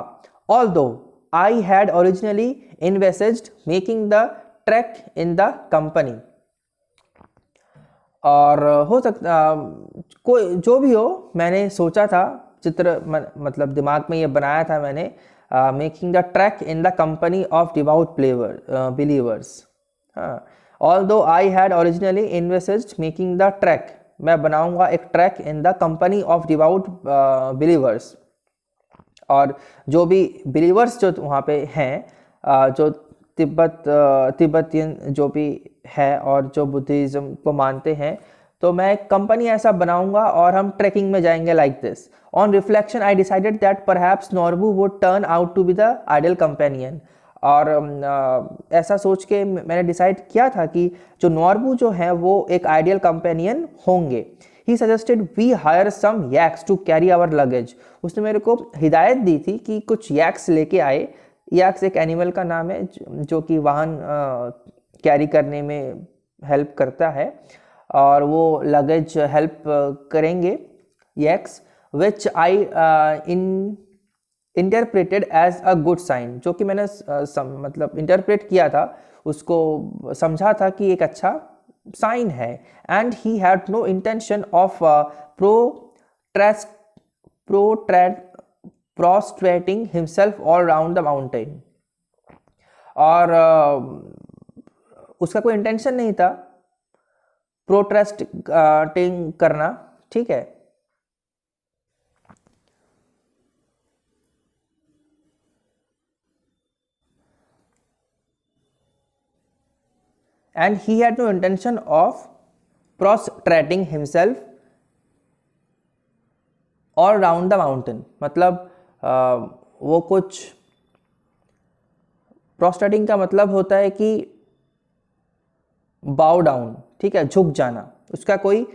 Although I had originally envisaged making the trek in the company, और हो सकता कोई जो भी हो, मैंने सोचा था, मतलब दिमाग में ये बनाया था मैंने, making the track in the company of devout believers. Although I had originally invested making the track, मैं बनाऊंगा एक track in the company of devout believers, और जो भी बिलीवर्स जो वहाँ पे हैं जो तिब्बतियन जो भी है और जो बुद्धिज़्म को मानते हैं, तो मैं एक कंपनी ऐसा बनाऊंगा और हम ट्रैकिंग में जाएंगे like this. On reflection I decided that perhaps Norbu would turn out to be the ideal companion. और ऐसा सोच के मैंने डिसाइड किया था कि जो नॉर्बू जो है वो एक आइडियल कंपेनियन होंगे। He suggested we hire some yaks to carry our luggage. उसने मेरे को हिदायत दी थी कि कुछ यैक्स लेके आए। यैक्स एक एनिमल का नाम है जो कि वाहन कैरी करने में हेल्प करता है, और वो लगेज हेल्प करेंगे yaks, which I interpreted as a good sign, जो कि मैंने मतलब इंटरप्रेट किया था, उसको समझा था कि एक अच्छा साइन है। And he had no intention of prostrating himself all round the mountain। और उसका कोई इंटेंशन नहीं था प्रोट्रेस्टिंग करना, ठीक है। And he had no intention of prostrating himself all round the mountain, मतलब वो कुछ प्रोस्ट्रेटिंग का मतलब होता है कि बाउ डाउन, ठीक है, झुक जाना। उसका कोई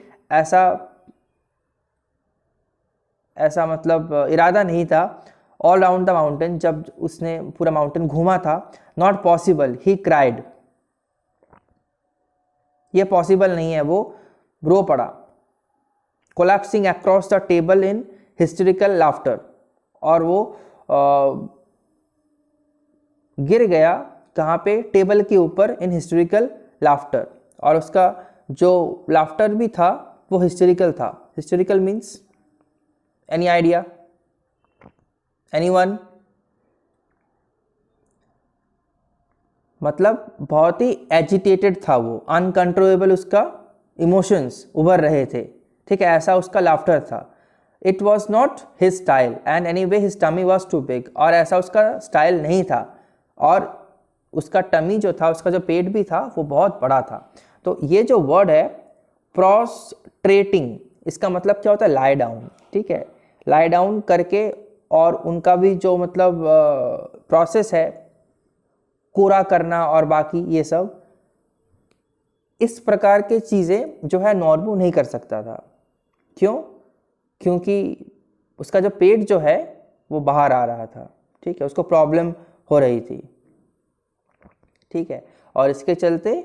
ऐसा मतलब इरादा नहीं था। ऑल राउंड द माउंटेन, जब उसने पूरा माउंटेन घूमा था। नॉट पॉसिबल, ही क्राइड, ये पॉसिबल नहीं है, वो रो पड़ा। Collapsing across the table in hysterical laughter, और वो गिर गया कहाँ पे, टेबल के ऊपर, इन हिस्टेरिकल लाफ्टर। और उसका जो लाफ्टर भी था वो हिस्टेरिकल था। Hysterical means, any idea, anyone? मतलब बहुत ही एजिटेटेड था वो, अनकंट्रोलेबल उसका इमोशंस उभर रहे थे, ठीक है, ऐसा उसका लाफ्टर था। It was not his style and anyway his tummy was too big, और ऐसा उसका स्टाइल नहीं था, और उसका टमी जो था, उसका जो पेट भी था वो बहुत बड़ा था। तो ये जो वर्ड है प्रोस्ट्रेटिंग, इसका मतलब क्या होता है, लाई डाउन, ठीक है, लाई डाउन करके। और उनका भी जो मतलब प्रोसेस है, कोरा करना और बाकी ये सब, इस प्रकार के चीज़ें जो है नॉर्बू नहीं कर सकता था। क्यों? क्योंकि उसका जो पेट जो है वो बाहर आ रहा था, ठीक है, उसको प्रॉब्लम हो रही थी, ठीक है, और इसके चलते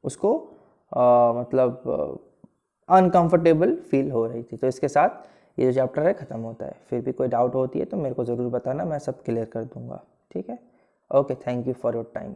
उसको मतलब अनकंफर्टेबल फील हो रही थी। तो इसके साथ ये जो चैप्टर है ख़त्म होता है। फिर भी कोई डाउट होती है तो मेरे को ज़रूर बताना, मैं सब क्लियर कर दूंगा, ठीक है। Okay, thank you for your time.